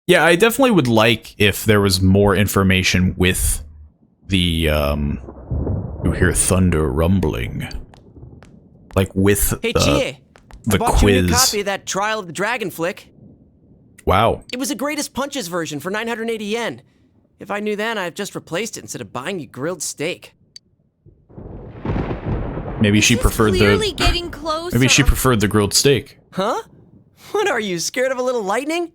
Yeah, I definitely would like if there was more information with the, you hear thunder rumbling. Like with Hey, Chie, the I bought quiz. you a new copy of that Trial of the Dragon flick. Wow. It was a Greatest Punches version for 980 yen. If I knew then, I'd have just replaced it instead of buying you grilled steak. Maybe she preferred clearly getting closer. Maybe she preferred the grilled steak. Huh? What are you, scared of a little lightning?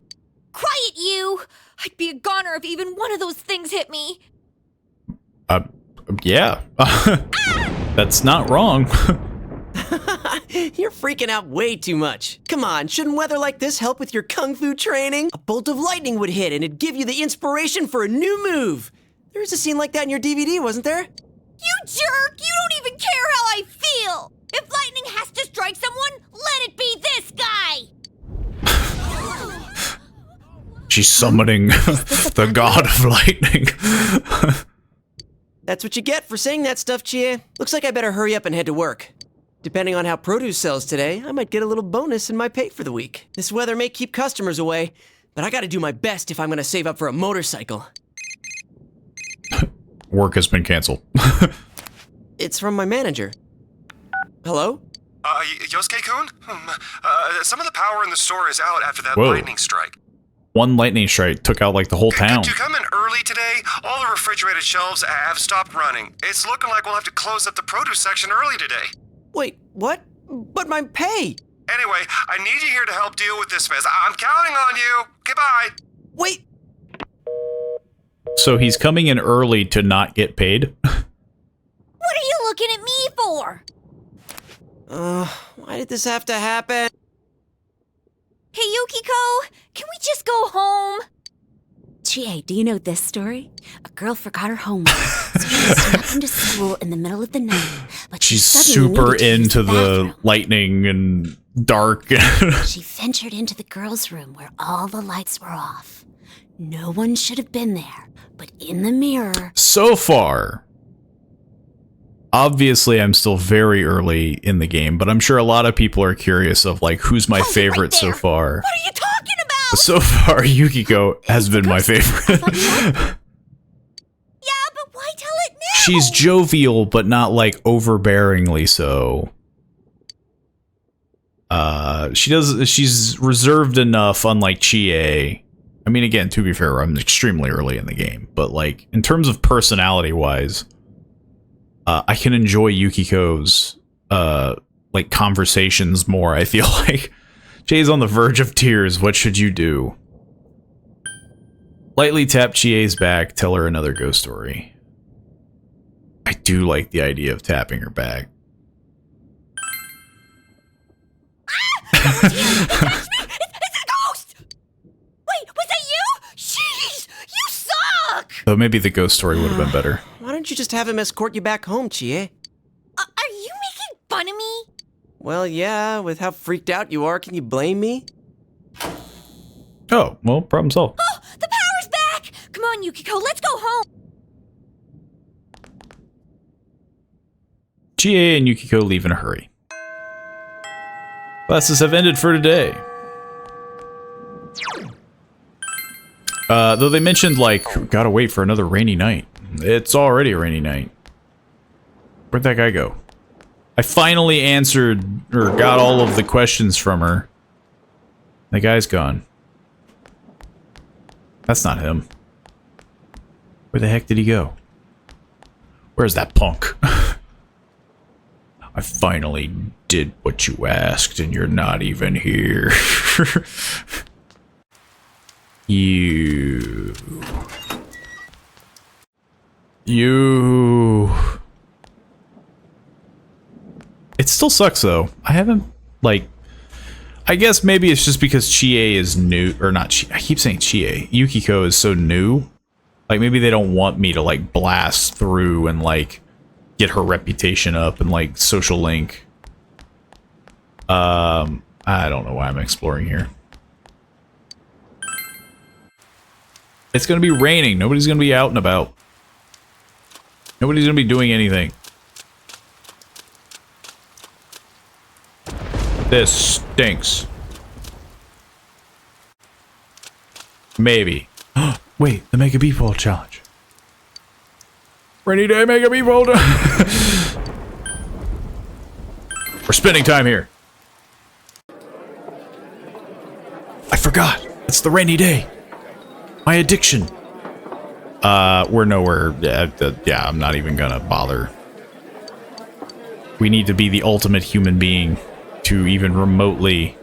Quiet, you! I'd be a goner if even one of those things hit me. Yeah. That's not wrong. You're freaking out way too much. Come on, shouldn't weather like this help with your kung fu training? A bolt of lightning would hit and it'd give you the inspiration for a new move. There was a scene like that in your DVD, wasn't there? You jerk! You don't even care how I feel! If lightning has to strike someone, let it be this guy! She's summoning the god of lightning. That's what you get for saying that stuff, Chie. Looks like I better hurry up and head to work. Depending on how produce sells today, I might get a little bonus in my pay for the week. This weather may keep customers away, but I gotta do my best if I'm gonna save up for a motorcycle. Work has been canceled. It's from my manager. Hello? Yosuke-kun? Some of the power in the store is out after that Whoa. lightning strike. One lightning strike took out like the whole town. Could you come in early today? All the refrigerated shelves have stopped running. It's looking like we'll have to close up the produce section early today. Wait, what? But my pay! Anyway, I need you here to help deal with this mess. I'm counting on you. Goodbye. Wait! So he's coming in early to not get paid? What are you looking at me for? Why did this have to happen? Hey, Yukiko, can we just go home? Chie, do you know this story? A girl forgot her homework, so she snuck into school in the middle of the night. But She's suddenly super needed to use into the bathroom. lightning and dark. She ventured into the girls' room where all the lights were off. No one should have been there, but in the mirror... So far, obviously I'm still very early in the game, but I'm sure a lot of people are curious of like, who's my favorite right so there. far. What are you talking about? So far, Yukiko has been my favorite. Yeah, but why tell it now? She's jovial, but not like overbearingly so. She's reserved enough, unlike Chie. I mean, again, to be fair, I'm extremely early in the game, but like in terms of personality-wise, I can enjoy Yukiko's like conversations more. I feel like Chie's on the verge of tears. What should you do? Lightly tap Chie's back. Tell her another ghost story. I do like the idea of tapping her back. It's a ghost! Wait, was that you? Jeez, you suck! Though maybe the ghost story would have been better. Why don't you just have him escort you back home, Chie? Are you making fun of me? Well, yeah, with how freaked out you are, can you blame me? Oh, well, problem solved. Oh, the power's back! Come on, Yukiko, let's go home! Chie and Yukiko leave in a hurry. Classes have ended for today. Though they mentioned, like, gotta wait for another rainy night. It's already a rainy night. Where'd that guy go? I finally answered, or got all of the questions from her. The guy's gone. That's not him. Where the heck did he go? Where's that punk? I finally did what you asked, and you're not even here. You. It still sucks, though. I haven't, like... I guess maybe it's just because Chie is new, or not Chie, I keep saying Chie. Yukiko is so new. Like, maybe they don't want me to, like, blast through and, like, get her reputation up and, like, social link. I don't know why I'm exploring here. It's gonna be raining. Nobody's gonna be out and about. Nobody's gonna be doing anything. This stinks. Maybe. Wait, the Mega Beef Bowl challenge. Rainy day Mega Beef Bowl. We're spending time here. I forgot. It's the rainy day. My addiction. We're nowhere. Yeah, I'm not even gonna bother. We need to be the ultimate human being to even remotely...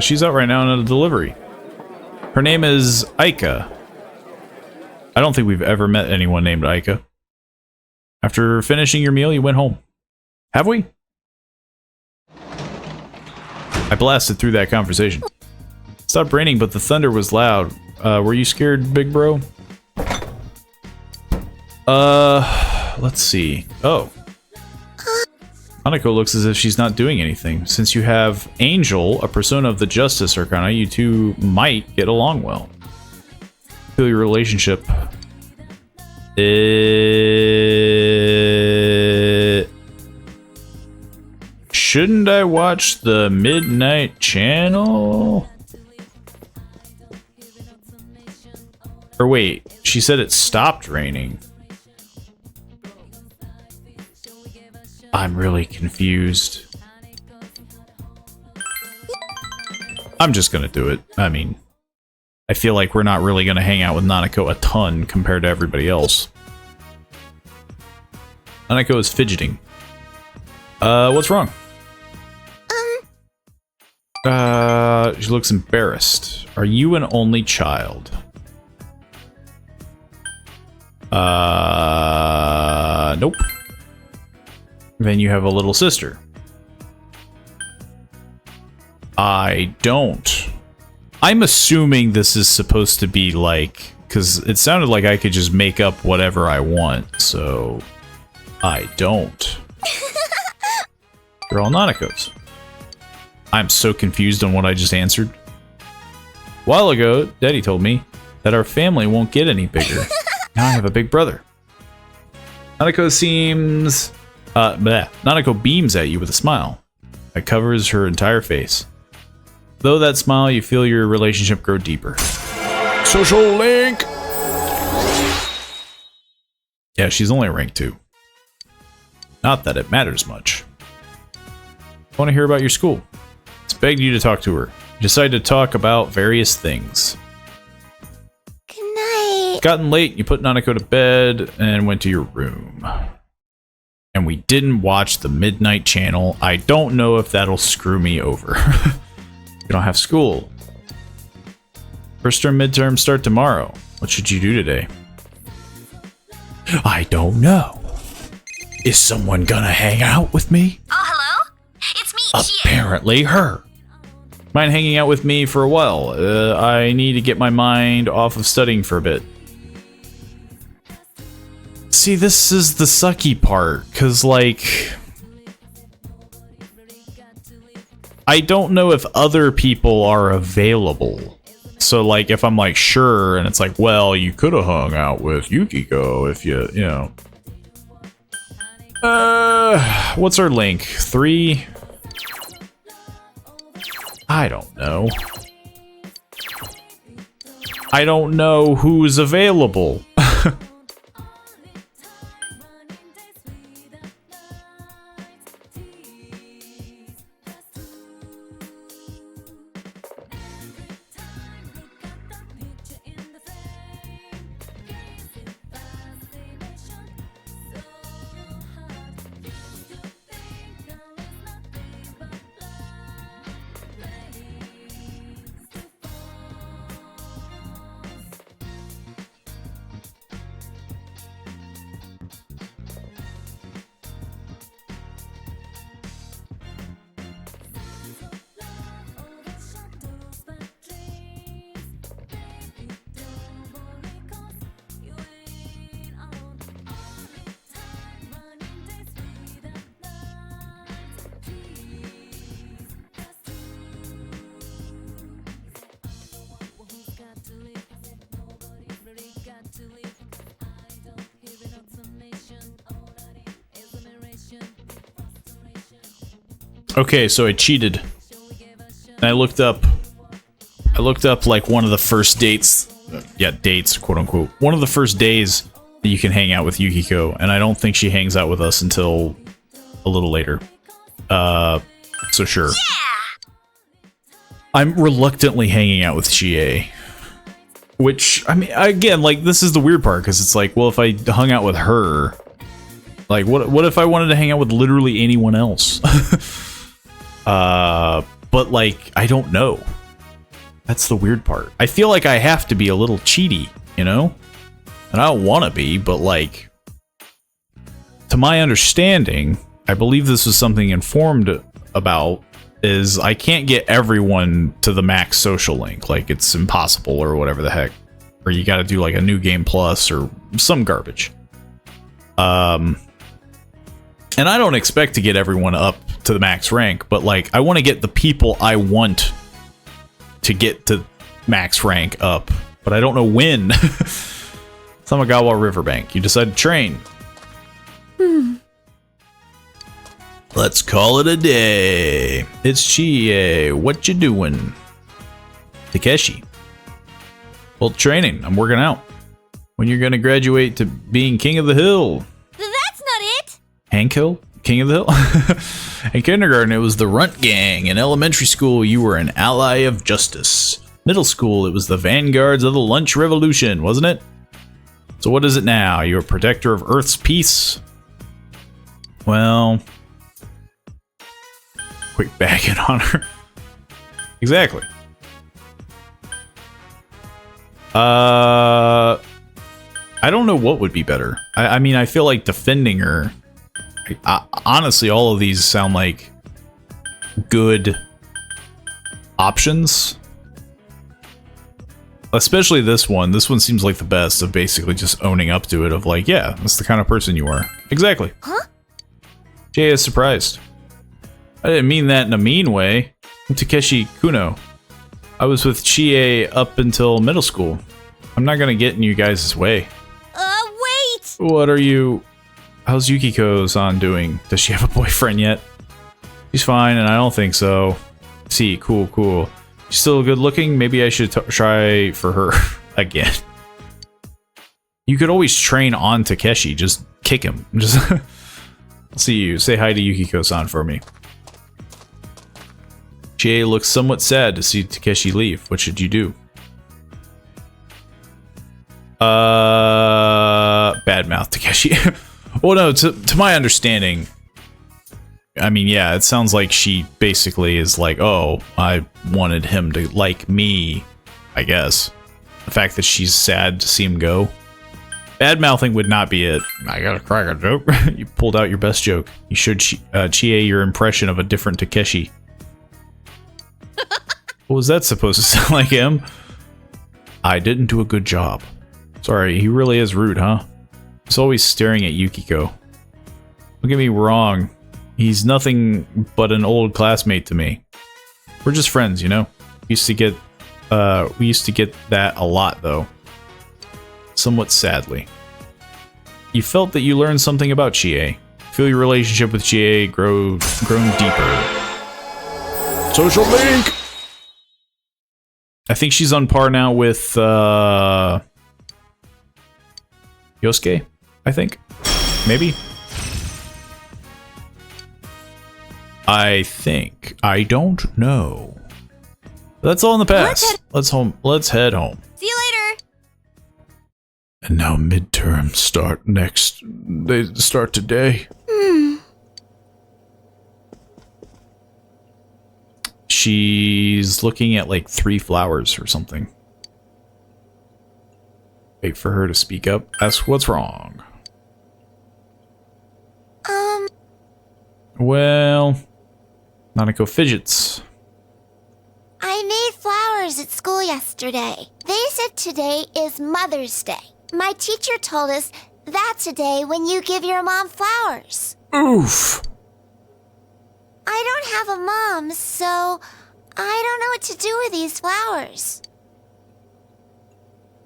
she's out right now on a delivery. Her name is Aika. I don't think we've ever met anyone named Aika. After finishing your meal, you went home. Have we? I blasted through that conversation. Stopped raining, but the thunder was loud. Were you scared, big bro? Let's see. Oh. Hanako looks as if she's not doing anything. Since you have Angel, a persona of the Justice Arcana, you two might get along well. Feel your relationship. Shouldn't I watch the Midnight Channel? Or wait, she said it stopped raining. I'm really confused. I'm just gonna do it. I mean, I feel like we're not really gonna hang out with Nanako a ton compared to everybody else. Nanako is fidgeting. What's wrong? She looks embarrassed. Are you an only child? Nope. Then you have a little sister. I don't. I'm assuming this is supposed to be like, because it sounded like I could just make up whatever I want, so I don't. They're all Nanakos. I'm so confused on what I just answered. A while ago, Daddy told me that our family won't get any bigger. Now I have a big brother. Nanako seems... Nanako beams at you with a smile that covers her entire face. Though that smile, you feel your relationship grow deeper. Social link! Yeah, she's only rank 2. Not that it matters much. I want to hear about your school. It's begged you to talk to her. You decide to talk about various things. Good night. It's gotten late, you put Nanako to bed and went to your room. And we didn't watch the Midnight Channel. I don't know if that'll screw me over. You don't have school. First term midterm start tomorrow. What should you do today? I don't know. Is someone gonna hang out with me? Oh, hello? It's me, Apparently her. Mind hanging out with me for a while. I need to get my mind off of studying for a bit. See, this is the sucky part, because, like... I don't know if other people are available. So, like, if I'm like, sure, and it's like, well, you could have hung out with Yukiko if you know. What's our link? 3? I don't know. I don't know who's available. Okay, so I cheated. And I looked up like one of the first dates. Yeah, dates, quote unquote. One of the first days that you can hang out with Yukiko, and I don't think she hangs out with us until a little later. So sure. Yeah! I'm reluctantly hanging out with Chie. Which, I mean, again, like, this is the weird part, because it's like, well, if I hung out with her, like, what if I wanted to hang out with literally anyone else? But, like, I don't know. That's the weird part. I feel like I have to be a little cheaty, you know? And I don't want to be, but, like, to my understanding, I believe this was something informed about is I can't get everyone to the max social link. Like, it's impossible or whatever the heck. Or you gotta do like a new game plus or some garbage. And I don't expect to get everyone up to the max rank, but like, I want to get the people I want to get to max rank up, but I don't know when. Samagawa Riverbank. You decide to train. Let's call it a day. It's Chie. What you doing? Takeshi. Well, training. I'm working out. When you're gonna graduate to being king of the hill? That's not it! Hanko? King of the hill? In kindergarten, it was the Runt Gang. In elementary school, you were an ally of justice. Middle school, it was the vanguards of the lunch revolution, wasn't it? So what is it now? You're a protector of Earth's peace? Well... quick back in on her. Exactly. I don't know what would be better. I mean, I feel like defending her... honestly, all of these sound like good options. Especially this one. This one seems like the best of basically just owning up to it of like, yeah, that's the kind of person you are. Exactly. Huh? Jay is surprised. I didn't mean that in a mean way. I'm Takeshi Kuno. I was with Chie up until middle school. I'm not gonna get in you guys' way. Wait! What are you... How's Yukiko-san doing? Does she have a boyfriend yet? She's fine, and I don't think so. See, cool. She's still good looking? Maybe I should try for her again. You could always train on Takeshi. Just kick him. Just see you. Say hi to Yukiko-san for me. Chie looks somewhat sad to see Takeshi leave. What should you do? Badmouth Takeshi. Well, no, to my understanding, I mean, yeah, it sounds like she basically is like, oh, I wanted him to like me, I guess. The fact that she's sad to see him go. Bad-mouthing would not be it. I gotta crack a joke. You pulled out your best joke. You showed Chie your impression of a different Takeshi. What was that supposed to sound like him? I didn't do a good job. Sorry, he really is rude, huh? He's always staring at Yukiko. Don't get me wrong. He's nothing but an old classmate to me. We're just friends, you know? We used to get that a lot, though. Somewhat sadly. You felt that you learned something about Chie. Feel your relationship with Chie grown deeper. Social link! I think she's on par now with, Yosuke, I think. Maybe. I think. I don't know. That's all in the past. Let's head home. See you later! And now midterms start they start today. She's looking at like 3 flowers or something. Wait for her to speak up. Ask what's wrong. Well, Nanako fidgets. I made flowers at school yesterday. They said today is Mother's Day. My teacher told us that's a day when you give your mom flowers. Oof. I don't have a mom, so I don't know what to do with these flowers.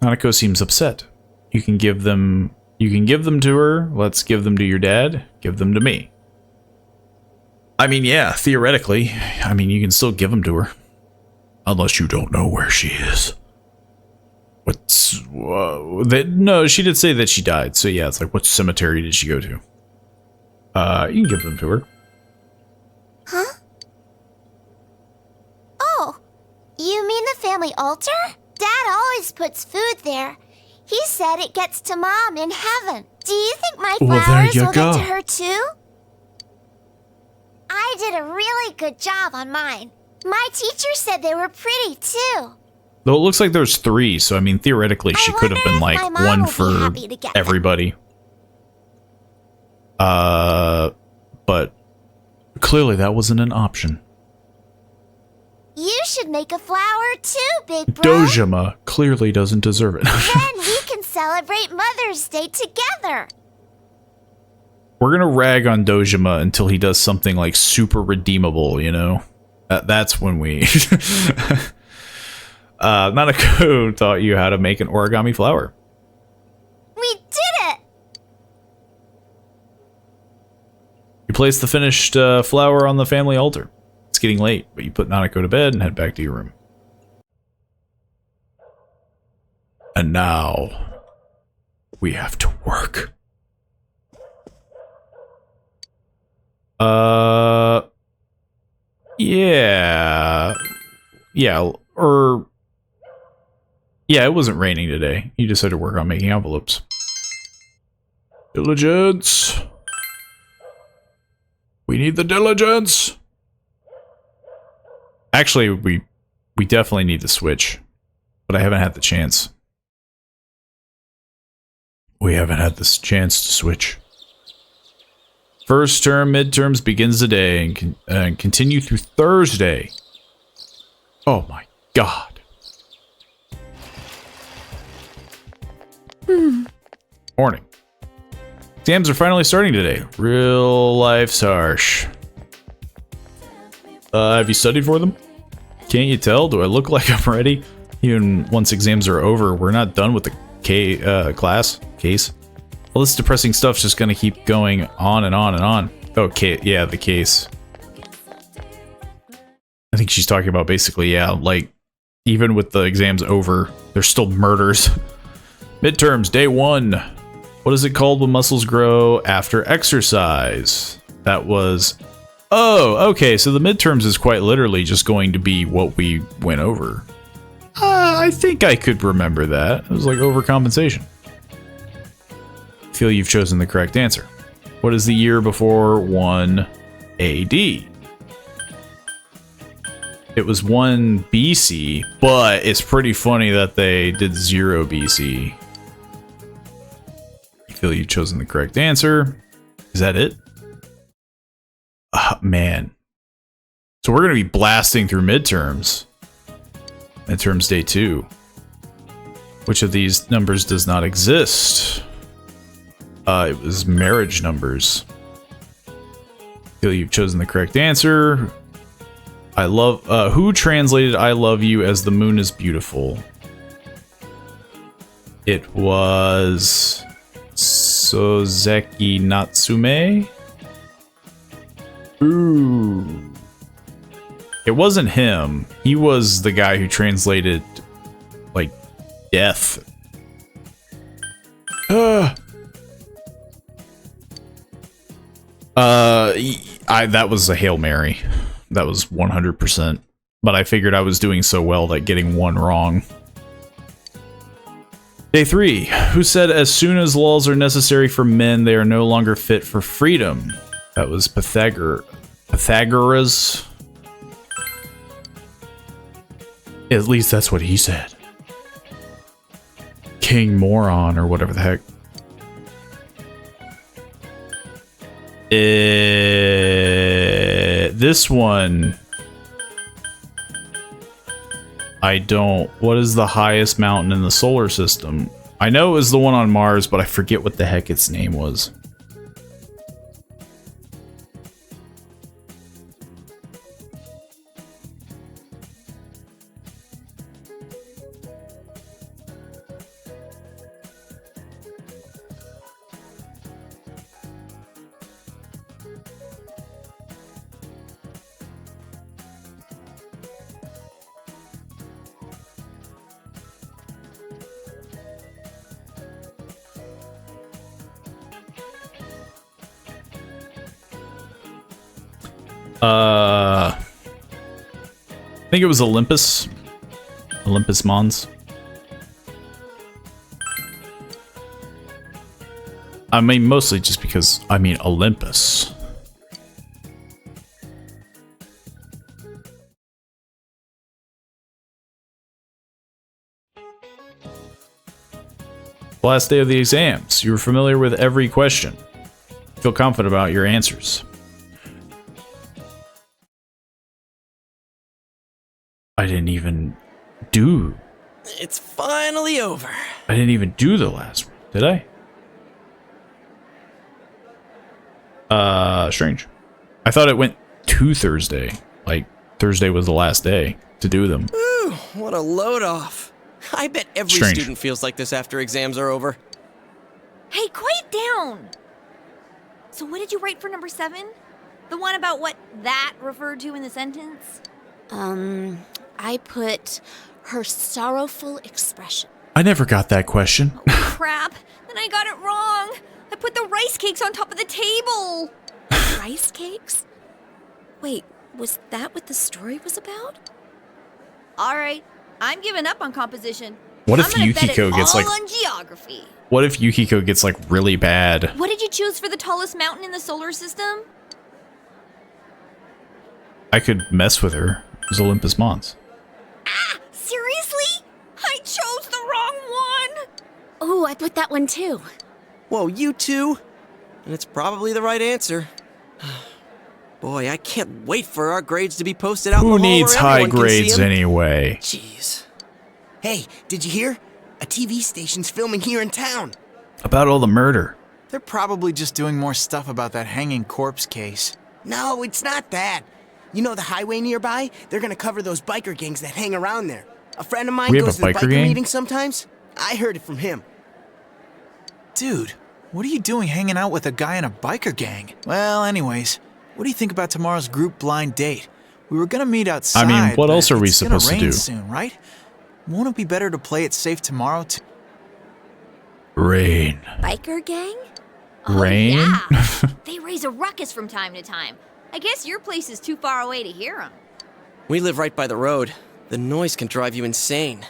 Nanako seems upset. You can give them to her. Let's give them to your dad. Give them to me. I mean, yeah, theoretically. I mean, you can still give them to her. Unless you don't know where she is. No, she did say that she died. So yeah, it's like, what cemetery did she go to? You can give them to her. Huh? Oh, you mean the family altar? Dad always puts food there. He said it gets to Mom in heaven. Do you think my flowers will get to her too? I did a really good job on mine. My teacher said they were pretty too. Though it looks like there's 3, so I mean theoretically she could have been like one for everybody. But clearly that wasn't an option. You should make a flower too, Big Bro. Dojima clearly doesn't deserve it. Then we can celebrate Mother's Day together. We're gonna rag on Dojima until he does something like super redeemable, you know? That's when we... Nanako taught you how to make an origami flower. We did it! You place the finished flower on the family altar. It's getting late, but you put Nanako to bed and head back to your room. And now, we have to work. Yeah. Yeah, or... Yeah, it wasn't raining today. You just had to work on making envelopes. Diligence. We need the diligence. Actually, we definitely need to switch. But I haven't had the chance. We haven't had this chance to switch. First term, midterms begins today and continue through Thursday. Oh my god. Morning. Exams are finally starting today. Real life's harsh. Have you studied for them? Can't you tell? Do I look like I'm ready? Even once exams are over, we're not done with the case. All this depressing stuff's just gonna keep going on and on and on. Okay, yeah, the case. I think she's talking about basically, yeah, like, even with the exams over, there's still murders. Midterms, day 1. What is it called when muscles grow after exercise? That was... Oh, okay, so the midterms is quite literally just going to be what we went over. I think I could remember that. It was like overcompensation. I feel you've chosen the correct answer. What is the year before 1 AD? It was 1 BC, but it's pretty funny that they did 0 BC. I feel you've chosen the correct answer. Is that it? Man. So we're going to be blasting through midterms. Midterms day 2. Which of these numbers does not exist? It was marriage numbers. I feel you've chosen the correct answer. I love... who translated I love you as the moon is beautiful? It was... Sozeki Natsume? Ooh. It wasn't him. He was the guy who translated, like, death. That was a Hail Mary. That was 100%. But I figured I was doing so well that getting one wrong. Day 3. Who said as soon as laws are necessary for men, they are no longer fit for freedom? That was Pythagoras. At least that's what he said. King Moron, or whatever the heck. This one... I don't... What is the highest mountain in the solar system? I know it was the one on Mars, but I forget what the heck its name was. I think it was Olympus. Olympus Mons. I mean, mostly just because, I mean, Olympus. Last day of the exams. You were familiar with every question. Feel confident about your answers. I didn't even do... It's finally over. I didn't even do the last one, did I? Strange. I thought it went to Thursday. Like, Thursday was the last day to do them. Ooh, what a load off. I bet every student feels like this after exams are over. Hey, quiet down! So what did you write for number 7? The one about what that referred to in the sentence? I put her sorrowful expression. I never got that question. Oh, crap. Then I got it wrong. I put the rice cakes on top of the table. Rice cakes? Wait, was that what the story was about? All right, I'm giving up on composition. What if I'm gonna bet Yukiko it gets all like... on geography. What if Yukiko gets like really bad? What did you choose for the tallest mountain in the solar system? I could mess with her. It was Olympus Mons. Ah, seriously? I chose the wrong one. Oh, I put that one too. Whoa, you too? And it's probably the right answer. Boy, I can't wait for our grades to be posted out in the Who hall needs where high everyone can see grades 'em. anyway? Jeez. Hey, did you hear? A TV station's filming here in town. About all the murder. They're probably just doing more stuff about that hanging corpse case. No, it's not that. You know the highway nearby? They're gonna cover those biker gangs that hang around there. A friend of mine We have goes a to the biker biker gang? meetings sometimes. I heard it from him. Dude, what are you doing hanging out with a guy in a biker gang? Well, anyways, what do you think about tomorrow's group blind date? We were gonna meet outside. I mean, what but else are we it's gonna supposed to rain do? soon, right? Won't it be better to play it safe tomorrow? Rain. Biker gang? Rain? Oh, yeah. They raise a ruckus from time to time. I guess your place is too far away to hear them. We live right by the road. The noise can drive you insane.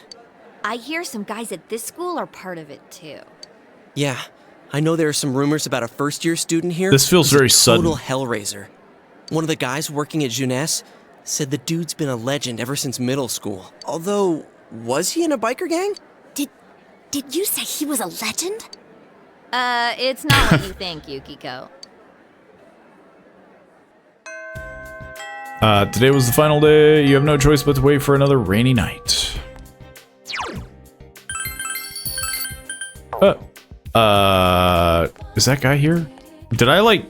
I hear some guys at this school are part of it too. Yeah, I know there are some rumors about a first-year student here. This feels who's very a sudden. total hellraiser. One of the guys working at Jeunesse said the dude's been a legend ever since middle school. Although, was he in a biker gang? Did you say he was a legend? It's not what you think, Yukiko. Today was the final day. You have no choice but to wait for another rainy night. Is that guy here? Did I, like,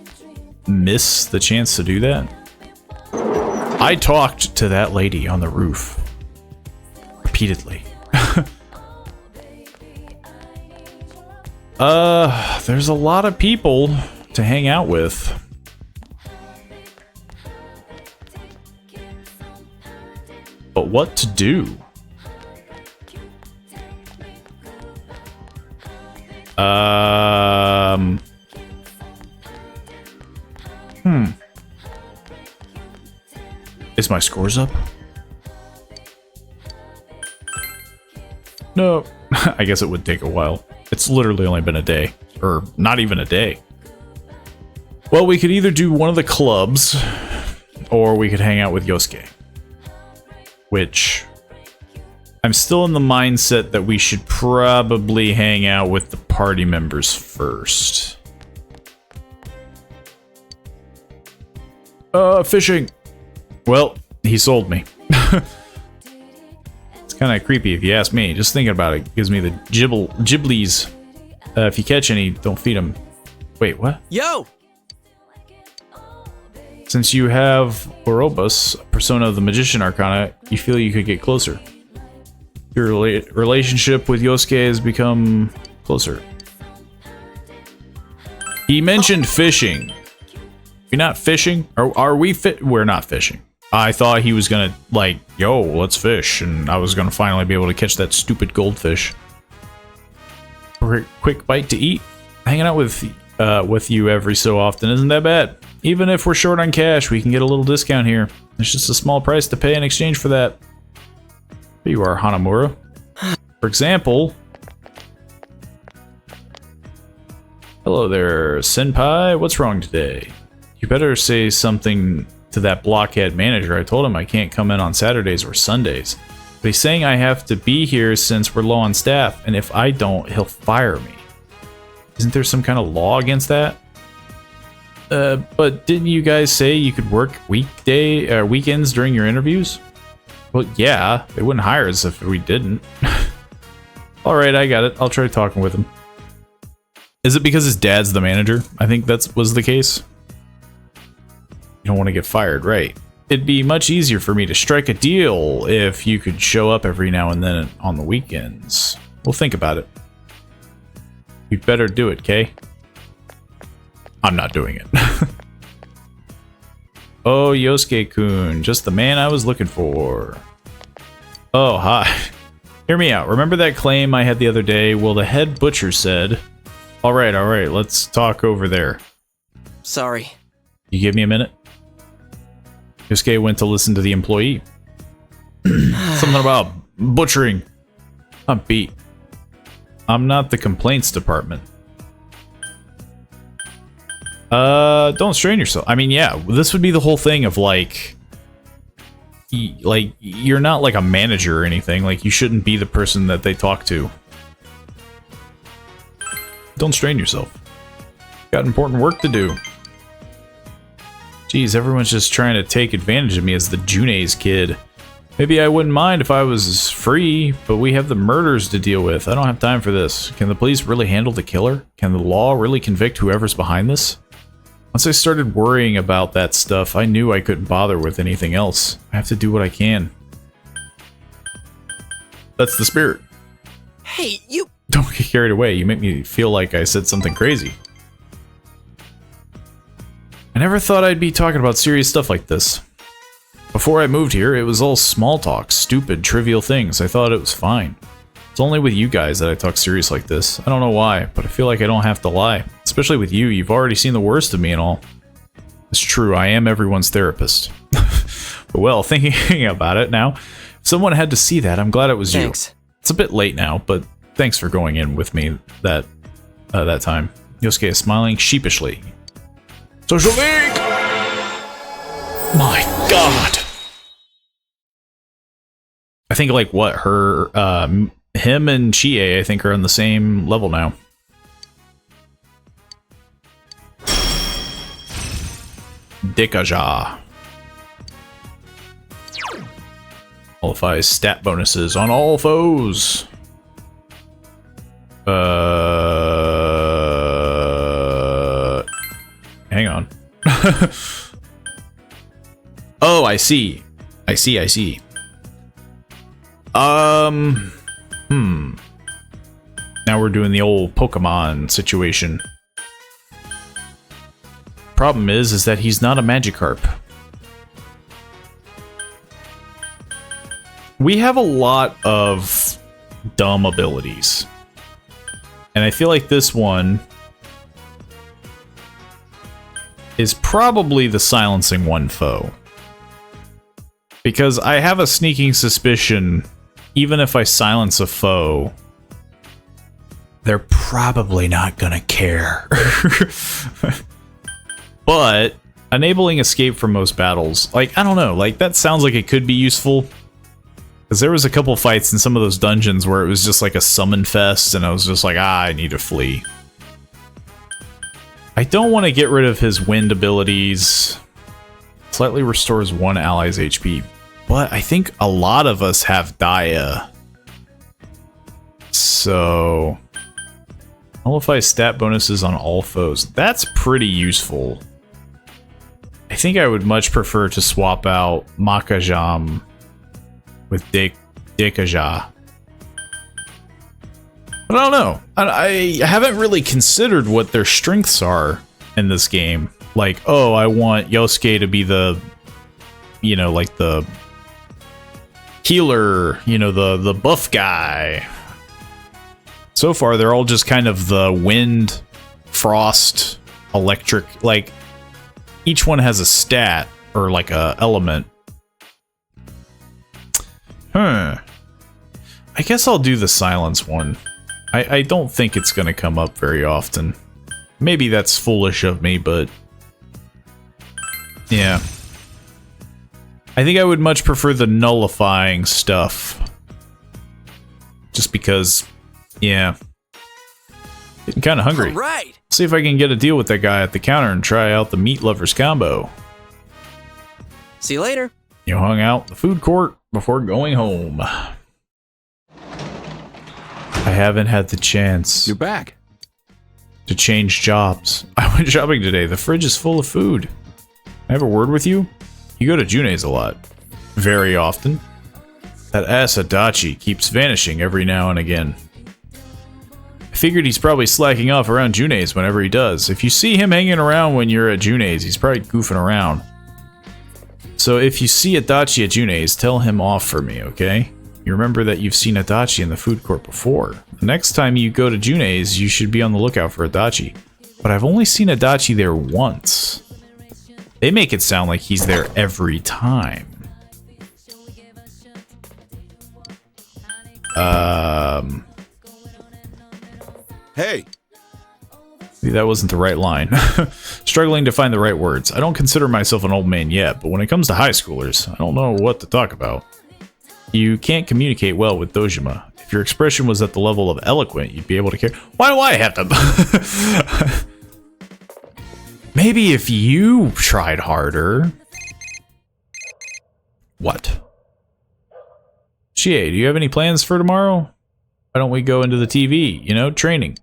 miss the chance to do that? I talked to that lady on the roof. Repeatedly. There's a lot of people to hang out with. But what to do? Is my scores up? No. I guess it would take a while. It's literally only been a day. Or not even a day. Well, we could either do one of the clubs, or we could hang out with Yosuke. Which, I'm still in the mindset that we should probably hang out with the party members first. Fishing. Well, he sold me. It's kind of creepy if you ask me. Just thinking about it gives me the giblies. If you catch any, don't feed them. Wait, what? Yo! Since you have Orobus, persona of the Magician Arcana, you feel you could get closer. Your relationship with Yosuke has become closer. He mentioned fishing. We're not fishing? Or are we fit? We're not fishing. I thought he was gonna, like, yo, let's fish, and I was gonna finally be able to catch that stupid goldfish. Quick bite to eat. Hanging out with you every so often isn't that bad. Even if we're short on cash, we can get a little discount here. It's just a small price to pay in exchange for that. There you are, Hanamura. For example... Hello there, Senpai. What's wrong today? You better say something to that blockhead manager. I told him I can't come in on Saturdays or Sundays. But he's saying I have to be here since we're low on staff, and if I don't, he'll fire me. Isn't there some kind of law against that? But didn't you guys say you could work weekends during your interviews? Well, yeah, they wouldn't hire us if we didn't. Alright, I got it. I'll try talking with him. Is it because his dad's the manager? I think that was the case. You don't want to get fired, right? It'd be much easier for me to strike a deal if you could show up every now and then on the weekends. We'll think about it. You'd better do it, Kay? I'm not doing it. Oh, Yosuke-kun, just the man I was looking for. Oh, hi. Hear me out. Remember that claim I had the other day? Well, the head butcher said... Alright, let's talk over there. Sorry. You give me a minute? Yosuke went to listen to the employee. Something about butchering. I'm beat. I'm not the complaints department. Don't strain yourself. I mean, yeah, this would be the whole thing of like, you're not like a manager or anything. Like, you shouldn't be the person that they talk to. Don't strain yourself. Got important work to do. Geez, everyone's just trying to take advantage of me as the June's kid. Maybe I wouldn't mind if I was free, but we have the murders to deal with. I don't have time for this. Can the police really handle the killer? Can the law really convict whoever's behind this? Once I started worrying about that stuff, I knew I couldn't bother with anything else. I have to do what I can. That's the spirit. Hey, you... Don't get carried away. You make me feel like I said something crazy. I never thought I'd be talking about serious stuff like this. Before I moved here, it was all small talk, stupid, trivial things. I thought it was fine. It's only with you guys that I talk serious like this. I don't know why, but I feel like I don't have to lie. Especially with you, you've already seen the worst of me and all. It's true, I am everyone's therapist. But well, thinking about it now, if someone had to see that, I'm glad it was you. Thanks. It's a bit late now, but thanks for going in with me that time. Yosuke is smiling sheepishly. Social League! My god! I think, like, what, him and Chie, I think, are on the same level now. Dikaja. Qualifies stat bonuses on all foes. Hang on. Oh, I see. I see. Now we're doing the old Pokemon situation. Problem is that he's not a Magikarp. We have a lot of dumb abilities. And I feel like this one is probably the silencing one foe. Because I have a sneaking suspicion, even if I silence a foe, they're probably not gonna care. But enabling escape from most battles, like, I don't know, like, that sounds like it could be useful. Because there was a couple fights in some of those dungeons where it was just like a summon fest, and I was just like, I need to flee. I don't want to get rid of his wind abilities. Slightly restores one ally's HP. But I think a lot of us have Dia. So... nullify stat bonuses on all foes. That's pretty useful. I think I would much prefer to swap out Makajam with Dikaja. But I don't know. I haven't really considered what their strengths are in this game. Like, oh, I want Yosuke to be the, you know, like the healer, you know, the buff guy. So far, they're all just kind of the wind, frost, electric, like, each one has a stat, or like a element. I guess I'll do the silence one. I don't think it's gonna come up very often. Maybe that's foolish of me, but... yeah. I think I would much prefer the nullifying stuff. Just because... yeah. Getting kind of hungry. Right. See if I can get a deal with that guy at the counter and try out the meat lovers combo. See you later. You hung out in the food court before going home. I haven't had the chance. You're back. To change jobs. I went shopping today. The fridge is full of food. I have a word with you? You go to June's a lot. Very often. That ass Adachi keeps vanishing every now and again. I figured he's probably slacking off around June's whenever he does. If you see him hanging around when you're at June's, he's probably goofing around. So if you see Adachi at June's, tell him off for me, okay? You remember that you've seen Adachi in the food court before. The next time you go to June's, you should be on the lookout for Adachi. But I've only seen Adachi there once. They make it sound like he's there every time. Hey. Maybe that wasn't the right line. Struggling to find the right words. I don't consider myself an old man yet, but when it comes to high schoolers, I don't know what to talk about. You can't communicate well with Dojima. If your expression was at the level of eloquent, you'd be able to care. Why do I have to? Maybe if you tried harder. What? Chie, do you have any plans for tomorrow? Why don't we go into the TV? You know, training.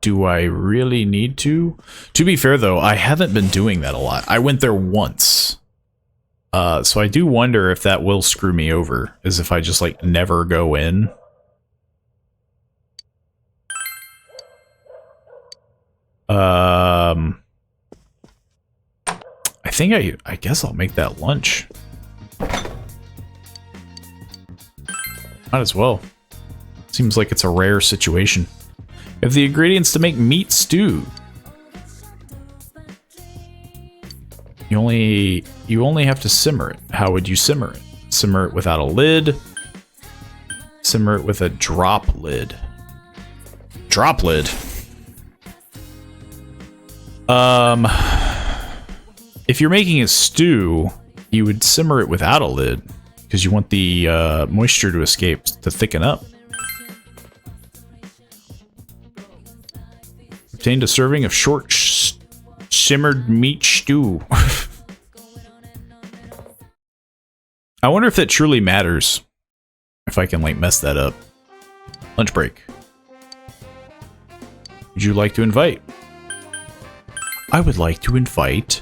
Do I really need to? To be fair, though, I haven't been doing that a lot. I went there once. So I do wonder if that will screw me over, as if I just, like, never go in. I think I guess I'll make that lunch. Might as well. Seems like it's a rare situation. You have the ingredients to make meat stew. You only have to simmer it. How would you simmer it? Simmer it without a lid. Simmer it with a drop lid. Drop lid. If you're making a stew, you would simmer it without a lid because you want the moisture to escape to thicken up. Obtained a serving of short simmered meat stew. I wonder if that truly matters. If I can, like, mess that up. Lunch break. Would you like to invite? I would like to invite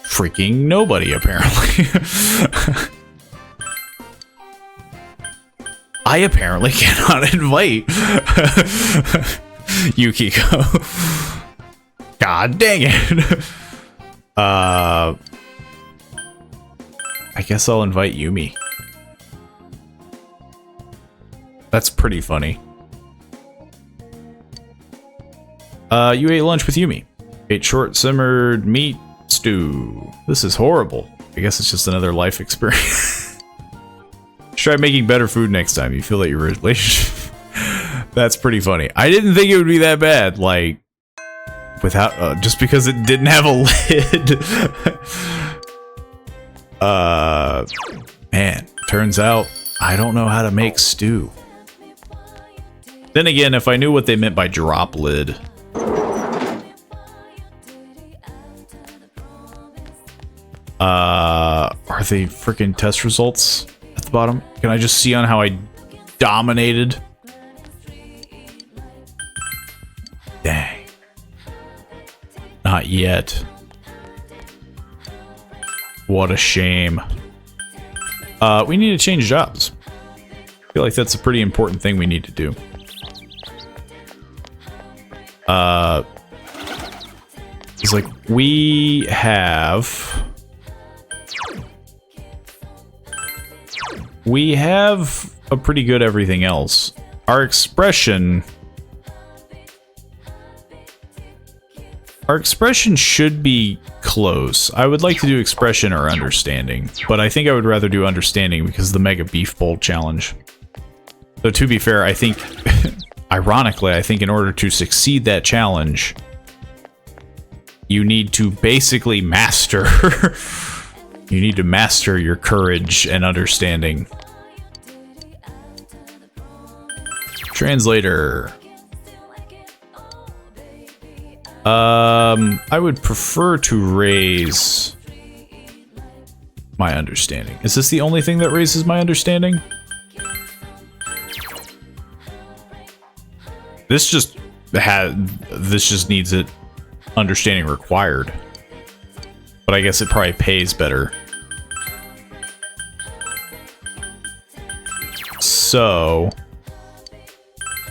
freaking nobody, apparently. I apparently cannot invite Yukiko. God dang it. I guess I'll invite Yumi. That's pretty funny. You ate lunch with Yumi. Ate short simmered meat stew. This is horrible. I guess it's just another life experience. Try making better food next time. You feel that your relationship. That's pretty funny. I didn't think it would be that bad. Like, without just because it didn't have a lid. Man, turns out I don't know how to make stew. Then again, if I knew what they meant by drop lid. Are they freaking test results at the bottom? Can I just see on how I dominated? Dang. Not yet. What a shame. We need to change jobs. I feel like that's a pretty important thing we need to do. It's like we have a pretty good everything else. Our expression should be close. I would like to do expression or understanding, but I think I would rather do understanding because of the Mega Beef Bowl challenge. So to be fair, I think, ironically, I think in order to succeed that challenge, you need to basically master, you need to master your courage and understanding. I would prefer to raise my understanding. Is this the only thing that raises my understanding? This just needs it understanding required. But I guess it probably pays better. So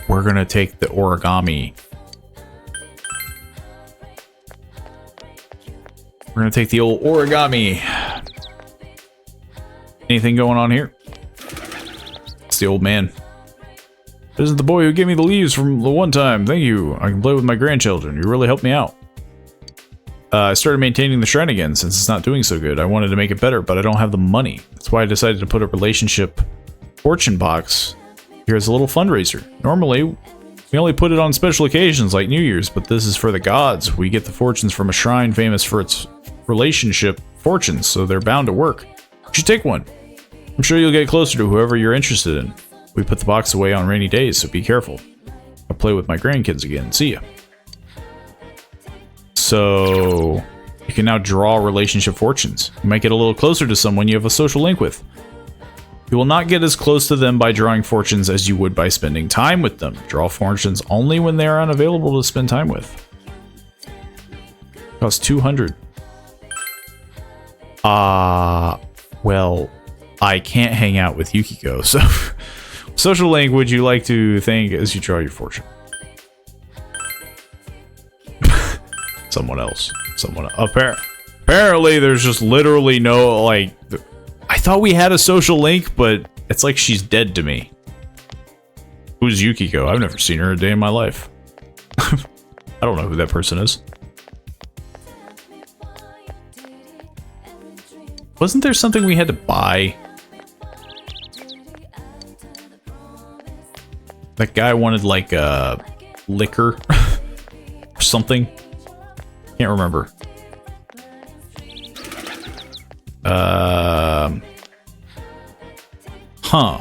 we're gonna take the origami. We're gonna take the old origami. Anything going on here? It's the old man. This is the boy who gave me the leaves from the one time. Thank you. I can play with my grandchildren. You really helped me out. I started maintaining the shrine again since it's not doing so good. I wanted to make it better, but I don't have the money. That's why I decided to put a relationship fortune box here as a little fundraiser. Normally, we only put it on special occasions like New Year's, but this is for the gods. We get the fortunes from a shrine famous for its relationship fortunes, so they're bound to work. You should take one. I'm sure you'll get closer to whoever you're interested in. We put the box away on rainy days, so be careful. I'll play with my grandkids again. See ya. So, you can now draw relationship fortunes. You might get a little closer to someone you have a social link with. You will not get as close to them by drawing fortunes as you would by spending time with them. Draw fortunes only when they are unavailable to spend time with. Costs 200. Well, I can't hang out with Yukiko, so... Social link would you like to thank as you draw your fortune? Someone else. Apparently, there's just literally no, like... I thought we had a social link, but it's like she's dead to me. Who's Yukiko? I've never seen her a day in my life. I don't know who that person is. Wasn't there something we had to buy? That guy wanted like a liquor or something. Can't remember. Huh.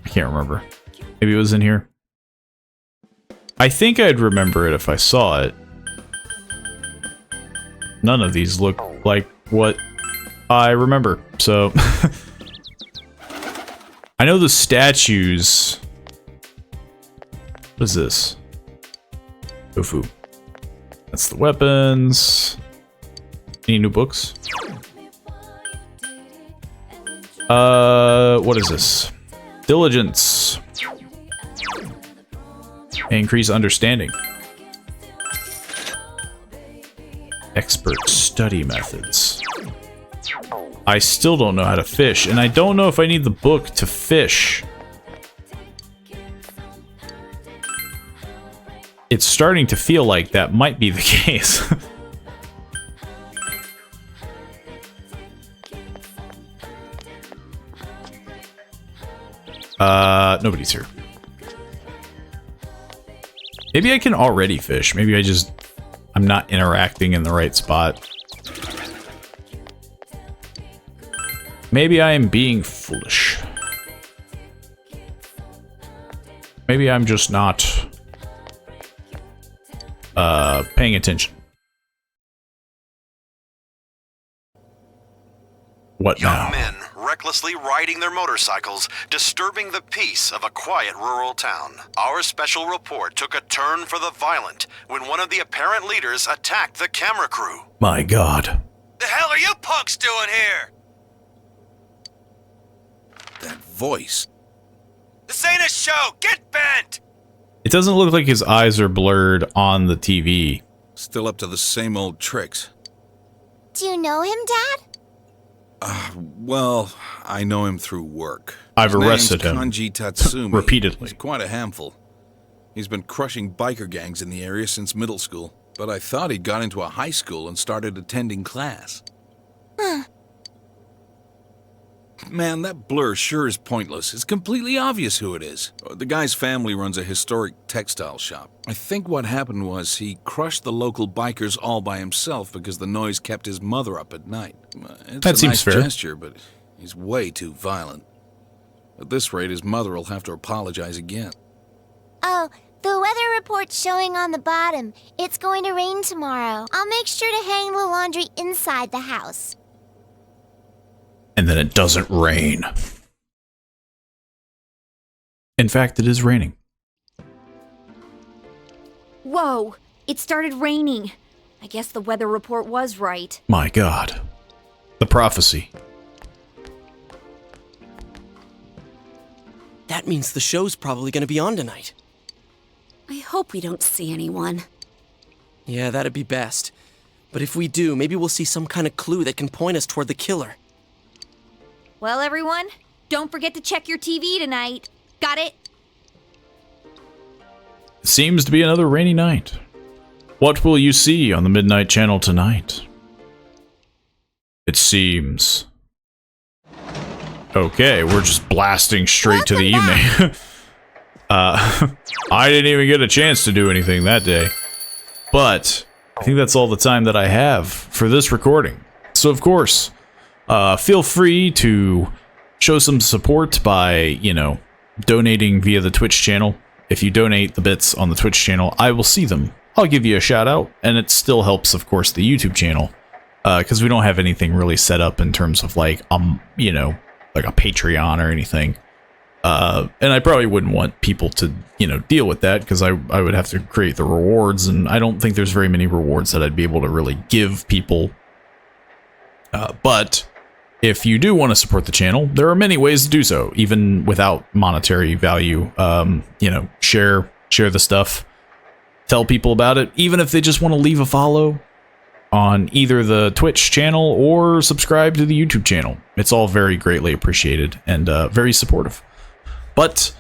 I can't remember. Maybe it was in here. I think I'd remember it if I saw it. None of these look like what I remember, so... I know the statues... What is this? Tofu. That's the weapons. Any new books? What is this? Diligence. Increase understanding. Expert study methods. I still don't know how to fish, and I don't know if I need the book to fish. It's starting to feel like that might be the case. Nobody's here. Maybe I can already fish. Maybe I'm not interacting in the right spot. Maybe I am being foolish. Maybe I'm just not paying attention. What now? Young men recklessly riding their motorcycles, disturbing the peace of a quiet rural town. Our special report took a turn for the violent when one of the apparent leaders attacked the camera crew. My God. The hell are you punks doing here? That voice. This ain't a show! Get bent! It doesn't look like his eyes are blurred on the TV. Still up to the same old tricks. Do you know him, Dad? Well, I know him through work. I've arrested him. Kanji Tatsumi. Repeatedly. He's quite a handful. He's been crushing biker gangs in the area since middle school, but I thought he'd got into a high school and started attending class. Huh. Man, that blur sure is pointless. It's completely obvious who it is. The guy's family runs a historic textile shop. I think what happened was he crushed the local bikers all by himself because the noise kept his mother up at night. It's that seems nice fair. gesture, but he's way too violent. At this rate, his mother will have to apologize again. Oh, the weather report's showing on the bottom. It's going to rain tomorrow. I'll make sure to hang the laundry inside the house. And then it doesn't rain. In fact, it is raining. Whoa, it started raining. I guess the weather report was right. My God. The prophecy. That means the show's probably going to be on tonight. I hope we don't see anyone. Yeah, that'd be best. But if we do, maybe we'll see some kind of clue that can point us toward the killer. Well, everyone, don't forget to check your TV tonight. Got it? Seems to be another rainy night. What will you see on the Midnight Channel tonight? It seems... Okay, we're just blasting straight to the evening. I didn't even get a chance to do anything that day. But I think that's all the time that I have for this recording. So of course, feel free to show some support by, you know, donating via the Twitch channel. If you donate the bits on the Twitch channel, I will see them. I'll give you a shout out, and it still helps, of course, the YouTube channel, because we don't have anything really set up in terms of like, you know, like a Patreon or anything. And I probably wouldn't want people to, you know, deal with that, because I would have to create the rewards, and I don't think there's very many rewards that I'd be able to really give people. But if you do want to support the channel, there are many ways to do so, even without monetary value. You know, share the stuff, tell people about it, even if they just want to leave a follow on either the Twitch channel or subscribe to the YouTube channel. It's all very greatly appreciated and very supportive. But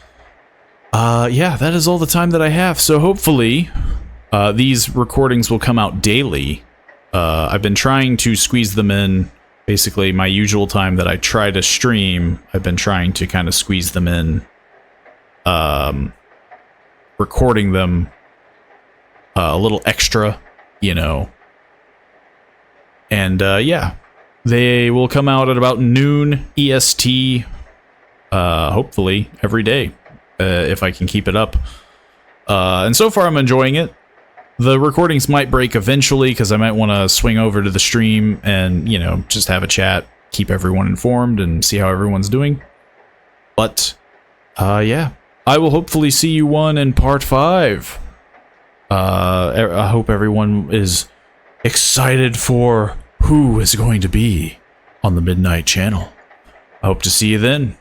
yeah, that is all the time that I have. So hopefully these recordings will come out daily. I've been trying to squeeze them in. Basically, my usual time that I try to stream, I've been trying to kind of squeeze them in, recording them a little extra, you know. And yeah, they will come out at about noon EST, hopefully every day, if I can keep it up. And so far I'm enjoying it. The recordings might break eventually, because I might want to swing over to the stream and, you know, just have a chat, keep everyone informed, and see how everyone's doing. But, yeah, I will hopefully see you one in part 5. I hope everyone is excited for who is going to be on the Midnight Channel. I hope to see you then.